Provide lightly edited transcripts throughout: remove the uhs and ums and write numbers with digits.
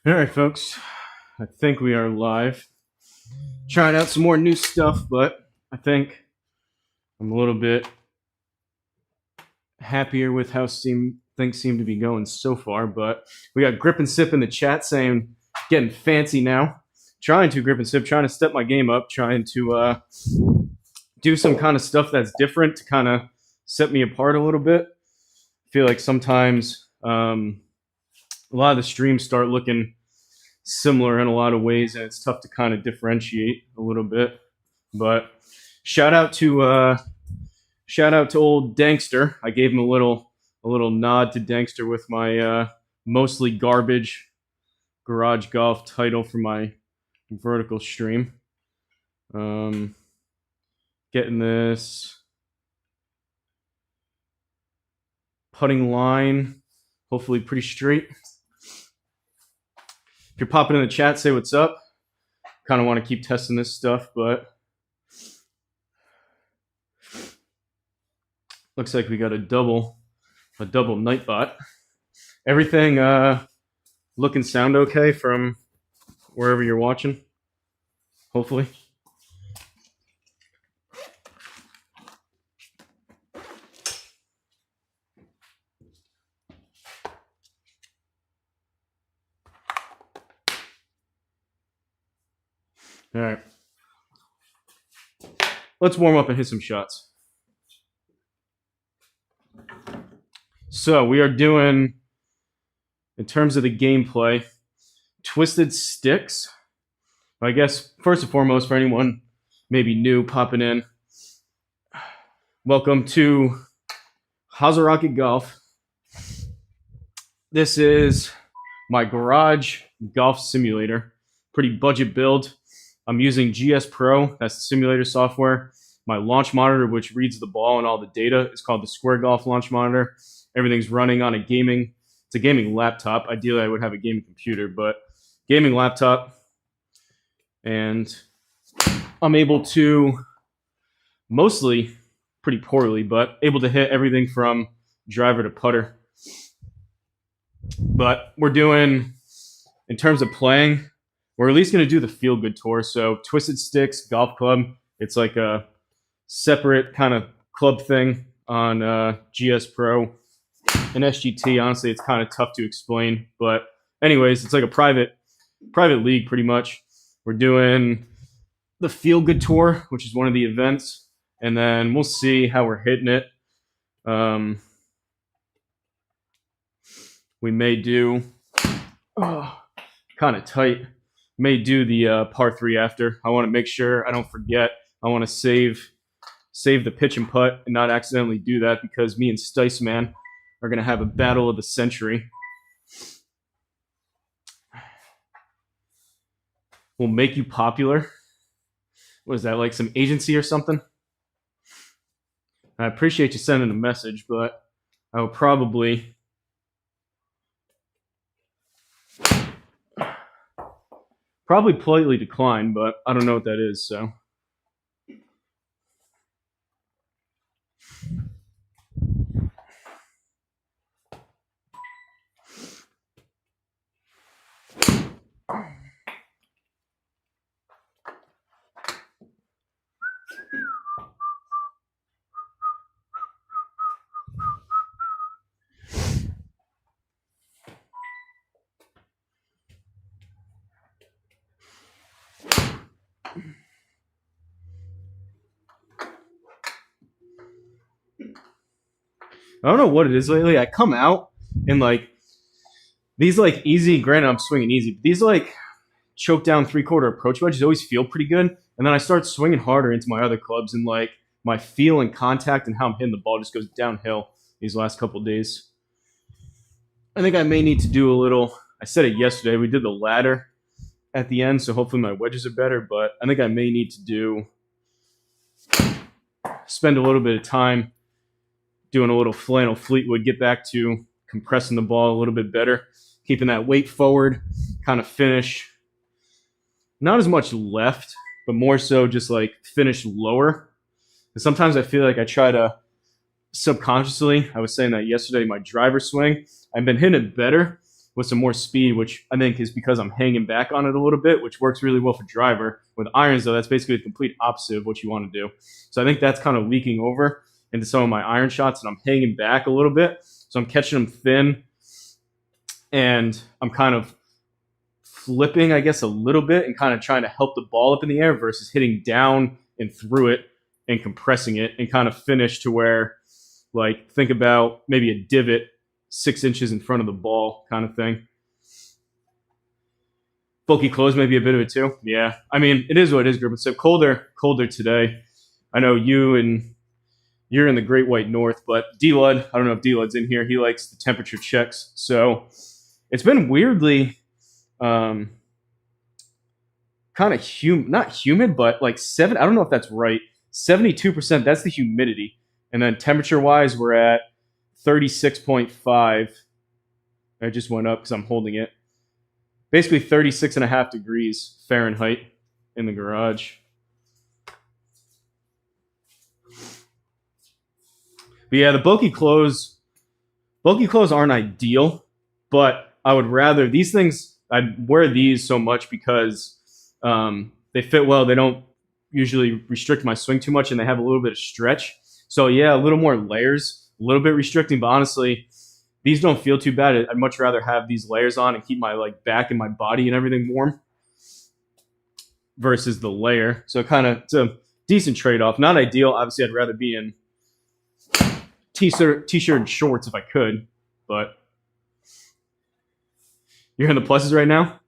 All right, folks. I think we are live. Trying out some more new stuff, but I think I'm a little bit happier with how things seem to be going so far. But we got Grip and Sip in the chat saying getting fancy now. Trying to Grip and Sip, trying to step my game up, trying to do some kind of stuff that's different to kind of set me apart a little bit. I feel like sometimes a lot of the streams start looking similar in a lot of ways, and it's tough to kind of differentiate a little bit. But shout out to old Dankster. I gave him a little nod to Dankster with my mostly garbage garage golf title for my vertical stream. Getting this putting line hopefully pretty straight. If you're popping in the chat, say what's up. Kind of want to keep testing this stuff, but looks like we got a double Nightbot. Everything look and sound okay from wherever you're watching, hopefully. All right. Let's warm up and hit some shots. So we are doing, in terms of the gameplay, twisted sticks. I guess first and foremost, for anyone maybe new popping in, welcome to HZRDUS Golf. This is my garage golf simulator. Pretty budget build. I'm using GSPro, that's the simulator software. My launch monitor, which reads the ball and all the data, is called the Square Golf Launch Monitor. Everything's running on it's a gaming laptop. Ideally, I would have a gaming computer, but gaming laptop. And I'm able to, mostly pretty poorly, but able to hit everything from driver to putter. But we're doing, in terms of playing, we're at least going to do the Feel Good Tour. So Twisted Sticks Golf Club. It's like a separate kind of club thing on GSPro and SGT. Honestly, it's kind of tough to explain. But anyways, it's like a private league pretty much. We're doing the Feel Good Tour, which is one of the events. And then we'll see how we're hitting it. We may do kind of tight. May do the par 3 after. I want to make sure I don't forget. I want to save the pitch and putt and not accidentally do that, because me and Stice Man are going to have a battle of the century. We'll make you popular. What is that, like some agency or something? I appreciate you sending a message, but I will probably politely decline, but I don't know what that is, so. I don't know what it is lately. I come out and like these like easy, granted I'm swinging easy, but these like choke down 3/4 approach wedges always feel pretty good. And then I start swinging harder into my other clubs, and like my feel and contact and how I'm hitting the ball just goes downhill these last couple of days. I think I may need to do a little, I said it yesterday, we did the ladder at the end, so hopefully my wedges are better, but I think I may need to spend a little bit of time doing a little flannel Fleetwood, get back to compressing the ball a little bit better, keeping that weight forward, kind of finish. Not as much left, but more so just like finish lower. And sometimes I feel like I try to subconsciously, I was saying that yesterday, my driver swing, I've been hitting it better, with some more speed, which I think is because I'm hanging back on it a little bit, which works really well for driver. With irons, though, that's basically the complete opposite of what you want to do. So I think that's kind of leaking over into some of my iron shots, and I'm hanging back a little bit. So I'm catching them thin, and I'm kind of flipping, I guess, a little bit and kind of trying to help the ball up in the air versus hitting down and through it and compressing it and kind of finish to where, like, think about maybe a divot 6 inches in front of the ball kind of thing. Bulky clothes may be a bit of it too. Yeah, I mean, it is what it is, group. So colder today. I know you're in the Great White North, but D-Lud, I don't know if D-Lud's in here. He likes the temperature checks. So it's been weirdly kind of not humid, but like I don't know if that's right. 72%, that's the humidity. And then temperature-wise, we're at 36.5. I just went up because I'm holding it. Basically 36.5 degrees Fahrenheit in the garage. But yeah, the bulky clothes aren't ideal, but I would rather these things. I'd wear these so much because they fit well. They don't usually restrict my swing too much, and they have a little bit of stretch. So yeah, a little more layers, a little bit restricting, but honestly, these don't feel too bad. I'd much rather have these layers on and keep my like back and my body and everything warm versus the layer. So it's a decent trade-off. Not ideal. Obviously, I'd rather be in t-shirt and shorts if I could, but you're in the pluses right now.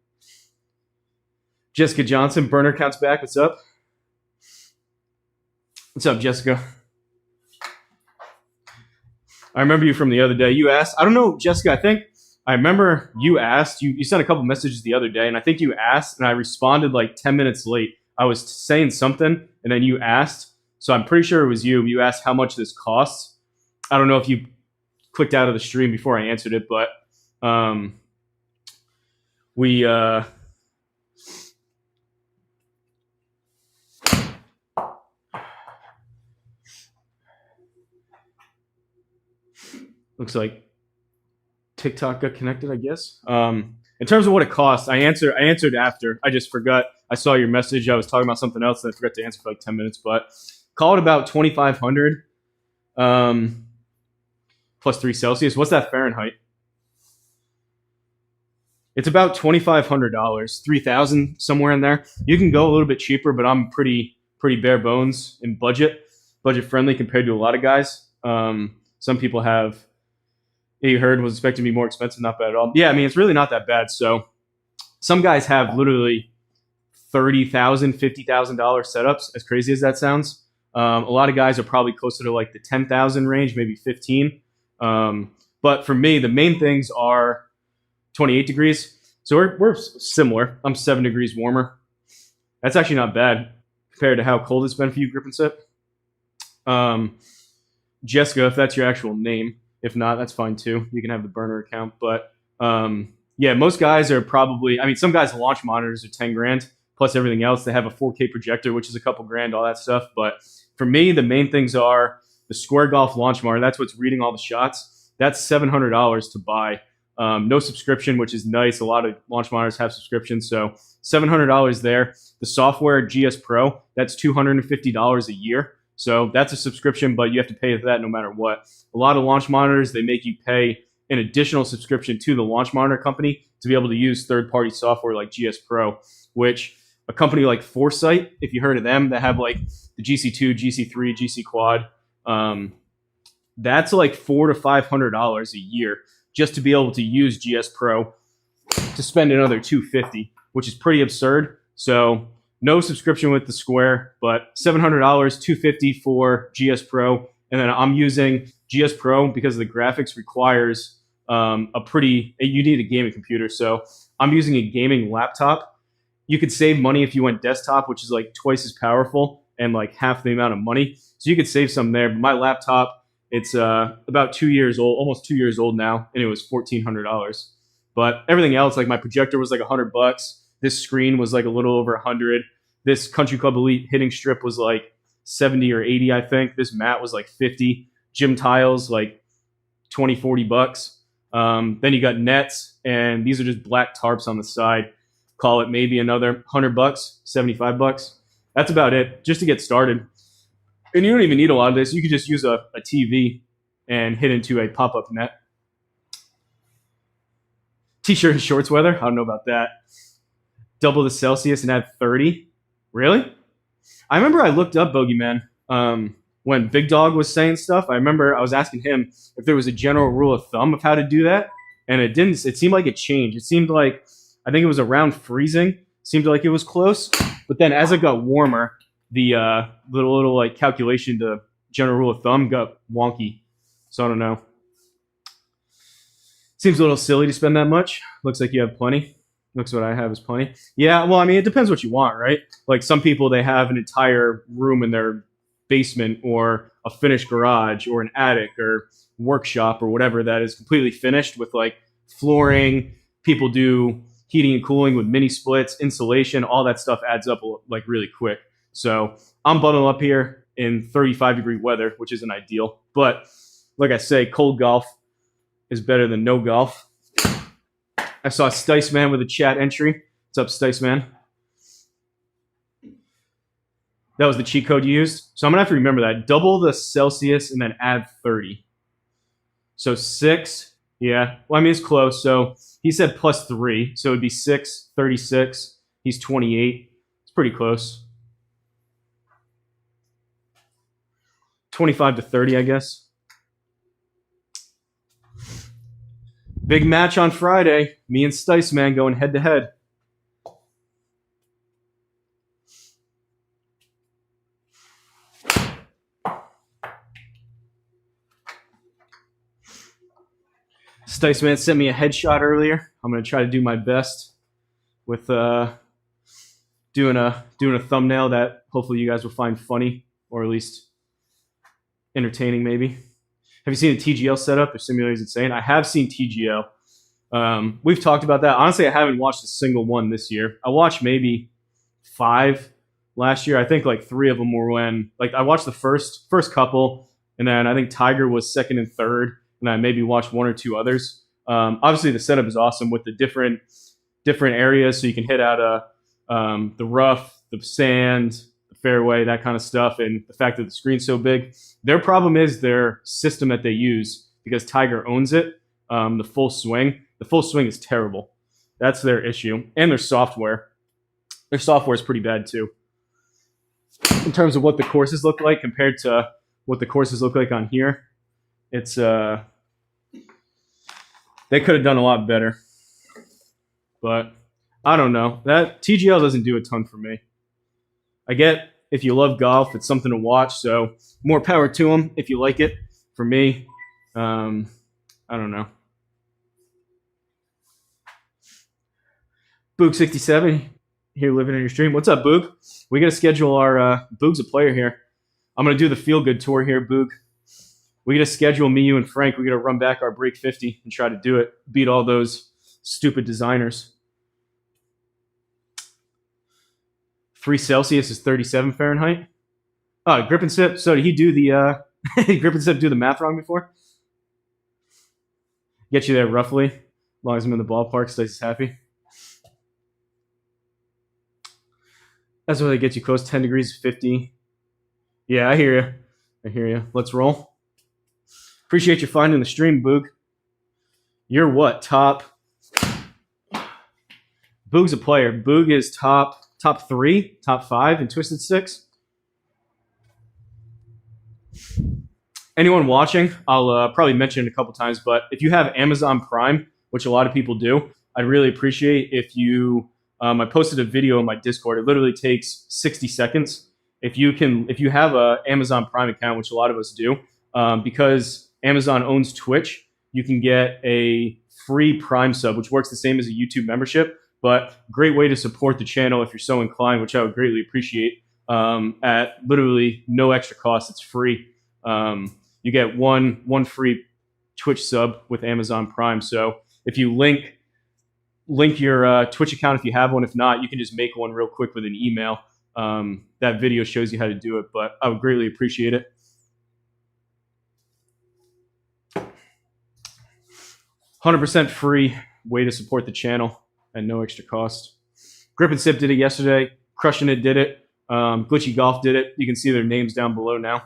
Jessica Johnson, burner counts back. What's up? What's up, Jessica? I remember you from the other day. You asked, I don't know, Jessica, I think I remember you asked, you sent a couple messages the other day, and I think you asked, and I responded like 10 minutes late. I was saying something, and then you asked, so I'm pretty sure it was you. You asked how much this costs. I don't know if you clicked out of the stream before I answered it, but we looks like TikTok got connected, I guess. In terms of what it costs, I answered after. I just forgot. I saw your message. I was talking about something else, and I forgot to answer for like 10 minutes. But call it about $2,500 plus 3 Celsius. What's that Fahrenheit? It's about $2,500, $3,000 somewhere in there. You can go a little bit cheaper, but I'm pretty bare bones and budget friendly compared to a lot of guys. Some people have. You heard was expected to be more expensive, not bad at all. Yeah, I mean, it's really not that bad. So some guys have literally $30,000, $50,000 setups, as crazy as that sounds. A lot of guys are probably closer to like the 10,000 range, maybe 15. But for me, the main things are 28 degrees. So we're similar. I'm 7 degrees warmer. That's actually not bad compared to how cold it's been for you, Grip and Sip. Jessica, if that's your actual name. If not, that's fine too. You can have the burner account. But yeah, most guys are probably, I mean, some guys' launch monitors are 10 grand plus everything else. They have a 4K projector, which is a couple grand, all that stuff. But for me, the main things are the Square Golf launch monitor. That's what's reading all the shots. That's $700 to buy. No subscription, which is nice. A lot of launch monitors have subscriptions. So $700 there. The software, GSPro, that's $250 a year. So that's a subscription, but you have to pay for that no matter what. A lot of launch monitors, they make you pay an additional subscription to the launch monitor company to be able to use third-party software like GSPro, which a company like Foresight, if you heard of them, that have like the GC2, GC3, GC Quad, that's like $400 to $500 a year just to be able to use GSPro to spend another $250, which is pretty absurd. So no subscription with the Square, but $700, $250 for GSPro. And then I'm using GSPro because the graphics requires you need a gaming computer. So I'm using a gaming laptop. You could save money if you went desktop, which is like twice as powerful and like half the amount of money. So you could save some there. But my laptop, it's about 2 years old, almost 2 years old now, and it was $1,400. But everything else, like my projector was like $100. This screen was like a little over 100. This Country Club Elite hitting strip was like 70 or 80, I think. This mat was like 50. Gym tiles, like 20, $40. Then you got nets, and these are just black tarps on the side. Call it maybe another $100, $75. That's about it, just to get started. And you don't even need a lot of this. You could just use a TV and hit into a pop-up net. T-shirt and shorts weather. I don't know about that. Double the Celsius and add 30. Really? I remember I looked up Bogeyman when Big Dog was saying stuff. I remember I was asking him if there was a general rule of thumb of how to do that, and it didn't. It seemed like it changed. It seemed like, I think it was around freezing. Seemed like it was close, but then as it got warmer, the little like calculation to general rule of thumb got wonky. So I don't know. Seems a little silly to spend that much. Looks like you have plenty. Looks what I have is plenty. Yeah, well, I mean, it depends what you want, right? Like some people, they have an entire room in their basement or a finished garage or an attic or workshop or whatever that is completely finished with like flooring. People do heating and cooling with mini splits, insulation, all that stuff adds up like really quick. So I'm bundled up here in 35-degree weather, which isn't ideal. But like I say, cold golf is better than no golf. I saw Stice Man with a chat entry. What's up, Stice Man? That was the cheat code you used. So I'm going to have to remember that. Double the Celsius and then add 30. So 6. Yeah. Well, I mean, it's close. So he said plus 3. So it would be 6, 36. He's 28. It's pretty close. 25 to 30, I guess. Big match on Friday. Me and Stice Man going head to head. Stice Man sent me a headshot earlier. I'm gonna try to do my best with doing a thumbnail that hopefully you guys will find funny or at least entertaining, maybe. Have you seen the TGL setup? The simulator is insane. I have seen TGL. We've talked about that. Honestly, I haven't watched a single one this year. I watched maybe 5 last year. I think like 3 of them were when, like, I watched the first couple, and then I think Tiger was second and third, and I maybe watched 1 or 2 others. Obviously, the setup is awesome with the different areas, so you can hit out the rough, the sand, fairway, that kind of stuff, and the fact that the screen's so big. Their problem is their system that they use, because Tiger owns it, the full swing. The full swing is terrible. That's their issue. And their software. Their software is pretty bad too. In terms of what the courses look like compared to what the courses look like on here, it's they could have done a lot better. But I don't know. That TGL doesn't do a ton for me. I get if you love golf, it's something to watch, so more power to them if you like it. For me, I don't know. Boog67 here living in your stream. What's up, Boog? We got to schedule our Boog's a player here. I'm going to do the feel-good tour here, Boog. We got to schedule me, you, and Frank. We got to run back our break 50 and try to do it. Beat all those stupid designers. 3 Celsius is 37 Fahrenheit. Oh, Grip and Sip. So did he do the Grip and Sip do the math wrong before? Get you there roughly. As long as I'm in the ballpark, Stace is happy. That's what they get you close. 10 degrees, 50. Yeah, I hear you. I hear you. Let's roll. Appreciate you finding the stream, Boog. You're what? Top. Boog's a player. Boog is top 3, top 5 in Twisted Six. Anyone watching, I'll probably mention it a couple times, but if you have Amazon Prime, which a lot of people do, I'd really appreciate if you. I posted a video in my Discord. It literally takes 60 seconds. If you have a Amazon Prime account, which a lot of us do, because Amazon owns Twitch, you can get a free Prime sub, which works the same as a YouTube membership. But great way to support the channel if you're so inclined, which I would greatly appreciate. At literally no extra cost, it's free. You get one free Twitch sub with Amazon Prime. So if you link your Twitch account if you have one. If not, you can just make one real quick with an email. That video shows you how to do it, but I would greatly appreciate it. 100% free way to support the channel at no extra cost. Grip and Sip did it yesterday. Crushing It did it. Glitchy Golf did it. You can see their names down below now.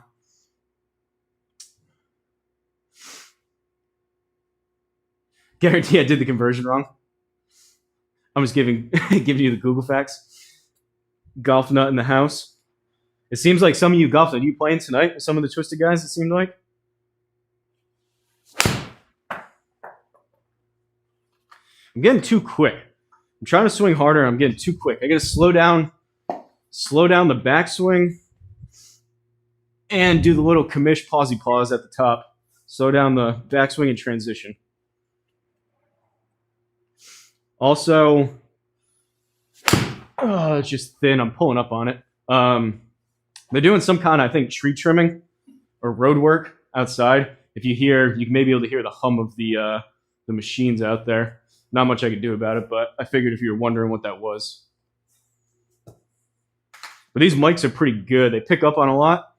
Guarantee I did the conversion wrong. I'm just giving you the Google facts. Golf Nut in the house. It seems like some of you golf nut. You playing tonight with some of the Twisted guys, it seemed like? I'm getting too quick. I'm trying to swing harder. I'm getting too quick. I got to slow down the backswing and do the little commish pausey pause at the top. Slow down the backswing and transition. Also, it's just thin. I'm pulling up on it. They're doing some kind of, I think, tree trimming or road work outside. If you hear, you may be able to hear the hum of the machines out there. Not much I could do about it, but I figured if you were wondering what that was. But these mics are pretty good. They pick up on a lot.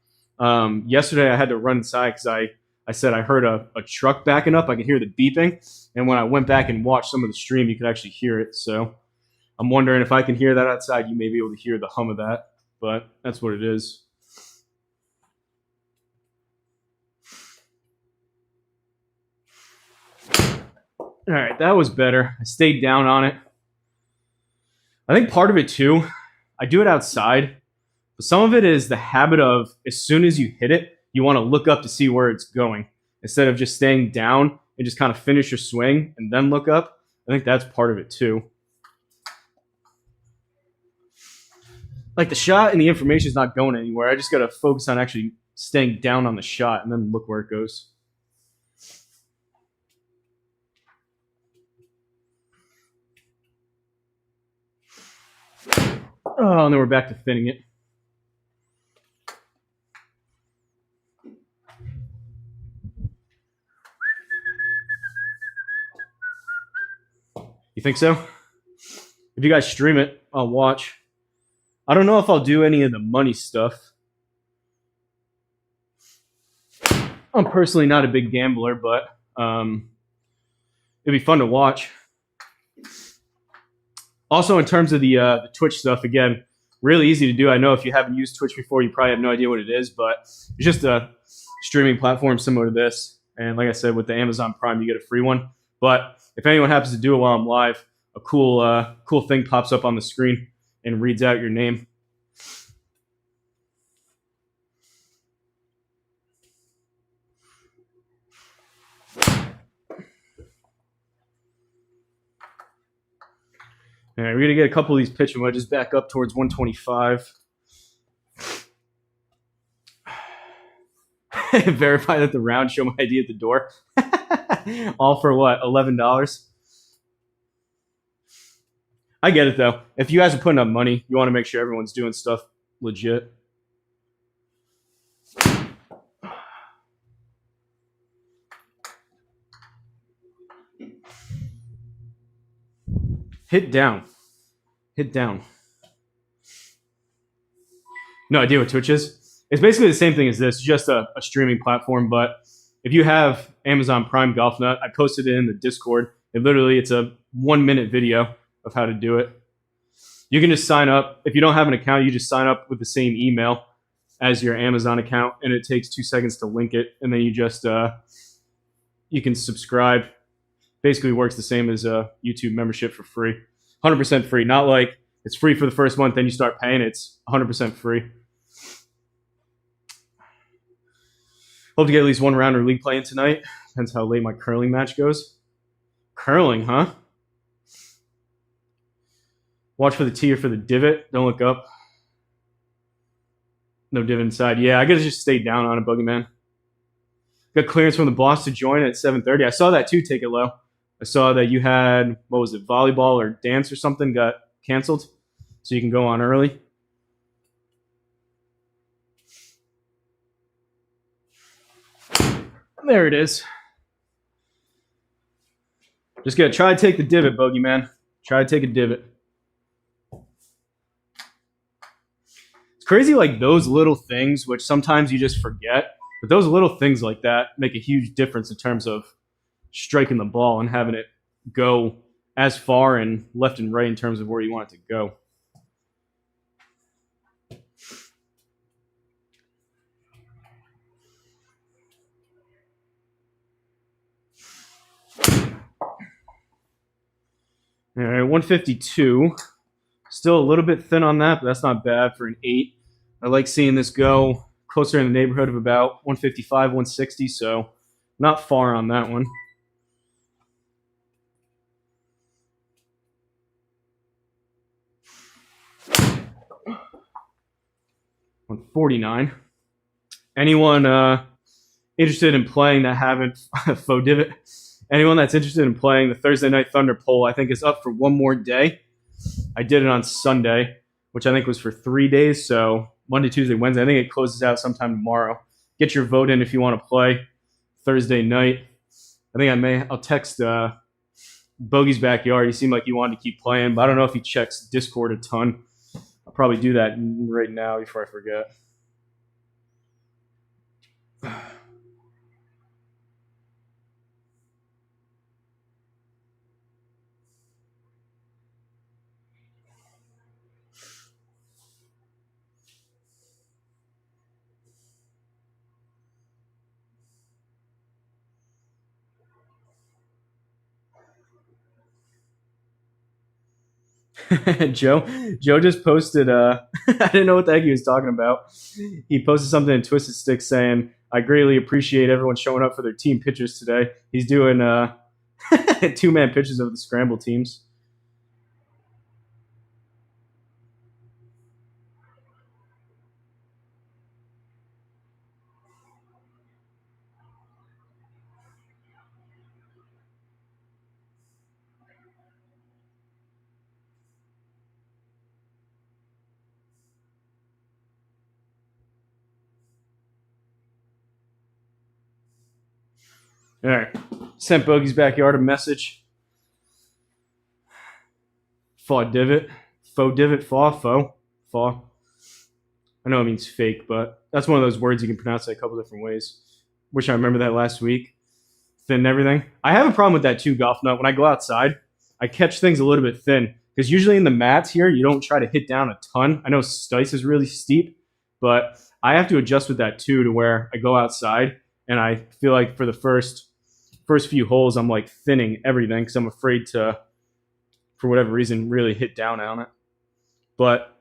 Yesterday I had to run inside because I said I heard a truck backing up. I could hear the beeping. And when I went back and watched some of the stream, you could actually hear it. So I'm wondering if I can hear that outside, you may be able to hear the hum of that. But that's what it is. All right, that was better. I stayed down on it. I think part of it too, I do it outside, but some of it is the habit of as soon as you hit it, you want to look up to see where it's going instead of just staying down and just kind of finish your swing and then look up. I think that's part of it too. Like the shot and the information is not going anywhere. I just got to focus on actually staying down on the shot and then look where it goes. Oh, and then we're back to thinning it. You think so? If you guys stream it, I'll watch. I don't know if I'll do any of the money stuff. I'm personally not a big gambler, but it'd be fun to watch. Also, in terms of the Twitch stuff, again, really easy to do. I know if you haven't used Twitch before, you probably have no idea what it is, but it's just a streaming platform similar to this. And like I said, with the Amazon Prime, you get a free one. But if anyone happens to do it while I'm live, a cool thing pops up on the screen and reads out your name. All right, we're going to get a couple of these pitching wedges back up towards 125. Verify that the round, show my ID at the door. All for what, $11? I get it, though. If you guys are putting up money, you want to make sure everyone's doing stuff legit. Hit down. Hit down. No idea what Twitch is. It's basically the same thing as this, just a streaming platform. But if you have Amazon Prime Golf Nut, I posted it in the Discord. It's a 1-minute video of how to do it. You can just sign up. If you don't have an account, you just sign up with the same email as your Amazon account, and it takes 2 seconds to link it. And then you just you can subscribe. Basically works the same as a YouTube membership for free. 100% free. Not like it's free for the first month, then you start paying. It's 100% free. Hope to get at least one round of league play in tonight. Depends how late my curling match goes. Curling, huh? Watch for the tee or for the divot. Don't look up. No divot inside. Yeah, I gotta just stay down on it, Boogeyman. Got clearance from the boss to join at 7:30. I saw that too, Take It Low. I saw that you had, what was it, volleyball or dance or something got canceled. So you can go on early. There it is. Just gotta try to take the divot, Boogeyman. Try to take a divot. It's crazy, like those little things, which sometimes you just forget. But those little things like that make a huge difference in terms of striking the ball and having it go as far and left and right in terms of where you want it to go. All right, 152. Still a little bit thin on that, but that's not bad for an 8. I like seeing this go closer in the neighborhood of about 155, 160, so not far on that one. 149. Anyone interested in playing that haven't faux divot? Anyone that's interested in playing the Thursday Night Thunder poll, I think is up for one more day. I did it on Sunday, which I think was for 3 days. So Monday, Tuesday, Wednesday. I think it closes out sometime tomorrow. Get your vote in if you want to play Thursday night. I think I'll text Bogey's Backyard. He seemed like he wanted to keep playing, but I don't know if he checks Discord a ton. I'll probably do that right now before I forget. Joe just posted I didn't know what the heck he was talking about. He posted something in Twisted Stick saying, I greatly appreciate everyone showing up for their team pitchers today. He's doing 2-man pitches of the scramble teams. All right. Sent Bogey's Backyard a message. Faux divot. Faux divot. Faux. I know it means fake, but that's one of those words you can pronounce it a couple different ways. Wish I remember that last week. Thin and everything. I have a problem with that too, Golf Nut. When I go outside, I catch things a little bit thin. Because usually in the mats here, you don't try to hit down a ton. I know Stice is really steep, but I have to adjust with that too to where I go outside and I feel like for the first few holes, I'm like thinning everything because I'm afraid to, for whatever reason, really hit down on it. But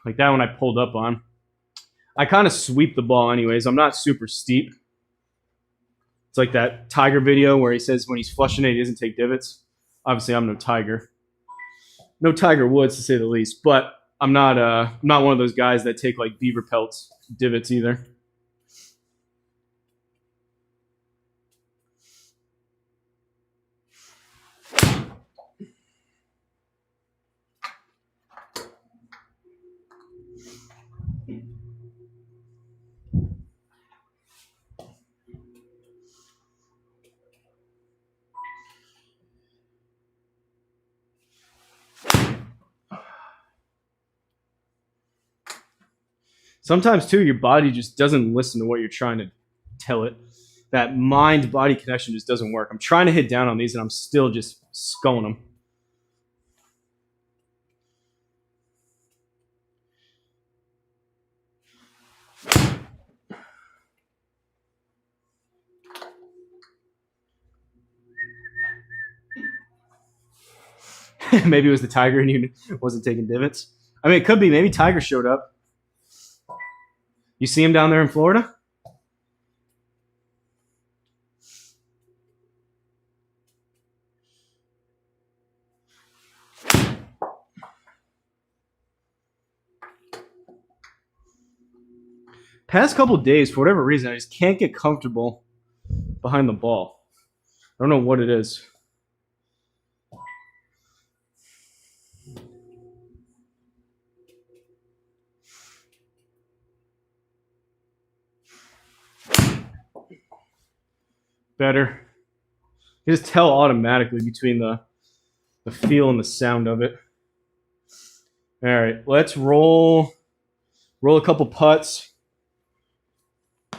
like that one I pulled up on. I kind of sweep the ball anyways. I'm not super steep. It's like that Tiger video where he says when he's flushing it, he doesn't take divots. Obviously, I'm no Tiger. No Tiger Woods, to say the least. But I'm not one of those guys that take like beaver pelts divots either. Sometimes, too, your body just doesn't listen to what you're trying to tell it. That mind-body connection just doesn't work. I'm trying to hit down on these, and I'm still just sculling them. Maybe it was the Tiger and he wasn't taking divots. I mean, it could be. Maybe Tiger showed up. You see him down there in Florida? Past couple of days, for whatever reason, I just can't get comfortable behind the ball. I don't know what it is. Better. You just tell automatically between the feel and the sound of it. All right, let's roll a couple putts, a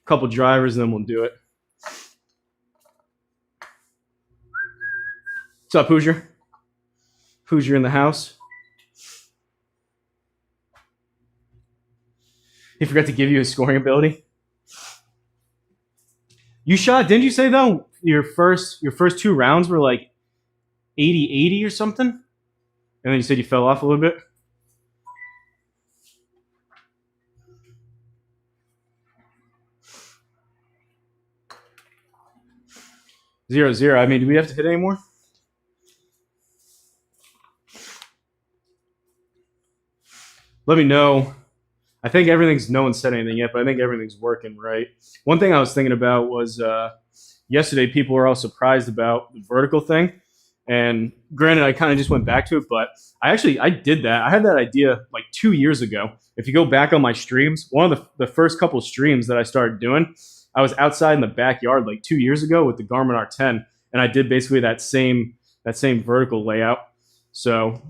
couple drivers, and then we'll do it. What's up, Hoosier? Hoosier in the house. He forgot to give you his scoring ability. You shot, didn't you say though, your first 2 rounds were like 80-80 or something? And then you said you fell off a little bit? 0-0. I mean, do we have to hit anymore? Let me know. I think everything's, no one said anything yet, but I think everything's working right. One thing I was thinking about was yesterday people were all surprised about the vertical thing. And granted, I kind of just went back to it, but I did that. I had that idea like 2 years ago. If you go back on my streams, one of the first couple streams that I started doing, I was outside in the backyard like 2 years ago with the Garmin R10, and I did basically that same vertical layout. So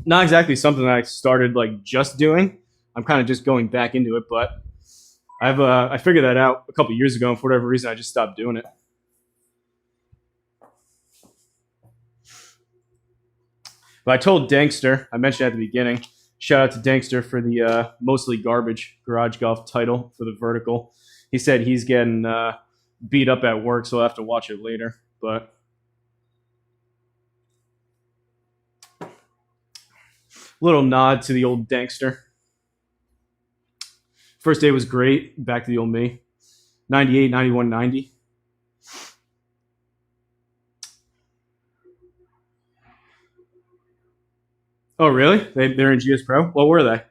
not exactly something that I started like just doing. I'm kind of just going back into it, but I figured that out a couple years ago, and for whatever reason, I just stopped doing it. But I told Dankster, I mentioned at the beginning, shout out to Dankster for the mostly garbage garage golf title for the vertical. He said he's getting beat up at work, so I'll have to watch it later. But little nod to the old Dankster. First day was great. Back to the old me. 98, 91, 90. Oh, really? They're in GSPro? What were they?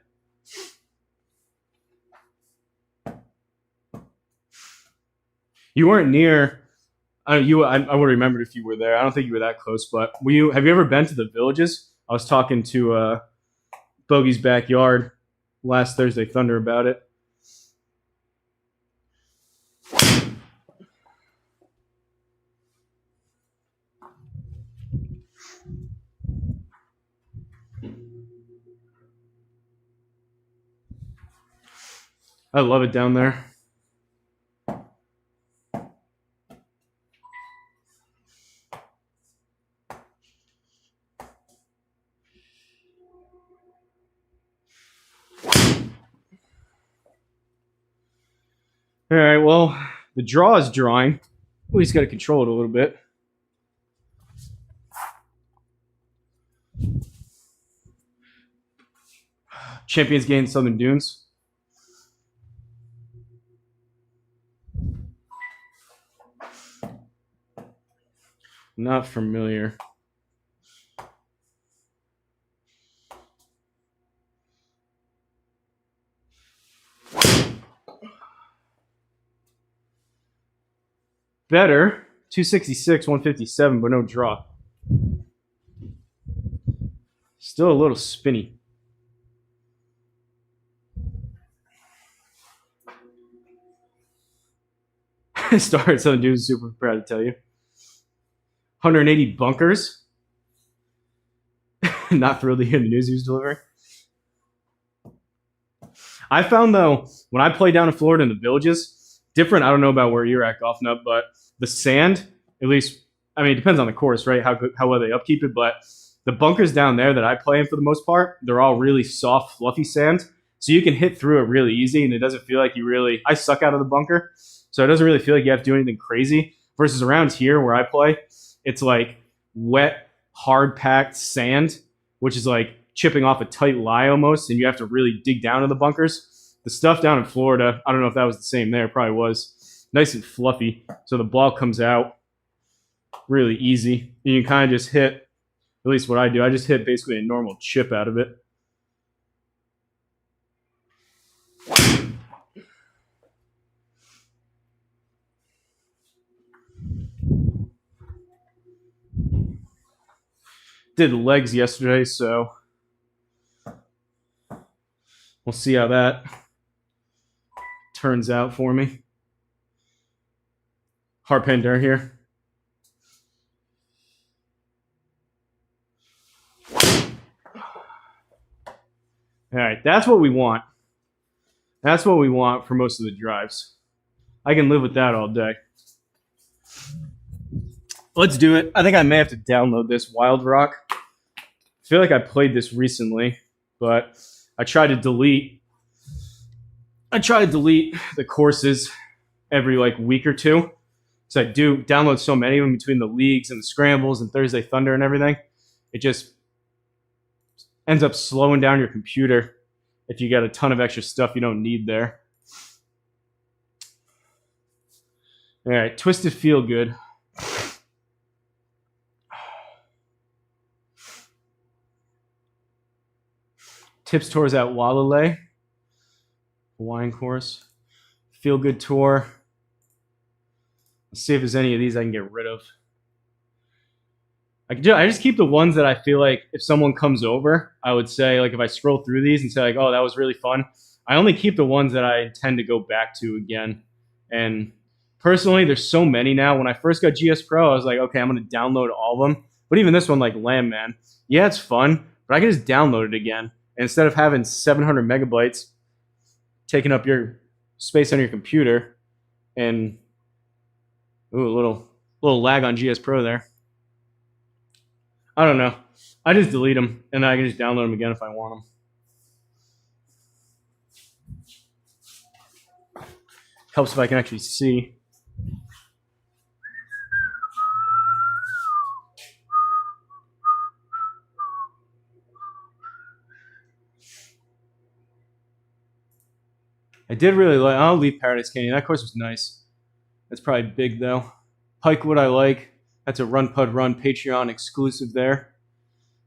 You weren't near. I would have remembered if you were there. I don't think you were that close, but have you ever been to the Villages? I was talking to Bogey's Backyard last Thursday Thunder about it. I love it down there. All right, well, the draw is drawing. We just got to control it a little bit. Champions Game Southern Dunes. Not familiar. Better. 266, 157, but no draw. Still a little spinny. Started Southern Dunes, super proud to tell you. 180 bunkers. Not thrilled to hear the news he was delivering. I found, though, when I play down in Florida in the Villages, different, I don't know about where you're at, Golf Nut, but the sand, at least, I mean, it depends on the course, right, how well they upkeep it, but the bunkers down there that I play in for the most part, they're all really soft, fluffy sand, so you can hit through it really easy, and it doesn't feel like I suck out of the bunker, so it doesn't really feel like you have to do anything crazy, versus around here where I play, it's like wet, hard-packed sand, which is like chipping off a tight lie almost, and you have to really dig down in the bunkers. The stuff down in Florida, I don't know if that was the same there, probably was. Nice and fluffy, so the ball comes out really easy. And you can kind of just hit, at least what I do, I just hit basically a normal chip out of it. Did the legs yesterday, so we'll see how that turns out for me. Harpender here. All right, that's what we want. That's what we want for most of the drives. I can live with that all day. Let's do it. I think I may have to download this Wild Rock. I feel like I played this recently, but I try to delete the courses every like week or two. So I do download so many of them between the leagues and the scrambles and Thursday Thunder and everything. It just ends up slowing down your computer if you got a ton of extra stuff you don't need there. All right, Twisted Feel Good. Tips Tours at Walalay. Hawaiian course. Feel Good Tour. Let's see if there's any of these I can get rid of. I just keep the ones that I feel like if someone comes over, I would say, like if I scroll through these and say like, oh, that was really fun. I only keep the ones that I intend to go back to again. And personally, there's so many now. When I first got GSPro, I was like, okay, I'm going to download all of them. But even this one, like Landman, yeah, it's fun, but I can just download it again. And instead of having 700 megabytes taking up your space on your computer, and ooh, a little lag on GSPro there. I don't know. I just delete them, and I can just download them again if I want them. Helps if I can actually see. I did really like. I'll leave Paradise Canyon. That course was nice. That's probably big though. Pikewood I like. That's a Run Pud Run Patreon exclusive there.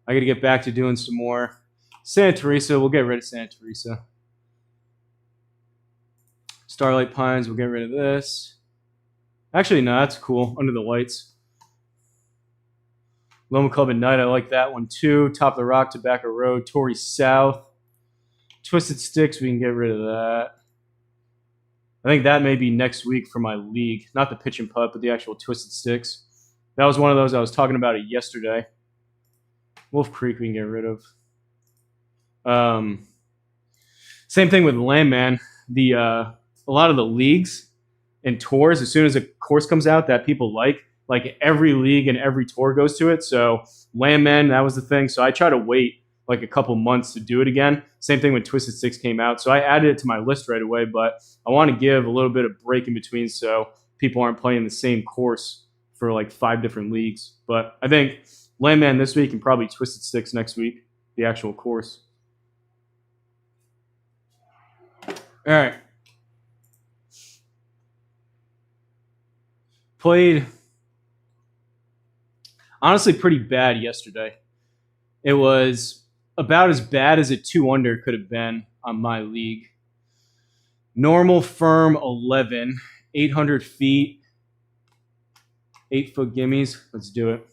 I got to get back to doing some more. Santa Teresa, we'll get rid of Santa Teresa. Starlight Pines, we'll get rid of this. Actually, no, that's cool. Under the Lights. Loma Club at Night, I like that one too. Top of the Rock, Tobacco Road, Torrey South. Twisted Sticks, we can get rid of that. I think that may be next week for my league. Not the pitch and putt, but the actual Twisted Sticks. That was one of those I was talking about it yesterday. Wolf Creek we can get rid of. Same thing with Landman. A lot of the leagues and tours, as soon as a course comes out that people like every league and every tour goes to it. So Landman, that was the thing. So I try to wait like a couple months to do it again. Same thing when Twisted Six came out. So I added it to my list right away, but I want to give a little bit of break in between so people aren't playing the same course for like 5 different leagues. But I think Landman this week and probably Twisted Six next week, the actual course. All right. Played honestly pretty bad yesterday. It was about as bad as a 2-under could have been on my league. Normal firm 11, 800 feet, 8-foot gimmies. Let's do it.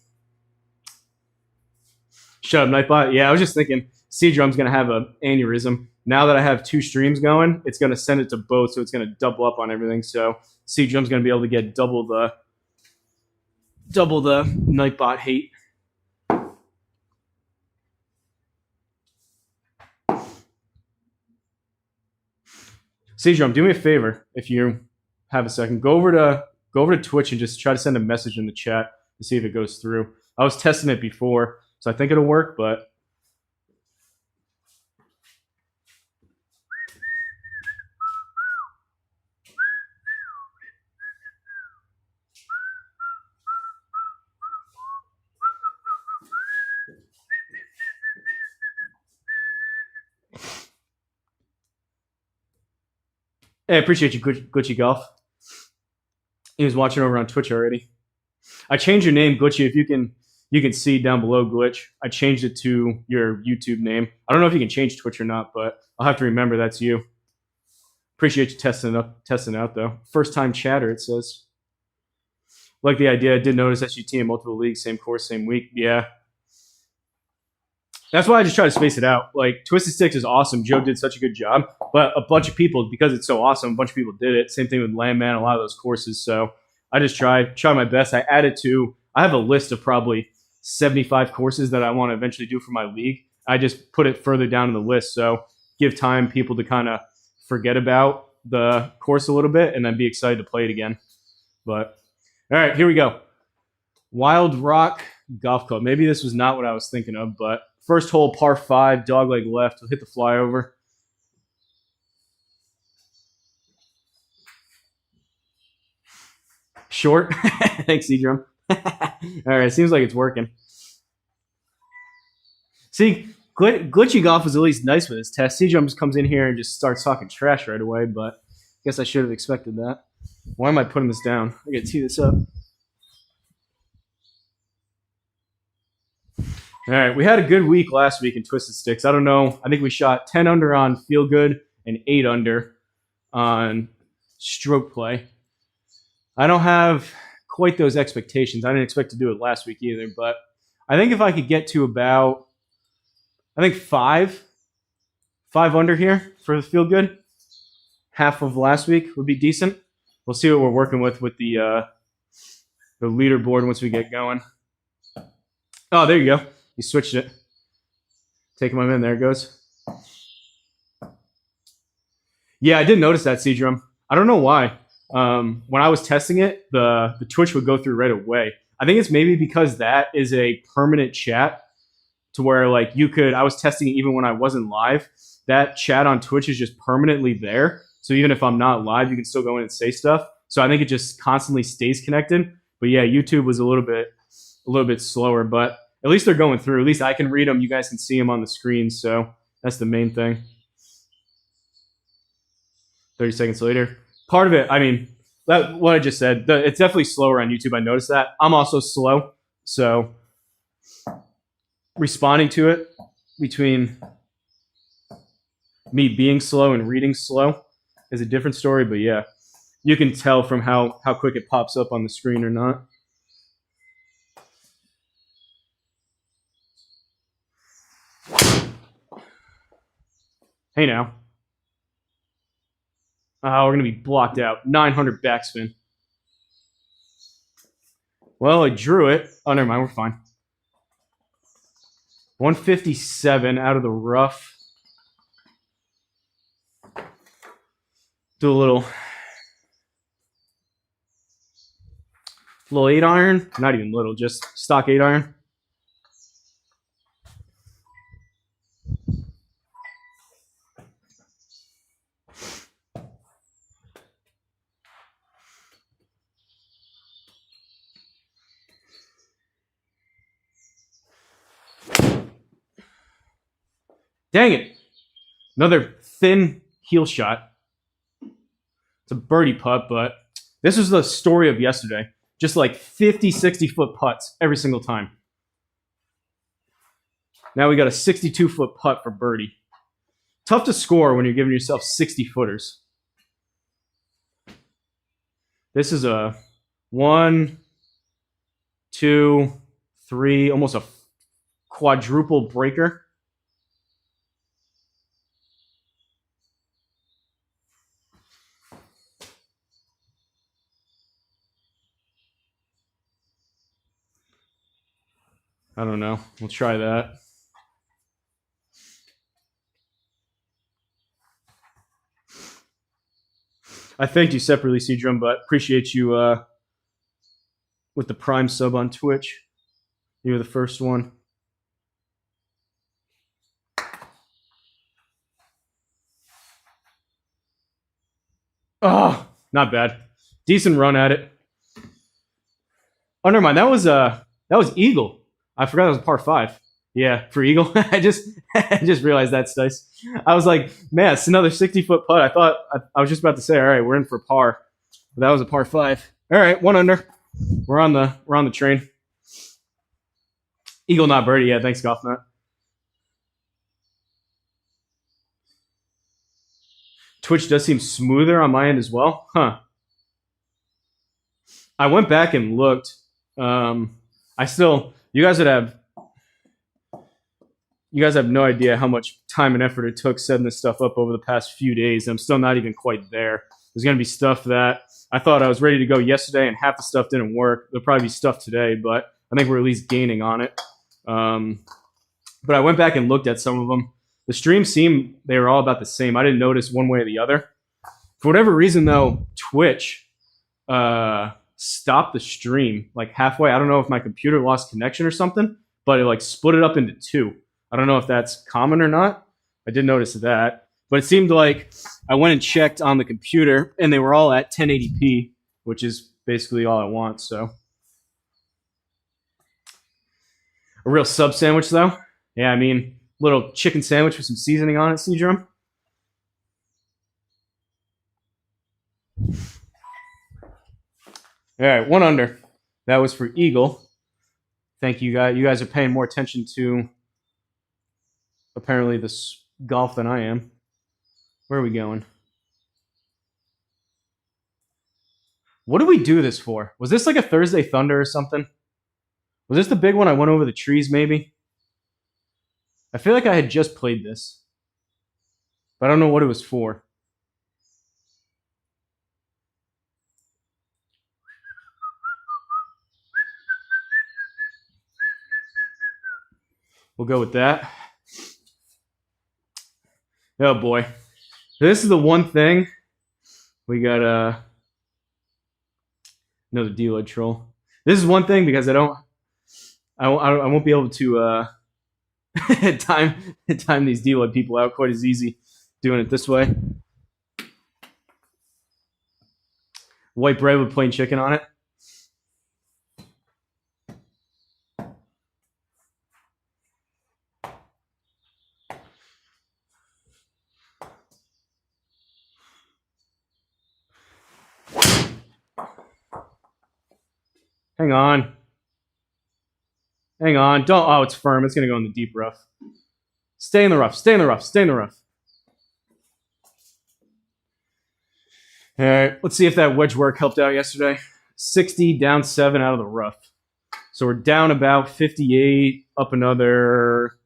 Shut up, Nightbot. Yeah, I was just thinking C-Drum's going to have an aneurysm. Now that I have 2 streams going, it's going to send it to both, so it's going to double up on everything. So C-Drum's going to be able to get double the Nightbot hate. C-Drum, do me a favor if you have a second. Go over to Twitch and just try to send a message in the chat to see if it goes through. I was testing it before, so I think it'll work, but hey, I appreciate you, Glitchy Golf. He was watching over on Twitch already. I changed your name, Glitchy. If you can see down below, Glitch. I changed it to your YouTube name. I don't know if you can change Twitch or not, but I'll have to remember that's you. Appreciate you testing out though. First time chatter, it says. Like the idea. I did notice SUT in multiple leagues, same course, same week. Yeah. That's why I just try to space it out. Like, Twisted Six is awesome. Joe did such a good job. But a bunch of people, because it's so awesome, a bunch of people did it. Same thing with Landman, a lot of those courses. So I just try my best. I have a list of probably 75 courses that I want to eventually do for my league. I just put it further down in the list. So give time people to kind of forget about the course a little bit and then be excited to play it again. But, all right, here we go. Wild Rock Golf Club. Maybe this was not what I was thinking of, but first hole, par 5, dogleg left. We'll hit the flyover. Short. Thanks, Cedrum. All right, seems like it's working. See, glitchy golf is at least nice with this test. Cedrum just comes in here and just starts talking trash right away, but I guess I should have expected that. Why am I putting this down? I gotta tee this up. All right, we had a good week last week in Twisted Sticks. I don't know. I think we shot 10 under on Feel Good and 8 under on Stroke Play. I don't have quite those expectations. I didn't expect to do it last week either, but I think if I could get to about, I think 5 under here for the Feel Good, half of last week would be decent. We'll see what we're working with the leaderboard once we get going. Oh, there you go. You switched it. Taking my in. There it goes. Yeah, I did notice that, Cedrum. I don't know why. When I was testing it, the Twitch would go through right away. I think it's maybe because that is a permanent chat to where like you could, I was testing it even when I wasn't live. That chat on Twitch is just permanently there. So even if I'm not live, you can still go in and say stuff. So I think it just constantly stays connected. But yeah, YouTube was a little bit slower, but at least they're going through. At least I can read them. You guys can see them on the screen. So that's the main thing. 30 seconds later. Part of it, I mean, what I just said, it's definitely slower on YouTube. I noticed that. I'm also slow. So responding to it between me being slow and reading slow is a different story. But yeah, you can tell from how quick it pops up on the screen or not. Hey now. Oh, we're going to be blocked out. 900 backspin. Well, I drew it. Oh, never mind. We're fine. 157 out of the rough. Do a little 8 iron. Not even little, just stock 8 iron. Dang it. Another thin heel shot. It's a birdie putt, but this was the story of yesterday. Just like 50, 60-foot putts every single time. Now we got a 62-foot putt for birdie. Tough to score when you're giving yourself 60-footers. This is a 1, 2, 3, almost a quadruple breaker. I don't know. We'll try that. I thanked you separately, Cedrum, but appreciate you with the Prime sub on Twitch. You were the first one. Oh, not bad. Decent run at it. Oh, never mind. That was Eagle. I forgot it was a par 5. Yeah, for Eagle. I just realized that's nice. I was like, man, it's another 60-foot putt. I thought I was just about to say, all right, we're in for par. But that was a par 5. All right, 1 under. We're on the train. Eagle not birdie. Yeah, thanks, Golf Nut. Twitch does seem smoother on my end as well. Huh. I went back and looked. You guys have no idea how much time and effort it took setting this stuff up over the past few days. I'm still not even quite there. There's going to be stuff that I thought I was ready to go yesterday and half the stuff didn't work. There'll probably be stuff today, but I think we're at least gaining on it. But I went back and looked at some of them. The streams seemed they were all about the same. I didn't notice one way or the other. For whatever reason, though, Twitch stopped the stream like halfway. I don't know if my computer lost connection or something, but it like split it up into two. I don't know if that's common or not. I did notice that, but it seemed like I went and checked on the computer and they were all at 1080p, which is basically all I want. So a real sub sandwich though. Yeah, I mean, little chicken sandwich with some seasoning on it, Seadrum. All right, 1 under. That was for Eagle. Thank you guys. You guys are paying more attention to apparently this golf than I am. Where are we going? What did we do this for? Was this like a Thursday Thunder or something? Was this the big one I went over the trees maybe? I feel like I had just played this, but I don't know what it was for. We'll go with that. Oh boy. This is the one thing. We got another deload troll. This is one thing because I won't be able to time these deload people out quite as easy doing it this way. White bread with plain chicken on it. Hang on. Hang on. Don't. Oh, it's firm. It's going to go in the deep rough. Stay in the rough. Stay in the rough. Stay in the rough. All right. Let's see if that wedge work helped out yesterday. 60, down 7 out of the rough. So we're down about 58, up another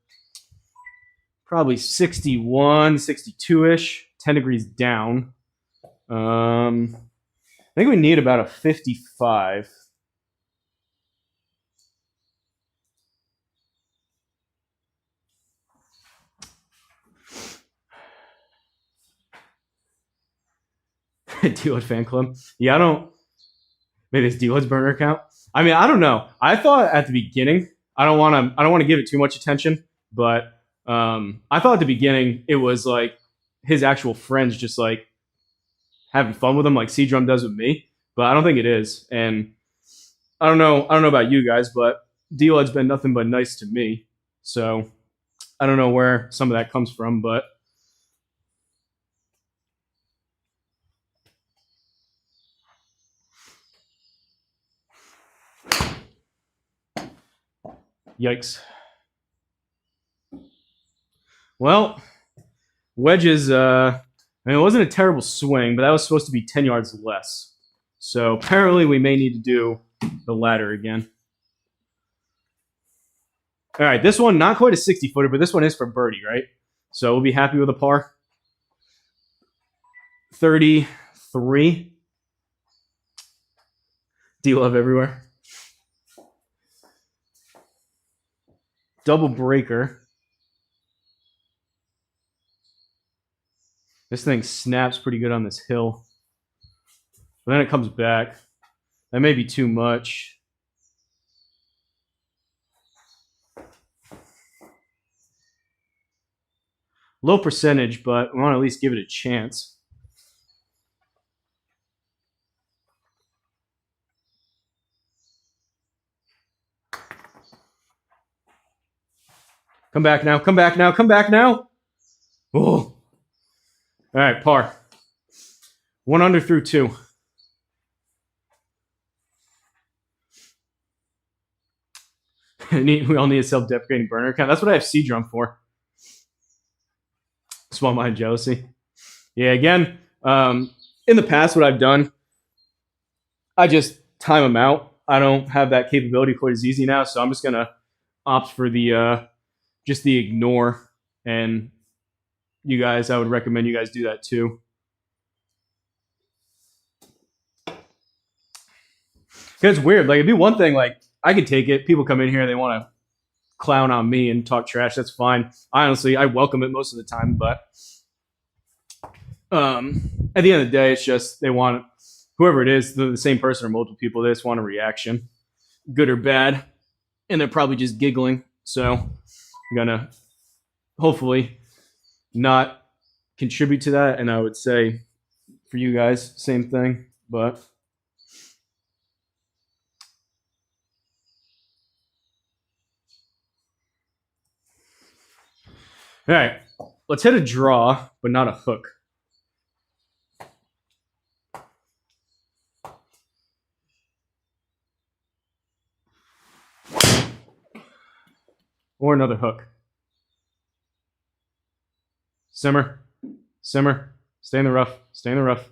probably 61, 62-ish. 10 degrees down. I think we need about a 55. Deload fan club. Yeah, I don't. Maybe it's Deload's burner account. I mean, I don't know. I thought at the beginning. I don't want to give it too much attention, but I thought at the beginning it was like his actual friends just like having fun with him, like Seadrum does with me. But I don't think it is, and I don't know about you guys, but Deload's been nothing but nice to me. So I don't know where some of that comes from, but. Yikes. Well, wedges, I mean, it wasn't a terrible swing, but that was supposed to be 10 yards less. So apparently we may need to do the ladder again. All right, this one, not quite a 60-footer, but this one is for birdie, right? So we'll be happy with a par. 33. D-Love everywhere. Double breaker. This thing snaps pretty good on this hill. But then it comes back. That may be too much. Low percentage, but we want to at least give it a chance. Come back now, come back now, come back now. Oh. All right, par. 1 under through 2. We all need a self-deprecating burner account. That's what I have Seadrum for. Small mind jealousy. Yeah, again, in the past, what I've done, I just time them out. I don't have that capability quite as easy now, so I'm just going to opt for the just the ignore. And you guys, I would recommend you guys do that too. Because it's weird. Like, it'd be one thing, like, I could take it. People come in here, they want to clown on me and talk trash. That's fine. Honestly, I welcome it most of the time. But at the end of the day, it's just they want whoever it is, the same person or multiple people, they just want a reaction, good or bad, and they're probably just giggling. So I'm gonna hopefully not contribute to that. And I would say for you guys, same thing. But all right, let's hit a draw, but not a hook. Or another hook. Simmer, simmer, stay in the rough, stay in the rough.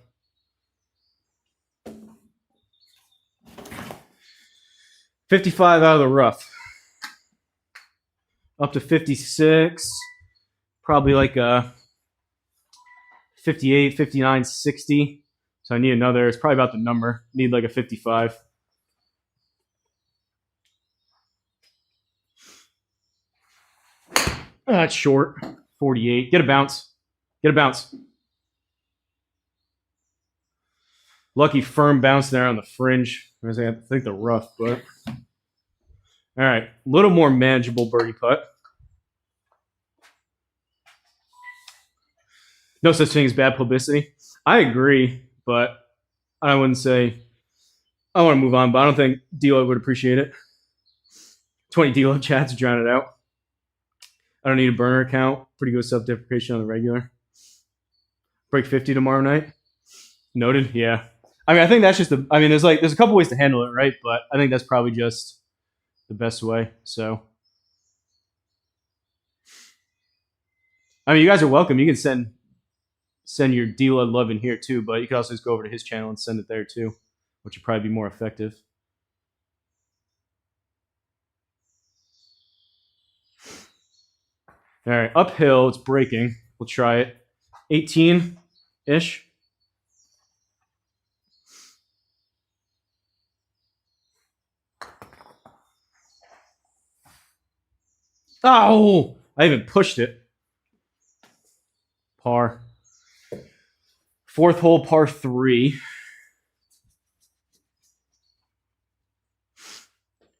55 out of the rough. Up to 56. Probably like a 58, 59, 60. So I need another. It's probably about the number. Need like a 55. That's short. 48. Get a bounce. Get a bounce. Lucky firm bounce there on the fringe. I think the rough, but all right. A little more manageable birdie putt. No such thing as bad publicity. I agree, but I wouldn't say I want to move on, but I don't think D-Lo would appreciate it. 20 D-Lo chats to drown it out. I don't need a burner account. Pretty good self-deprecation on the regular. Break 50 tomorrow night. Noted. Yeah. I mean, I think that's just the. I mean, there's a couple ways to handle it, right? But I think that's probably just the best way. So, I mean, you guys are welcome. You can send your D-Lo love in here too, but you can also just go over to his channel and send it there too, which would probably be more effective. All right, uphill, it's breaking. We'll try it. 18-ish. Oh, I even pushed it. Par. Fourth hole, par 3.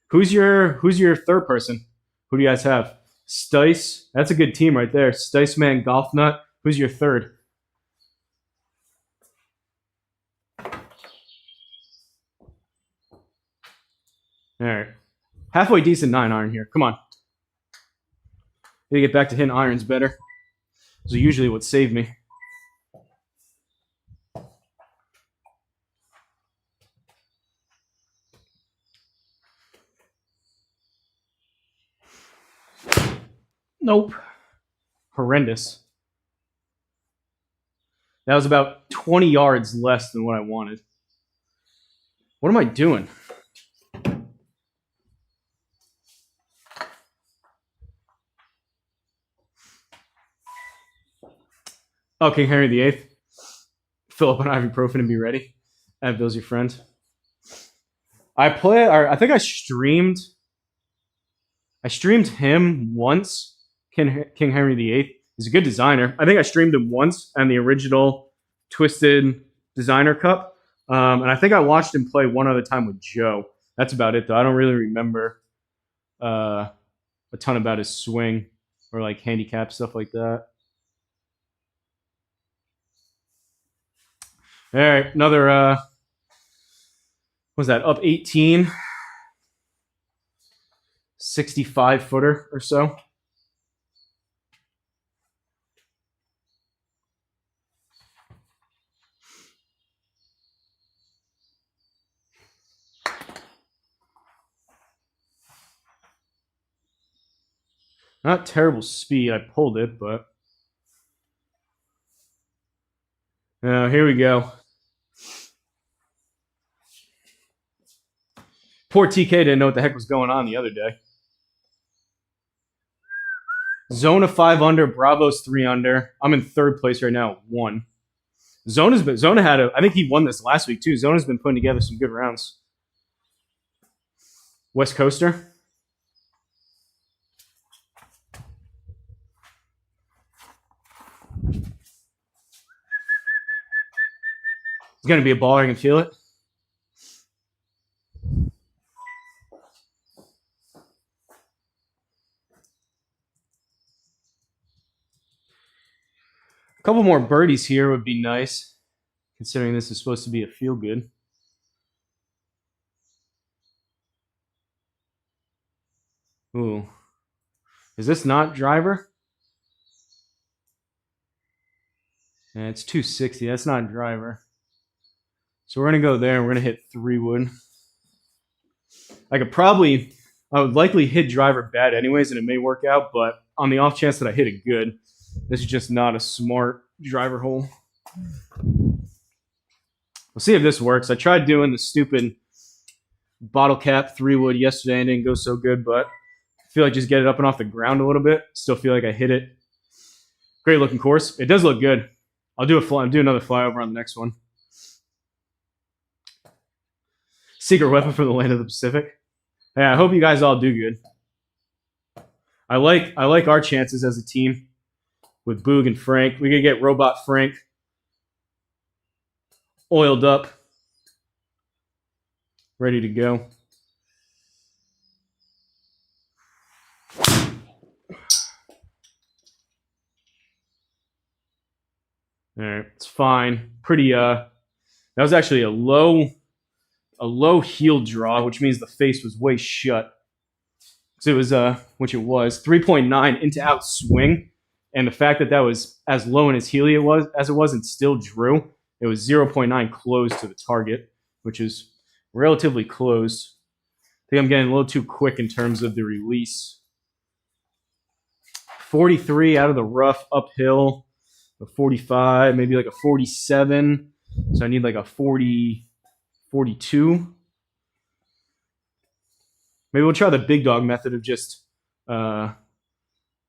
Who's your third person? Who do you guys have? Stice. That's a good team right there. Stice Man, Golf Nut. Who's your third? All right. Halfway decent 9-iron here. Come on. Gotta get back to hitting irons better. Those are usually what saved me. Nope. Horrendous. That was about 20 yards less than what I wanted. What am I doing? Oh, King Henry VIII. Fill up on ibuprofen and be ready. Have those your friend. I think I streamed him once. King Henry VIII. He's a good designer. I think I streamed him once on the original Twisted Designer Cup. And I think I watched him play one other time with Joe. That's about it, though. I don't really remember a ton about his swing or like handicap stuff like that. All right, another what was that? Up 18, 65 footer or so. Not terrible speed. I pulled it, but here we go. Poor TK didn't know what the heck was going on the other day. Zona 5 under, Bravo's 3 under. I'm in third place right now, 1. Zona had I think he won this last week too. Zona's been putting together some good rounds. West Coaster. It's going to be a baller. I can feel it. A couple more birdies here would be nice, considering this is supposed to be a feel good. Ooh. Is this not driver? Yeah, it's 260. That's not driver. So we're going to go there and we're going to hit 3 wood. I would likely hit driver bad anyways, and it may work out, but on the off chance that I hit it good, this is just not a smart driver hole. We'll see if this works. I tried doing the stupid bottle cap 3 wood yesterday and it didn't go so good, but I feel like just get it up and off the ground a little bit. Still feel like I hit it. Great looking course. It does look good. I'll do another flyover on the next one. Secret weapon from the land of the Pacific. Yeah, I hope you guys all do good. I like our chances as a team with Boog and Frank. We could get Robot Frank oiled up, ready to go. All right, it's fine. Pretty that was actually a low heel draw, which means the face was way shut. So it was which it was 3.9 into out swing, and the fact that was as low in his heel as it was and still drew, it was 0.9 close to the target, which is relatively close. I think I'm getting a little too quick in terms of the release. 43 out of the rough uphill, a 45, maybe like a 47. So I need like a 40, 42. Maybe we'll try the big dog method of just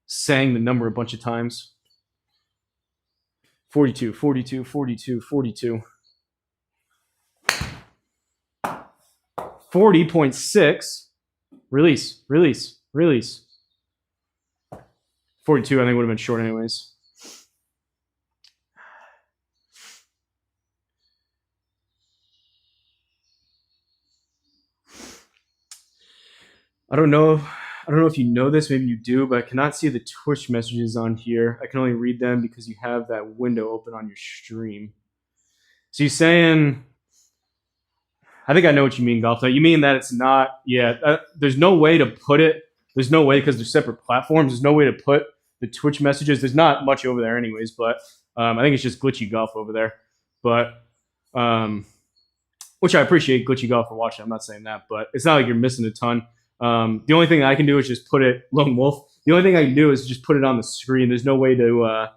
saying the number a bunch of times. 42, 42, 42, 42. 40.6. Release, release, release. 42, I think would have been short anyways. I don't know if you know this, maybe you do, but I cannot see the Twitch messages on here. I can only read them because you have that window open on your stream. So you're saying, I think I know what you mean, Golf. You mean that it's not, there's no way to put it, there's no way because they're separate platforms, there's no way to put the Twitch messages, there's not much over there anyways, but I think it's just Glitchy Golf over there. But, which I appreciate Glitchy Golf for watching, I'm not saying that, but it's not like you're missing a ton. The only thing I can do is just put it, Lone Wolf, the only thing I can do is just put it on the screen. There's no way to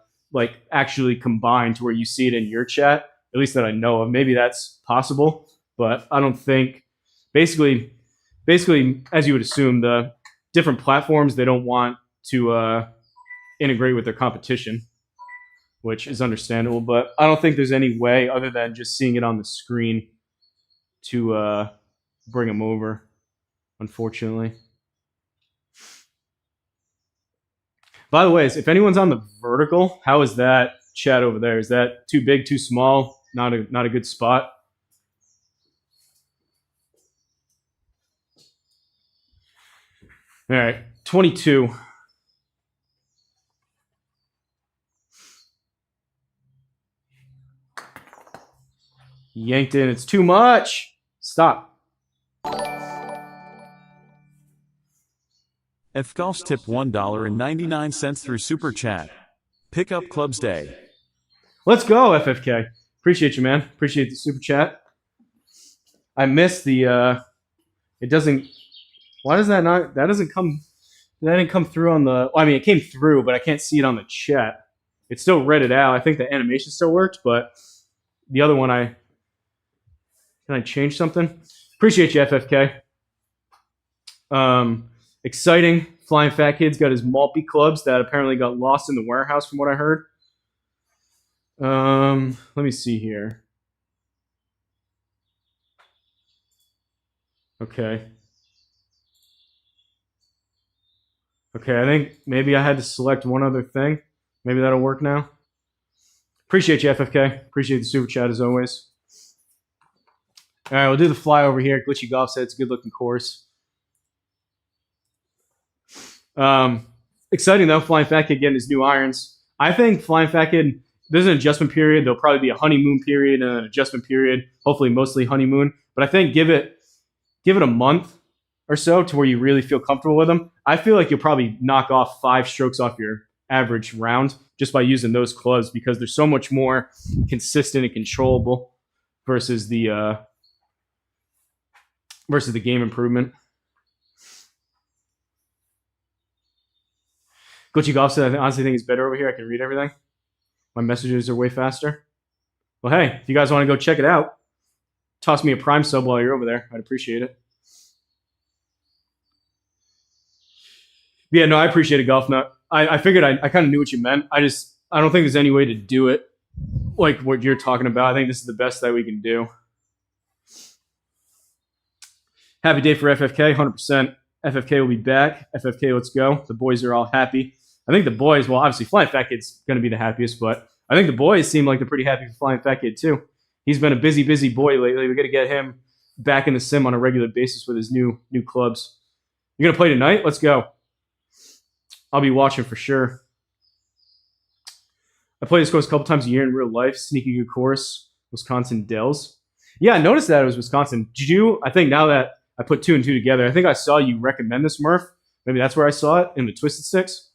actually combine to where you see it in your chat, at least that I know of. Maybe that's possible, but I don't think, basically, as you would assume, the different platforms, they don't want to integrate with their competition, which is understandable, but I don't think there's any way other than just seeing it on the screen to bring them over. Unfortunately. By the way, if anyone's on the vertical, how is that chat over there? Is that too big, too small? Not a good spot? All right, 22. Yanked in. It's too much. Stop. F Golf's tip $1.99 through Super Chat. Pick up Clubs Day. Let's go, FFK. Appreciate you, man. Appreciate the Super Chat. I missed the, it doesn't, why does that not, that didn't come through on the, well, I mean, it came through, but I can't see it on the chat. It still read it out. I think the animation still worked, but the other one, can I change something? Appreciate you, FFK. Exciting. Flying Fat Kid's got his Maltby clubs that apparently got lost in the warehouse from what I heard. Let me see here. Okay. Okay, I think maybe I had to select one other thing. Maybe that'll work now. Appreciate you, FFK. Appreciate the Super Chat as always. All right, we'll do the fly over here. Glitchy Golf said it's a good looking course. Exciting though, Flying Fat Kid getting his new irons. I think Flying Fat Kid, there's an adjustment period. There'll probably be a honeymoon period and an adjustment period. Hopefully, mostly honeymoon. But I think give it a month or so to where you really feel comfortable with them. I feel like you'll probably knock off 5 strokes off your average round just by using those clubs because they're so much more consistent and controllable versus the game improvement. Glitchy Golf said, I honestly think it's better over here. I can read everything. My messages are way faster. Well, hey, if you guys want to go check it out, toss me a Prime sub while you're over there. I'd appreciate it. Yeah, no, I appreciate it, Golf Nut. I figured I kind of knew what you meant. I don't think there's any way to do it like what you're talking about. I think this is the best that we can do. Happy day for FFK, 100%. FFK will be back. FFK, let's go. The boys are all happy. I think the boys, well, obviously Flying Fat Kid's going to be the happiest, but I think the boys seem like they're pretty happy for Flying Fat Kid too. He's been a busy boy lately. We got to get him back in the sim on a regular basis with his new clubs. You're going to play tonight? Let's go. I'll be watching for sure. I play this course a couple times a year in real life. Sneaky good course. Wisconsin Dells. Yeah, I noticed that it was Wisconsin. Did you? I think now that I put 2 and 2 together, I think I saw you recommend this, Murph. Maybe that's where I saw it, in the Twisted Six.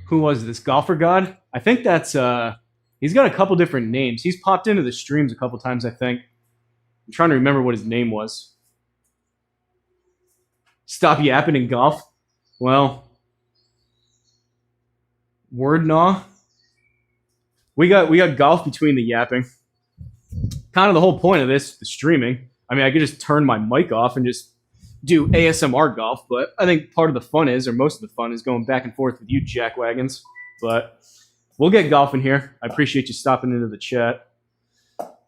Who was this? Golfer God? I think that's, he's got a couple different names. He's popped into the streams a couple times, I think. I'm trying to remember what his name was. Stop yapping in golf? Well, word gnaw. We got golf between the yapping. Kind of the whole point of this, the streaming. I mean, I could just turn my mic off and just do ASMR golf, but I think part of the fun is, or most of the fun is going back and forth with you jackwagons. But we'll get golfing here. I appreciate you stopping into the chat.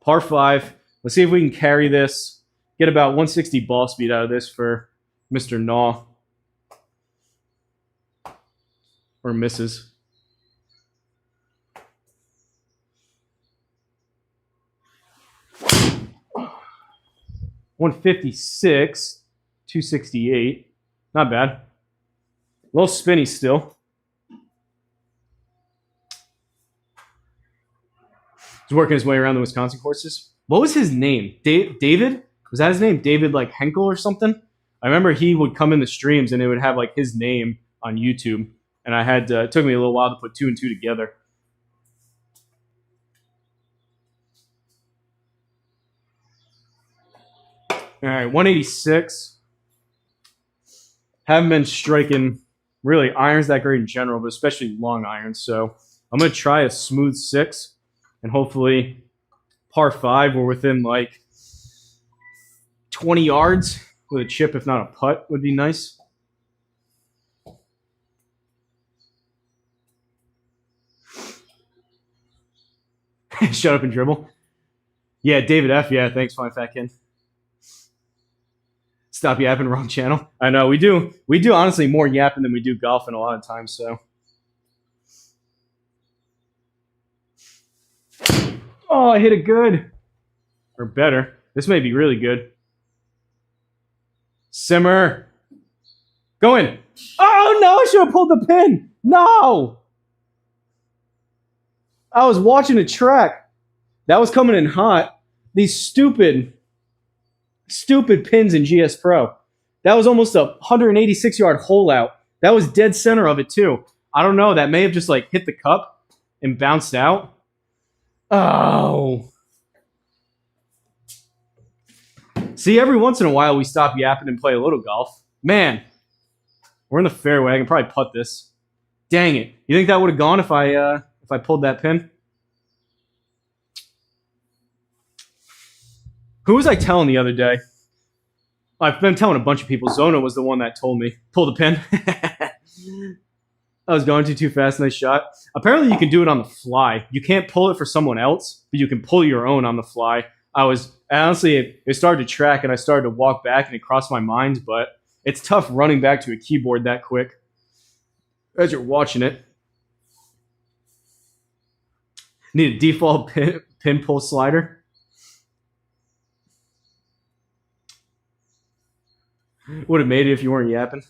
Par 5. Let's see if we can carry this. Get about 160 ball speed out of this for Mr. Gnaw. Or Mrs. $156, $268. Not bad. A little spinny still. He's working his way around the Wisconsin courses. What was his name? David? Was that his name? David like Henkel or something? I remember he would come in the streams and it would have like his name on YouTube. And I had it took me a little while to put 2 and 2 together. All right, 186. Haven't been striking really irons that great in general, but especially long irons. So I'm going to try a smooth 6 and hopefully par 5 we're within like 20 yards with a chip, if not a putt, would be nice. Shut up and dribble. Yeah, David F. Yeah, thanks, Flying Fat Kid. Stop yapping, wrong channel. I know, we do honestly more yapping than we do golfing a lot of times, so. Oh, I hit it good. Or better. This may be really good. Simmer. Go in. Oh, no, I should have pulled the pin. No. I was watching a track. That was coming in hot. These stupid pins in GSPro. That was almost a 186-yard hole out. That was dead center of it, too. I don't know. That may have just, like, hit the cup and bounced out. Oh. See, every once in a while we stop yapping and play a little golf. Man, we're in the fairway. I can probably putt this. Dang it. You think that would have gone if I pulled that pin? Who was I telling the other day? I've been telling a bunch of people. Zona was the one that told me. Pull the pin. I was going too fast. Nice shot. Apparently you can do it on the fly. You can't pull it for someone else, but you can pull your own on the fly. Honestly, it started to track and I started to walk back and it crossed my mind, but it's tough running back to a keyboard that quick as you're watching it. Need a default pin pull slider. Would have made it if you weren't yapping.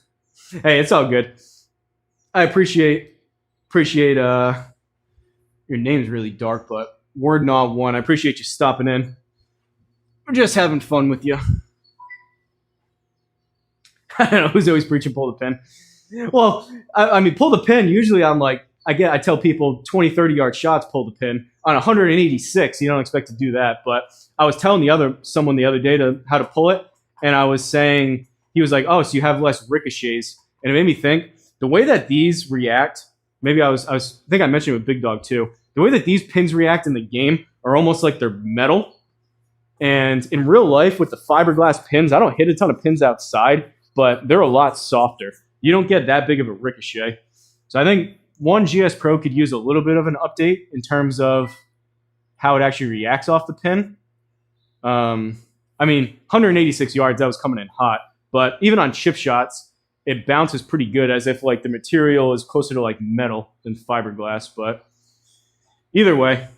Hey, it's all good. I appreciate your name's really dark, but Word Knob One. I appreciate you stopping in. We're just having fun with you. I don't know who's always preaching pull the pin. Well, I mean, pull the pin. Usually, I'm like, I tell people 20, 30-yard shots, pull the pin. On 186, you don't expect to do that. But I was telling someone the other day how to pull it, and I was saying, he was like, oh, so you have less ricochets. And it made me think, the way that these react, maybe I think I mentioned it with Big Dog too, the way that these pins react in the game are almost like they're metal. And in real life, with the fiberglass pins, I don't hit a ton of pins outside, but they're a lot softer. You don't get that big of a ricochet. So I think GSPro could use a little bit of an update in terms of how it actually reacts off the pin. I mean, 186 yards, that was coming in hot. But even on chip shots, it bounces pretty good, as if like the material is closer to like metal than fiberglass. But either way,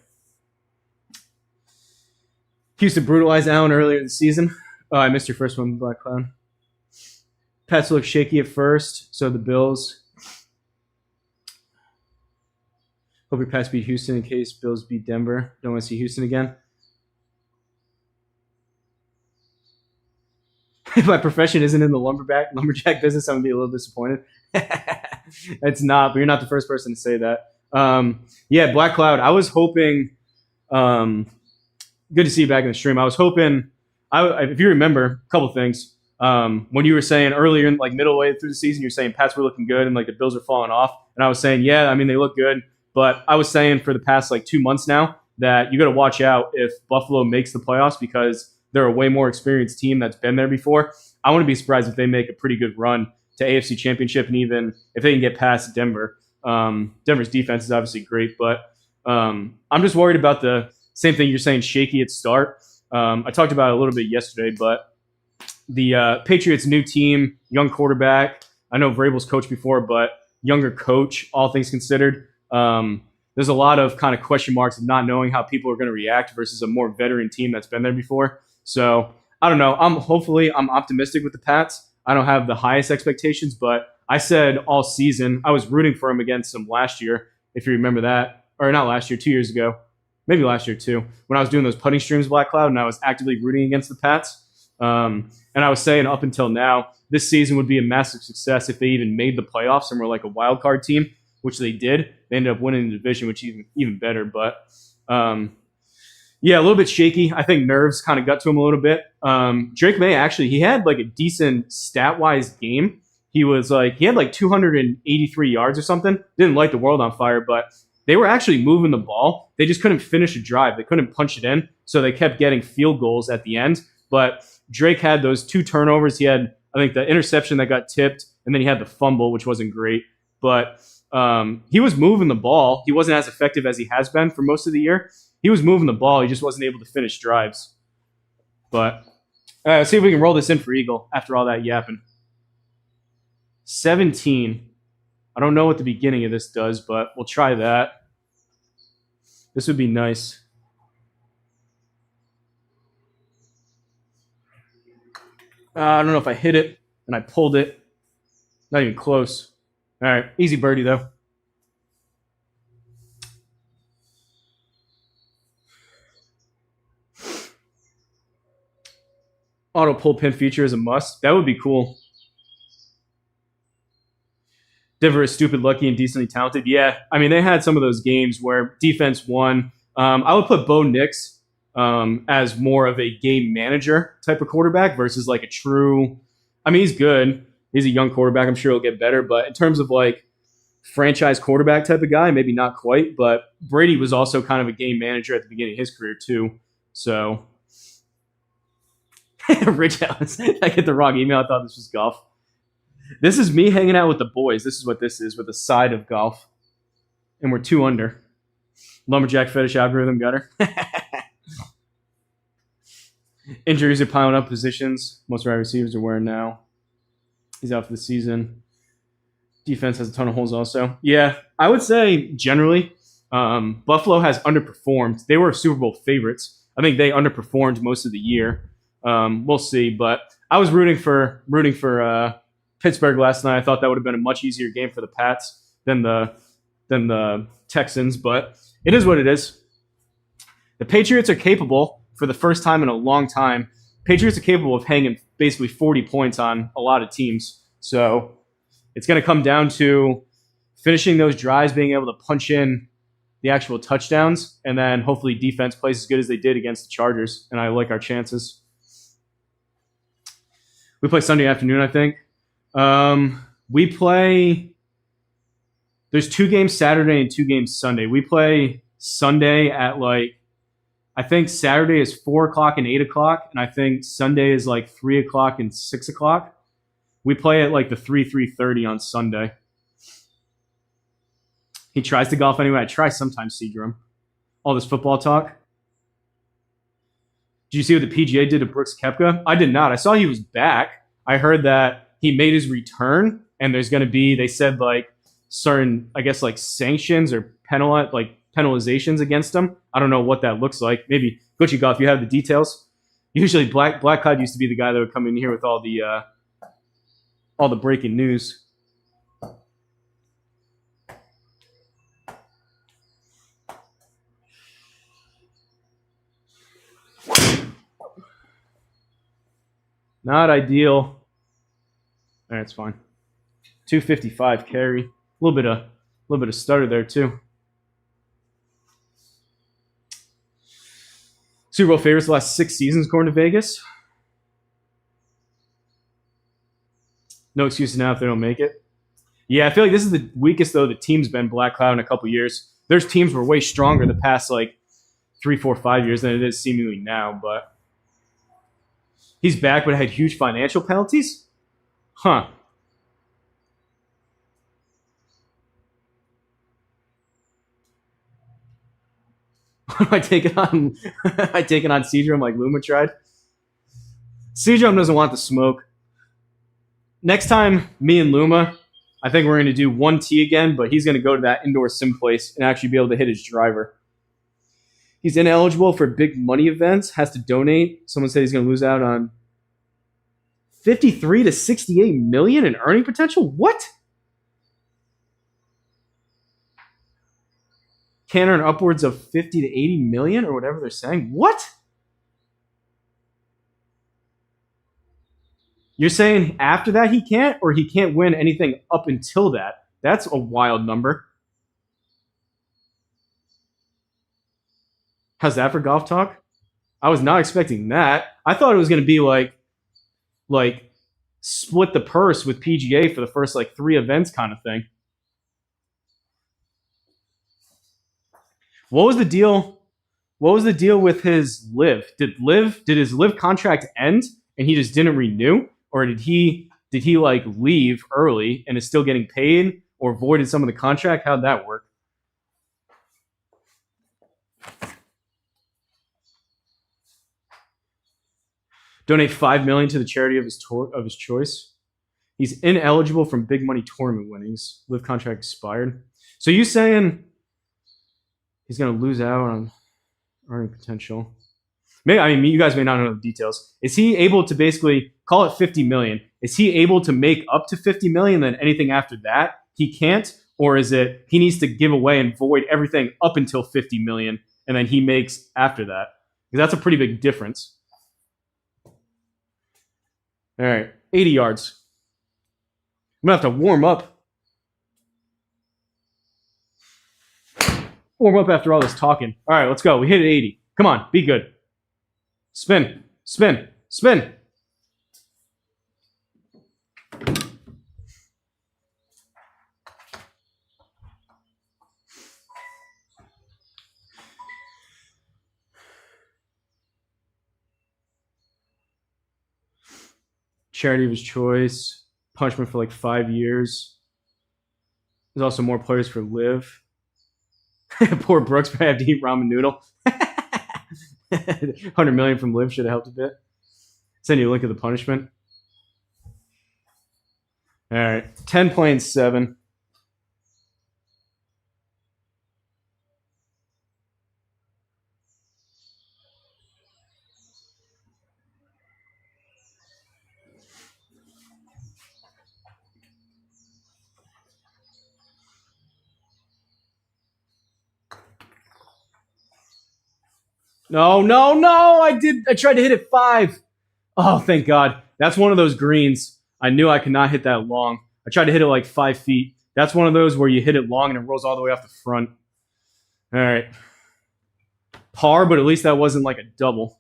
Houston brutalized Allen earlier in the season. Oh, I missed your first one, Black Cloud. Pats look shaky at first, so the Bills. Hope your Pats beat Houston in case Bills beat Denver. Don't want to see Houston again. If my profession isn't in the lumberjack business, I'm going to be a little disappointed. It's not, but you're not the first person to say that. Yeah, Black Cloud, I was hoping good to see you back in the stream. I was hoping, if you remember, a couple things. When you were saying earlier, in like middle way through the season, you're saying Pats were looking good and like the Bills are falling off. And I was saying, yeah, I mean, they look good. But I was saying for the past like 2 months now that you got to watch out if Buffalo makes the playoffs, because they're a way more experienced team that's been there before. I wouldn't be surprised if they make a pretty good run to AFC Championship, and even if they can get past Denver. Denver's defense is obviously great, but I'm just worried about the same thing you're saying, shaky at start. I talked about it a little bit yesterday, but the Patriots' new team, young quarterback. I know Vrabel's coached before, but younger coach, all things considered. There's a lot of kind of question marks of not knowing how people are going to react versus a more veteran team that's been there before. So I don't know. I'm optimistic with the Pats. I don't have the highest expectations, but I said all season I was rooting for them against them last year, if you remember that, or not last year, 2 years ago, maybe last year too, when I was doing those putting streams, Black Cloud, and I was actively rooting against the Pats. And I was saying up until now, this season would be a massive success if they even made the playoffs and were like a wild card team, which they did. They ended up winning the division, which is even better. But yeah, a little bit shaky. I think nerves kind of got to him a little bit. Drake May, actually, he had like a decent stat-wise game. He had like 283 yards or something. Didn't light the world on fire, but they were actually moving the ball. They just couldn't finish a drive. They couldn't punch it in, so they kept getting field goals at the end. But Drake had those 2 turnovers. He had, I think, the interception that got tipped, and then he had the fumble, which wasn't great. But he was moving the ball. He wasn't as effective as he has been for most of the year. He was moving the ball. He just wasn't able to finish drives. But let's see if we can roll this in for Eagle after all that yapping. 17. I don't know what the beginning of this does, but we'll try that. This would be nice. I don't know if I hit it and I pulled it. Not even close. All right, easy birdie though. Auto pull pin feature is a must. That would be cool. Denver is stupid lucky and decently talented. Yeah, I mean, they had some of those games where defense won. I would put Bo Nix as more of a game manager type of quarterback versus like a true. I mean, he's good. He's a young quarterback. I'm sure he'll get better. But in terms of like franchise quarterback type of guy, maybe not quite. But Brady was also kind of a game manager at the beginning of his career too. So, Rich Ellis, I get the wrong email. I thought this was golf. This is me hanging out with the boys. This is what this is, with a side of golf. And we're 2 under. Lumberjack fetish algorithm gutter. Injuries are piling up positions. Most wide receivers are wearing now. He's out for the season. Defense has a ton of holes also. Yeah, I would say generally Buffalo has underperformed. They were Super Bowl favorites. I think they underperformed most of the year. We'll see, but I was rooting for Pittsburgh last night. I thought that would have been a much easier game for the Pats than the Texans, but it is what it is. The Patriots are capable for the first time in a long time. Patriots are capable of hanging basically 40 points on a lot of teams. So it's going to come down to finishing those drives, being able to punch in the actual touchdowns, and then hopefully defense plays as good as they did against the Chargers, and I like our chances. We play Sunday afternoon, I think. We play... There's 2 games Saturday and 2 games Sunday. We play Sunday at I think Saturday is 4 o'clock and 8 o'clock, and I think Sunday is 3 o'clock and 6 o'clock. We play at the 3:30 on Sunday. He tries to golf anyway. I try sometimes, Seedrum. All this football talk. Did you see what the PGA did to Brooks Koepka? I did not. I saw he was back. I heard that he made his return, and there's going to be, they said, certain, I guess, sanctions or penalizations against him. I don't know what that looks like. Maybe, Gucci Golf, you have the details? Usually Black Cloud used to be the guy that would come in here with all the breaking news. Not ideal. All right, it's fine. 255 carry. A little bit of stutter there too. Super Bowl favorites the last 6 seasons according to Vegas. No excuses now if they don't make it. Yeah, I feel like this is the weakest though the team's been Black Cloud in a couple years. There's teams were way stronger the past 3, 4, 5 years than it is seemingly now, but he's back but had huge financial penalties? Huh. Am I taking on Seedrum like Luma tried? Seedrum doesn't want the smoke. Next time, me and Luma, I think we're going to do 1T again, but he's going to go to that indoor sim place and actually be able to hit his driver. He's ineligible for big money events, has to donate. Someone said he's going to lose out on 53 to 68 million in earning potential? What? Can earn upwards of 50 to 80 million or whatever they're saying. What? You're saying after that he can't, or he can't win anything up until that? That's a wild number. How's that for golf talk? I was not expecting that. I thought it was going to be like split the purse with PGA for the first 3 events kind of thing. What was the deal? What was the deal with his live? Did his live contract end and he just didn't renew, or did he leave early and is still getting paid, or voided some of the contract? How'd that work? Donate $5 million to the charity of his choice. He's ineligible from big money tournament winnings. Live contract expired. So you saying he's going to lose out on earning potential? You guys may not know the details. Is he able to basically call it 50 million? Is he able to make up to 50 million? Then anything after that he can't, or is it he needs to give away and void everything up until 50 million, and then he makes after that? Because that's a pretty big difference. All right, 80 yards. I'm gonna have to warm up. Warm up after all this talking. All right, let's go. We hit it 80. Come on, be good. Spin, spin, spin. Charity of his choice. Punishment for 5 years. There's also more players for live. Poor Brooks probably have to eat ramen noodle. 100 million from live should have helped a bit. Send you a link of the punishment. All right, 10 playing 7. No, no, no! I tried to hit it 5. Oh, thank God. That's one of those greens. I knew I could not hit that long. I tried to hit it like 5 feet. That's one of those where you hit it long and it rolls all the way off the front. All right. Par, but at least that wasn't like a double.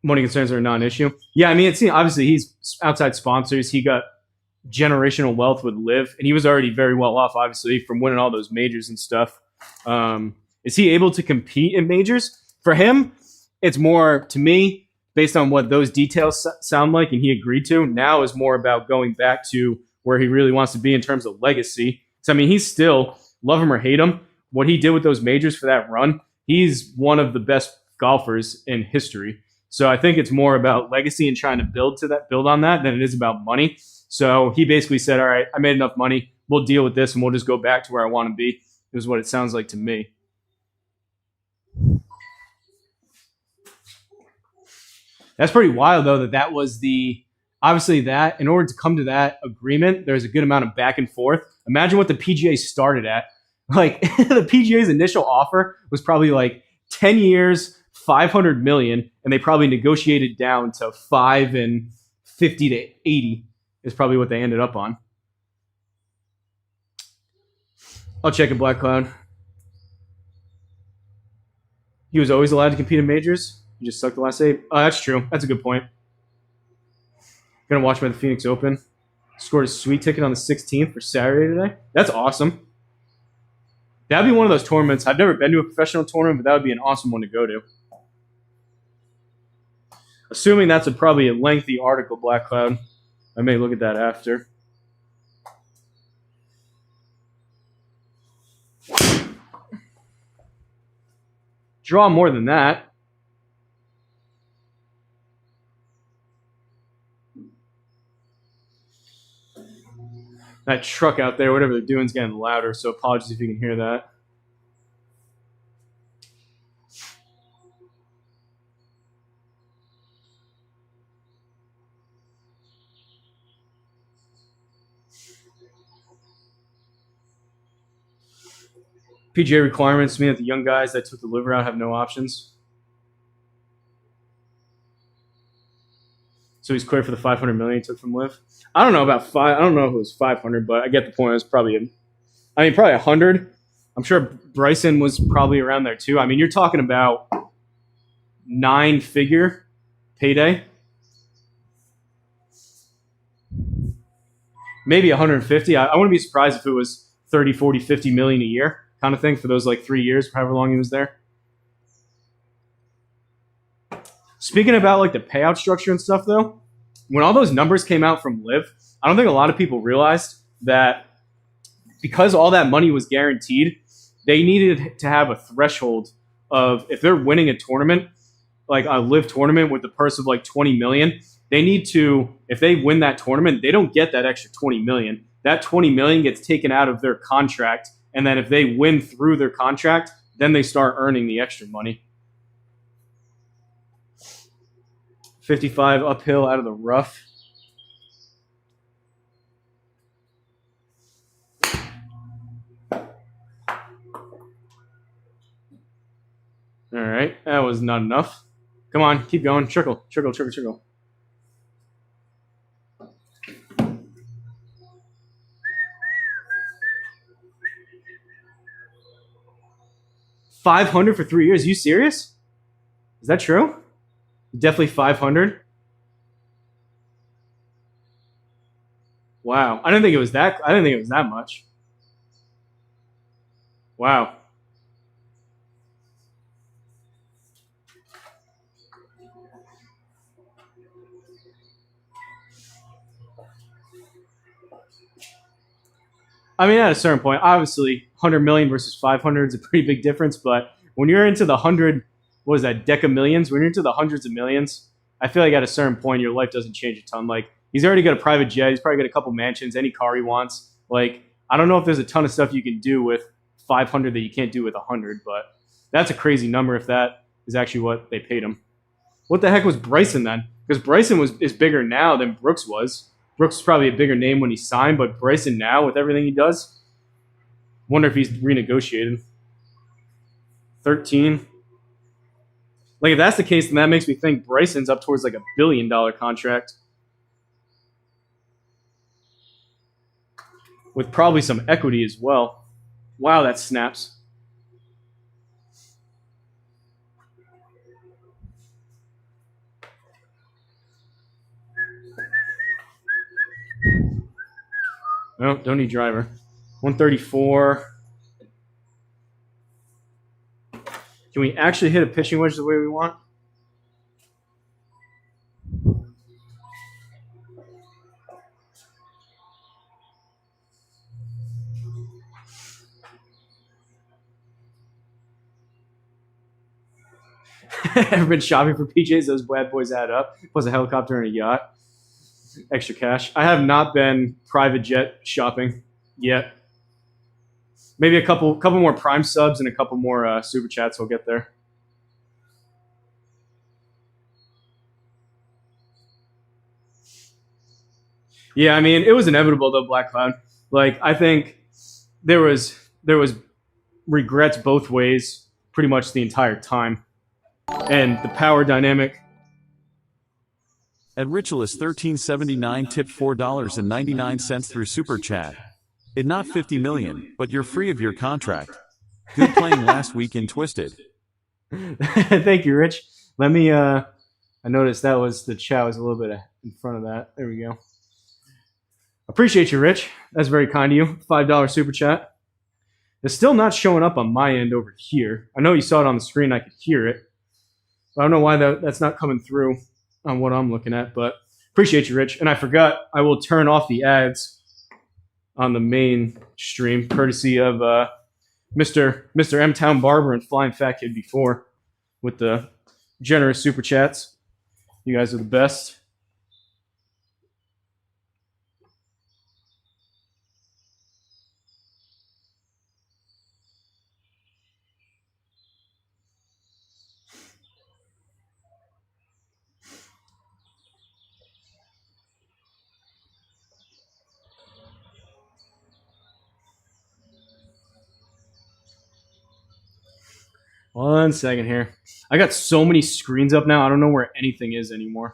Money concerns are a non-issue. Yeah, I mean, it's obviously he's outside sponsors. He got generational wealth with Live, and he was already very well off, obviously, from winning all those majors and stuff. Is he able to compete in majors? For him, it's more, to me, based on what those details sound like, and he agreed to, now is more about going back to where he really wants to be in terms of legacy. So, I mean, he's still, love him or hate him, what he did with those majors for that run, he's one of the best golfers in history. So I think it's more about legacy and trying to build on that than it is about money. So he basically said, all right, I made enough money. We'll deal with this and we'll just go back to where I want to be, is what it sounds like to me. That's pretty wild, though, that was obviously that in order to come to that agreement, there's a good amount of back and forth. Imagine what the PGA started at. Like the PGA's initial offer was probably like 10 years, 500 million, and they probably negotiated down to 5 and 50 to 80 is probably what they ended up on. I'll check a Black Cloud. He was always allowed to compete in majors. He just sucked the last 8. Oh, that's true. That's a good point. Gonna watch him at the Phoenix Open. Scored a sweet ticket on the 16th for Saturday today. That's awesome. That'd be one of those tournaments. I've never been to a professional tournament, but that would be an awesome one to go to. Assuming that's probably a lengthy article, Black Cloud. I may look at that after. Draw more than that. That truck out there, whatever they're doing, is getting louder, so apologies if you can hear that. PGA requirements mean that the young guys that took the liver out have no options. So he's clear for the 500 million he took from Liv. I don't know about 5. I don't know if it was 500, but I get the point. It was probably, probably 100. I'm sure Bryson was probably around there too. I mean, you're talking about 9-figure payday. Maybe 150. I wouldn't be surprised if it was 30, 40, 50 million a year kind of thing for those like 3 years, however long he was there. Speaking about like the payout structure and stuff, though, when all those numbers came out from Liv, I don't think a lot of people realized that because all that money was guaranteed, they needed to have a threshold of if they're winning a tournament, like a Liv tournament with the purse of like 20 million, they need to, if they win that tournament, they don't get that extra 20 million. That 20 million gets taken out of their contract. And then if they win through their contract, then they start earning the extra money. 55 uphill out of the rough. All right, that was not enough. Come on, keep going. Trickle, trickle, trickle, trickle. $500 for 3 years. Are you serious? Is that true? Definitely 500. Wow, I didn't think it was that. I didn't think it was that much. Wow. I mean, at a certain point, obviously, 100 million versus 500 is a pretty big difference. But when you're into the 100, what is that, deca millions? When you're into the hundreds of millions, I feel like at a certain point, your life doesn't change a ton. Like, he's already got a private jet. He's probably got a couple mansions, any car he wants. Like, I don't know if there's a ton of stuff you can do with 500 that you can't do with 100, but that's a crazy number if that is actually what they paid him. What the heck was Bryson then? Because Bryson is bigger now than Brooks was. Brooks is probably a bigger name when he signed, but Bryson now, with everything he does, wonder if he's renegotiated. 13. Like, if that's the case, then that makes me think Bryson's up towards like $1 billion contract. With probably some equity as well. Wow, that snaps. No, don't need driver. 134. Can we actually hit a pitching wedge the way we want? Ever been shopping for PJs? Those bad boys add up. Plus a helicopter and a yacht. Extra cash. I have not been private jet shopping yet. Maybe a couple more Prime subs and a couple more super chats will get there. Yeah, I mean, it was inevitable though, Black Cloud. Like, I think there was regrets both ways pretty much the entire time. And the power dynamic. At Ritualist 1379 tipped $4.99 through Super Chat. It not 50 million, but you're free of your contract. Good playing last week in Twisted. Thank you, Rich. Let me I noticed that was the chat was a little bit in front of that. There we go. Appreciate you, Rich. That's very kind of you. $5 super chat. It's still not showing up on my end over here. I know you saw it on the screen. I could hear it. But I don't know why that's not coming through on what I'm looking at. But appreciate you, Rich. And I forgot, I will turn off the ads on the main stream, courtesy of Mr. M-Town Barber and Flying Fat Kid before with the generous super chats. You guys are the best. One second here. I got so many screens up now, I don't know where anything is anymore.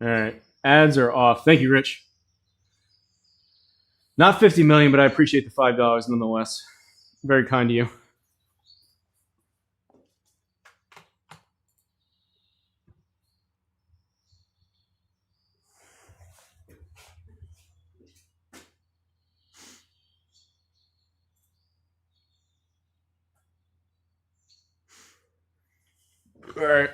All right. Ads are off. Thank you, Rich. Not 50 million, but I appreciate the $5 nonetheless. Very kind of you. All right.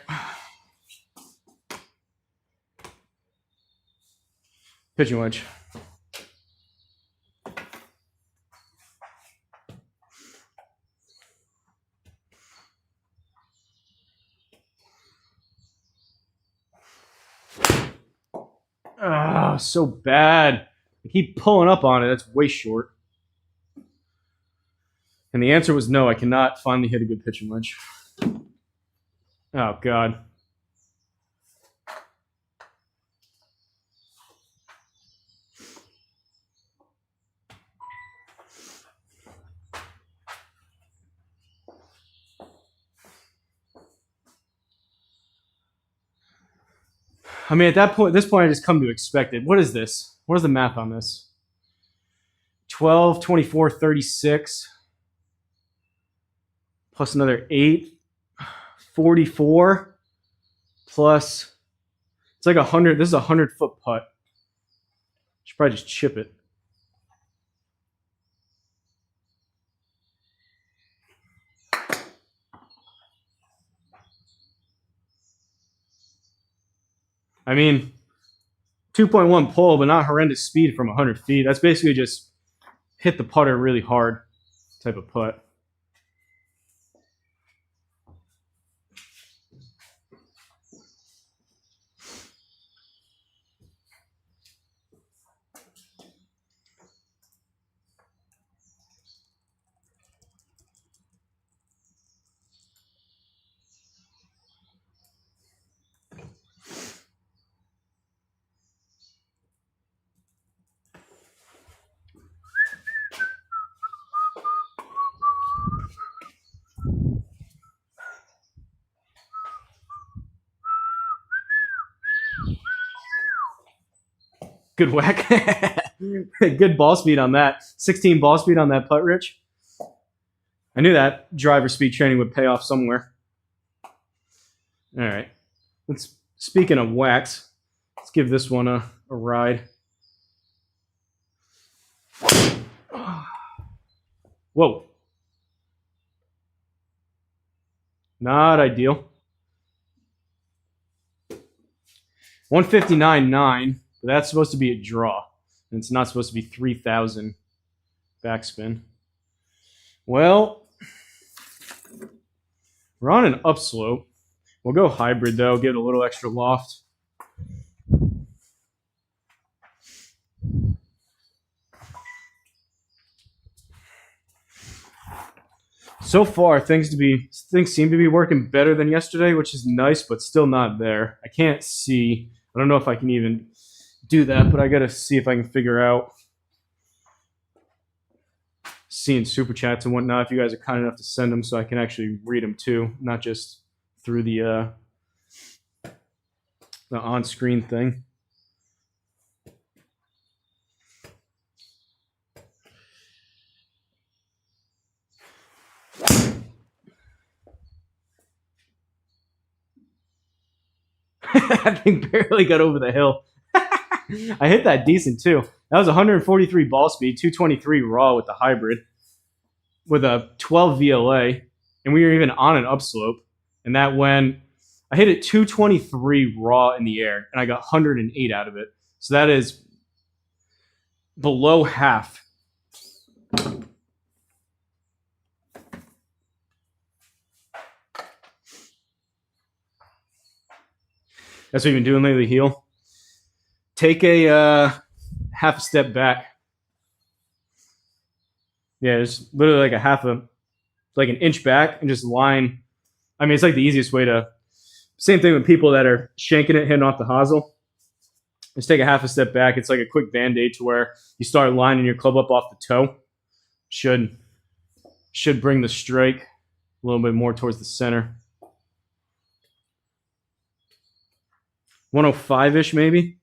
Pitching wedge. Ah, so bad. I keep pulling up on it. That's way short. And the answer was no. I cannot finally hit a good pitching wedge. Oh, God. I mean, at this point, I just come to expect it. What is this? What is the math on this? 12, 24, 36. Plus another 8. 44. Plus, it's like 100. This is a 100-foot putt. Should probably just chip it. I mean, 2.1 pull, but not horrendous speed from 100 feet. That's basically just hit the putter really hard type of putt. Good whack. Good ball speed on that. 16 ball speed on that putt, Rich. I knew that driver speed training would pay off somewhere. All right. Speaking of whacks, let's give this one a ride. Whoa. Not ideal. 159.9. That's supposed to be a draw. And it's not supposed to be 3,000 backspin. Well, we're on an upslope. We'll go hybrid, though. Get a little extra loft. So far, things seem to be working better than yesterday, which is nice, but still not there. I can't see. I don't know if I can even do that, but I got to see if I can figure out seeing super chats and whatnot. If you guys are kind enough to send them, so I can actually read them too, not just through the on-screen thing. That thing barely got over the hill. I hit that decent too. That was 143 ball speed, 223 raw with the hybrid, with a 12 VLA, and we were even on an upslope. And that went, I hit it 223 raw in the air, and I got 108 out of it. So that is below half. That's what you've been doing lately, heel. Take a half a step back. Yeah, just literally like an inch back and just line. I mean, it's like the easiest way to. Same thing with people that are shanking it, hitting off the hosel. Just take a half a step back. It's like a quick band-aid to where you start lining your club up off the toe. Should bring the strike a little bit more towards the center. 105-ish maybe.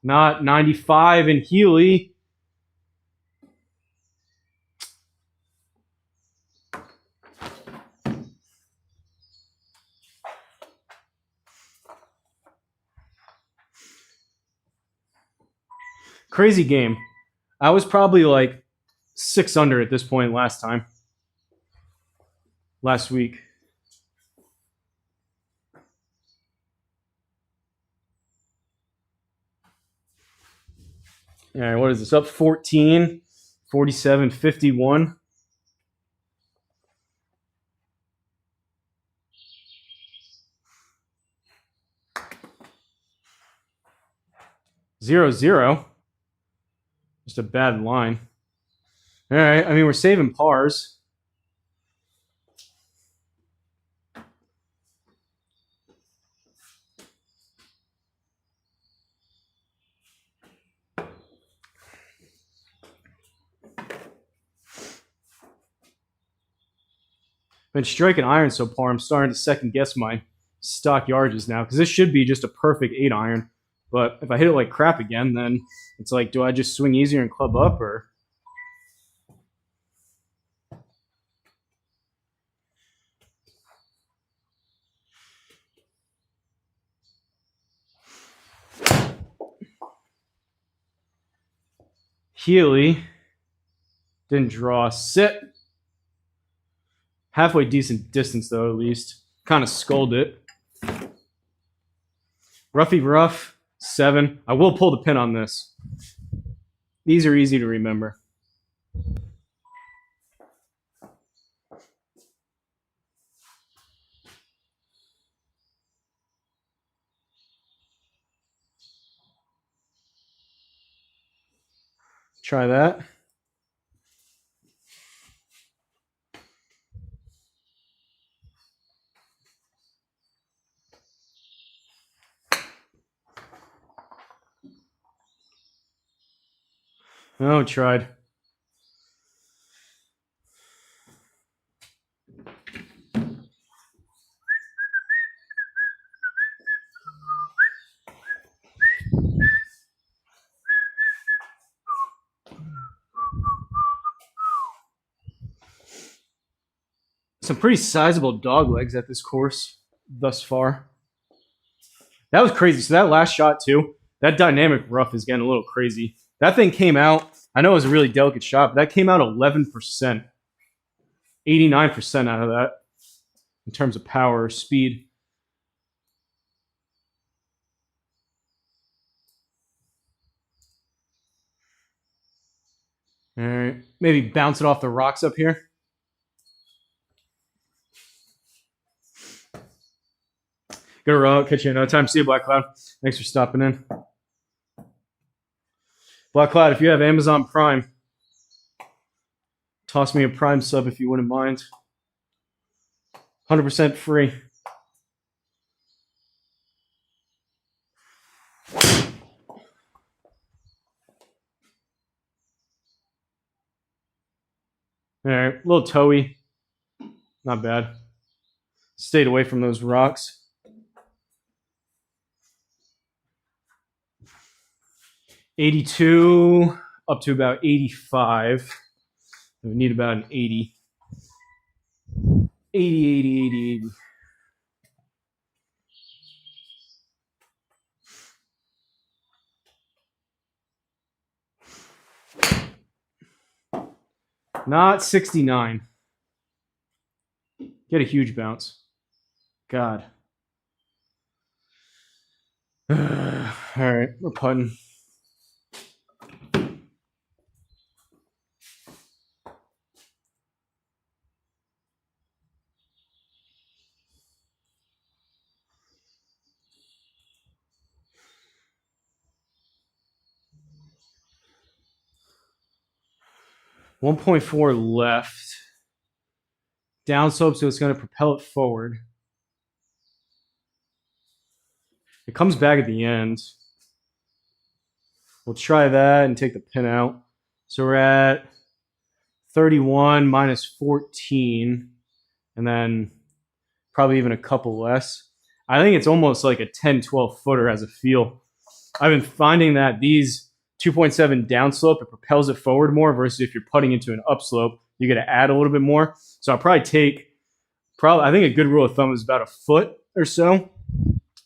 Not 95 in Healy. Crazy game. I was probably like 6 under at this point last week. All right, what is this? Up 14, 47, 51. Zero, zero. Just a bad line. All right, I mean, we're saving pars. Been striking iron so far. I'm starting to second guess my stock yardages now because this should be just a perfect 8 iron. But if I hit it like crap again, then it's like, do I just swing easier and club up or? Healy didn't draw. Sit. Halfway decent distance though, at least. Kind of sculled it. Roughy rough, 7. I will pull the pin on this. These are easy to remember. Try that. Oh, tried. Some pretty sizable dog legs at this course thus far. That was crazy. So that last shot too, that dynamic rough is getting a little crazy. That thing came out, I know it was a really delicate shot, but that came out 11%. 89% out of that in terms of power or speed. All right, maybe bounce it off the rocks up here. Good roll. Catch you another time. See you, Black Cloud. Thanks for stopping in. Black Cloud, if you have Amazon Prime, toss me a Prime sub if you wouldn't mind. 100% free. All right, a little toey. Not bad. Stayed away from those rocks. $82 up to about $85. We need about an 80. 80. Not 69. Get a huge bounce. God. All right, we're putting. .4 left. Downslope, so it's going to propel it forward. It comes back at the end. We'll try that and take the pin out. So we're at 31 minus 14, and then probably even a couple less. I think it's almost like a 10, 12 footer as a feel. I've been finding that these 2.7 downslope, it propels it forward more versus if you're putting into an upslope, you got to add a little bit more. So I'll probably take, I think a good rule of thumb is about a foot or so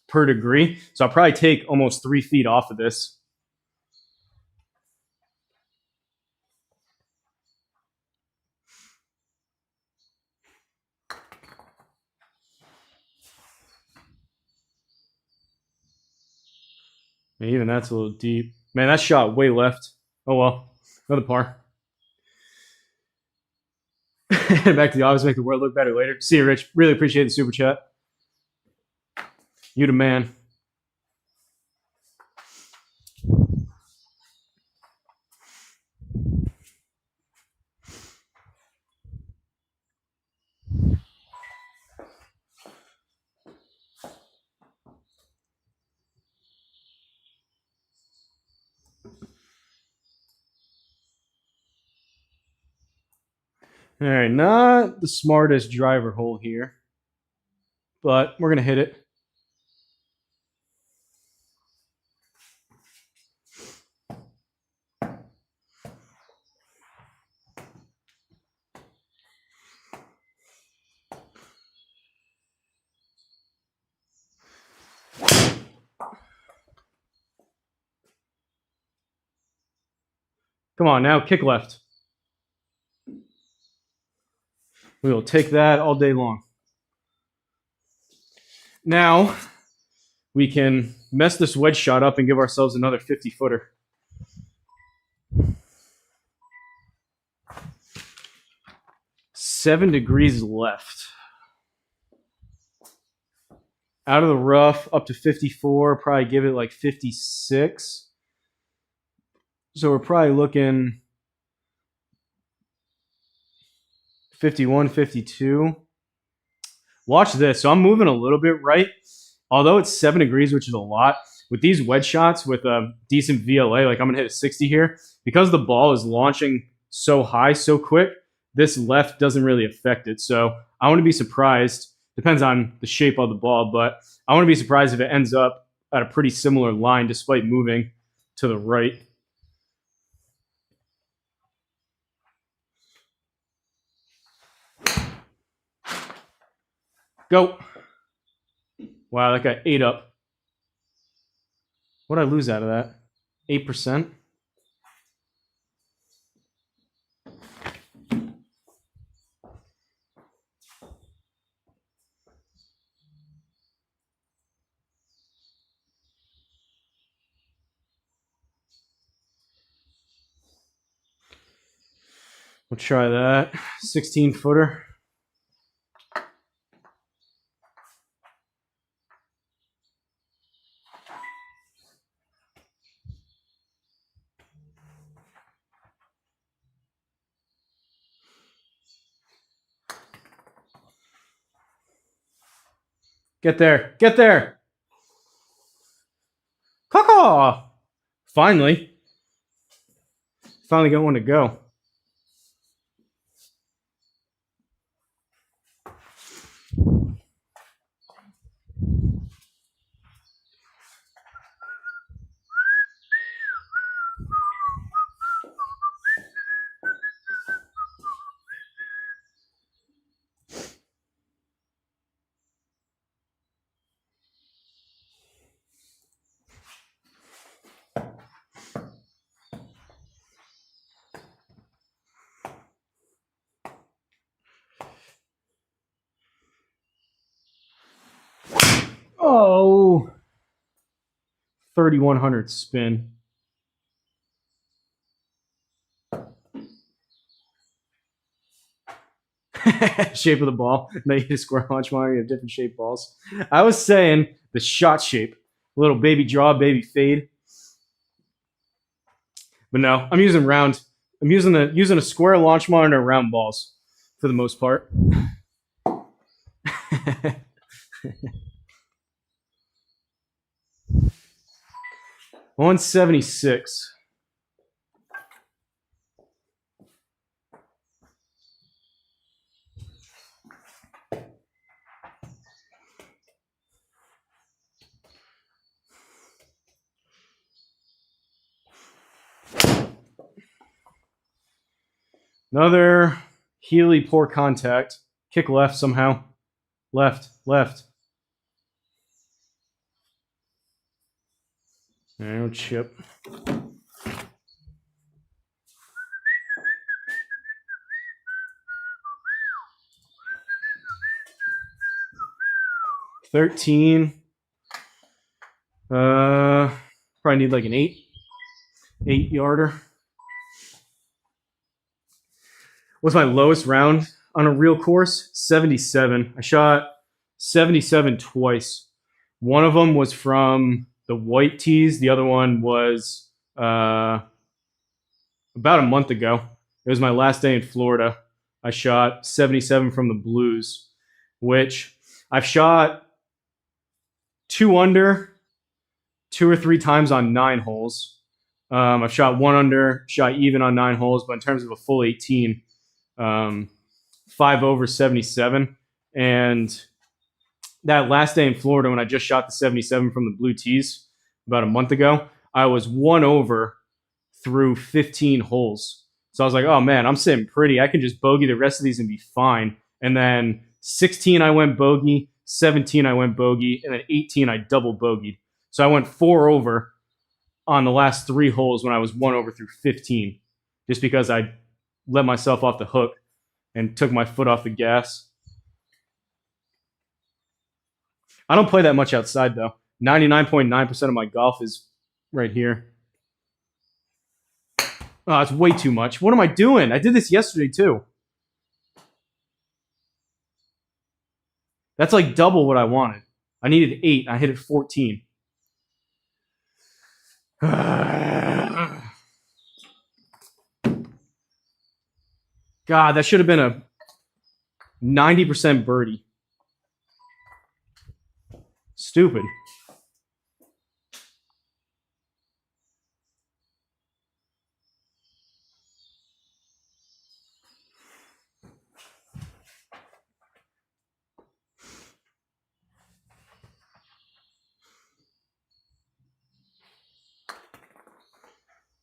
per degree. So I'll probably take almost 3 feet off of this. Man, even that's a little deep. Man, that shot way left. Oh well, another par. Back to the office, make the world look better later. See you, Rich. Really appreciate the super chat. You the man. All right, not the smartest driver hole here, but we're going to hit it. Come on, now kick left. We will take that all day long. Now, we can mess this wedge shot up and give ourselves another 50-footer. Seven degrees left. Out of the rough, up to 54, probably give it like 56. So we're probably looking 51, 52. Watch this. So I'm moving a little bit right. Although it's 7 degrees, which is a lot, with these wedge shots with a decent VLA, like I'm going to hit a 60 here, because the ball is launching so high so quick, this left doesn't really affect it. So I want to be surprised. Depends on the shape of the ball, but I want to be surprised if it ends up at a pretty similar line despite moving to the right. Go. Wow, that got 8 up. What did I lose out of that? 8%? We'll try that. 16-footer. Get there. Get there. Caw. Finally. Finally got one to go. Oh, 3,100 spin. Shape of the ball. Now you hit a square launch monitor, you have different shaped balls. I was saying the shot shape. Little baby draw, baby fade. But no, I'm using round. I'm using a square launch monitor round balls for the most part. 176. Another Healy poor contact. Kick left somehow. Left, left. No chip. $13. Probably need like an 8-yarder. What's my lowest round on a real course? 77. I shot 77 twice. One of them was from the white tees. The other one was about a month ago. It was my last day in Florida. I shot 77 from the blues, which I've shot 2 under 2 or 3 times on 9 holes. I've shot 1 under, shot even on 9 holes, but in terms of a full 18, 5 over 77. And that last day in Florida, when I just shot the 77 from the blue tees about a month ago, I was 1 over through 15 holes. So I was like, oh man, I'm sitting pretty. I can just bogey the rest of these and be fine. And then 16, I went bogey. 17, I went bogey. And then 18, I double bogeyed. So I went 4 over on the last 3 holes when I was 1 over through 15, just because I let myself off the hook and took my foot off the gas. I don't play that much outside, though. 99.9% of my golf is right here. Oh, it's way too much. What am I doing? I did this yesterday, too. That's like double what I wanted. I needed 8. I hit it 14. God, that should have been a 90% birdie. Stupid.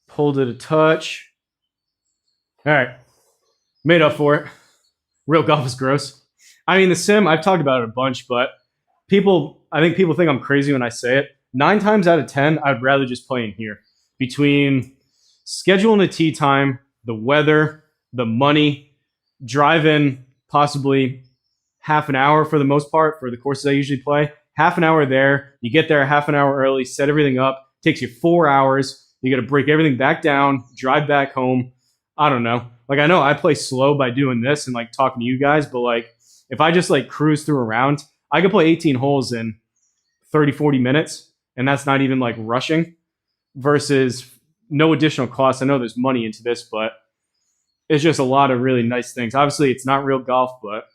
Pulled it a touch. All right. Made up for it. Real golf is gross. I mean, the sim, I've talked about it a bunch, but I think people think I'm crazy when I say it. 9 times out of 10, I'd rather just play in here. Between scheduling a tee time, the weather, the money, driving possibly half an hour for the most part for the courses I usually play. Half an hour there. You get there half an hour early, set everything up. Takes you 4 hours. You got to break everything back down, drive back home. I don't know. Like, I know I play slow by doing this and like talking to you guys, but like if I just like cruise through around, I could play 18 holes in 30, 40 minutes, and that's not even like rushing versus no additional cost. I know there's money into this, but it's just a lot of really nice things. Obviously, it's not real golf, but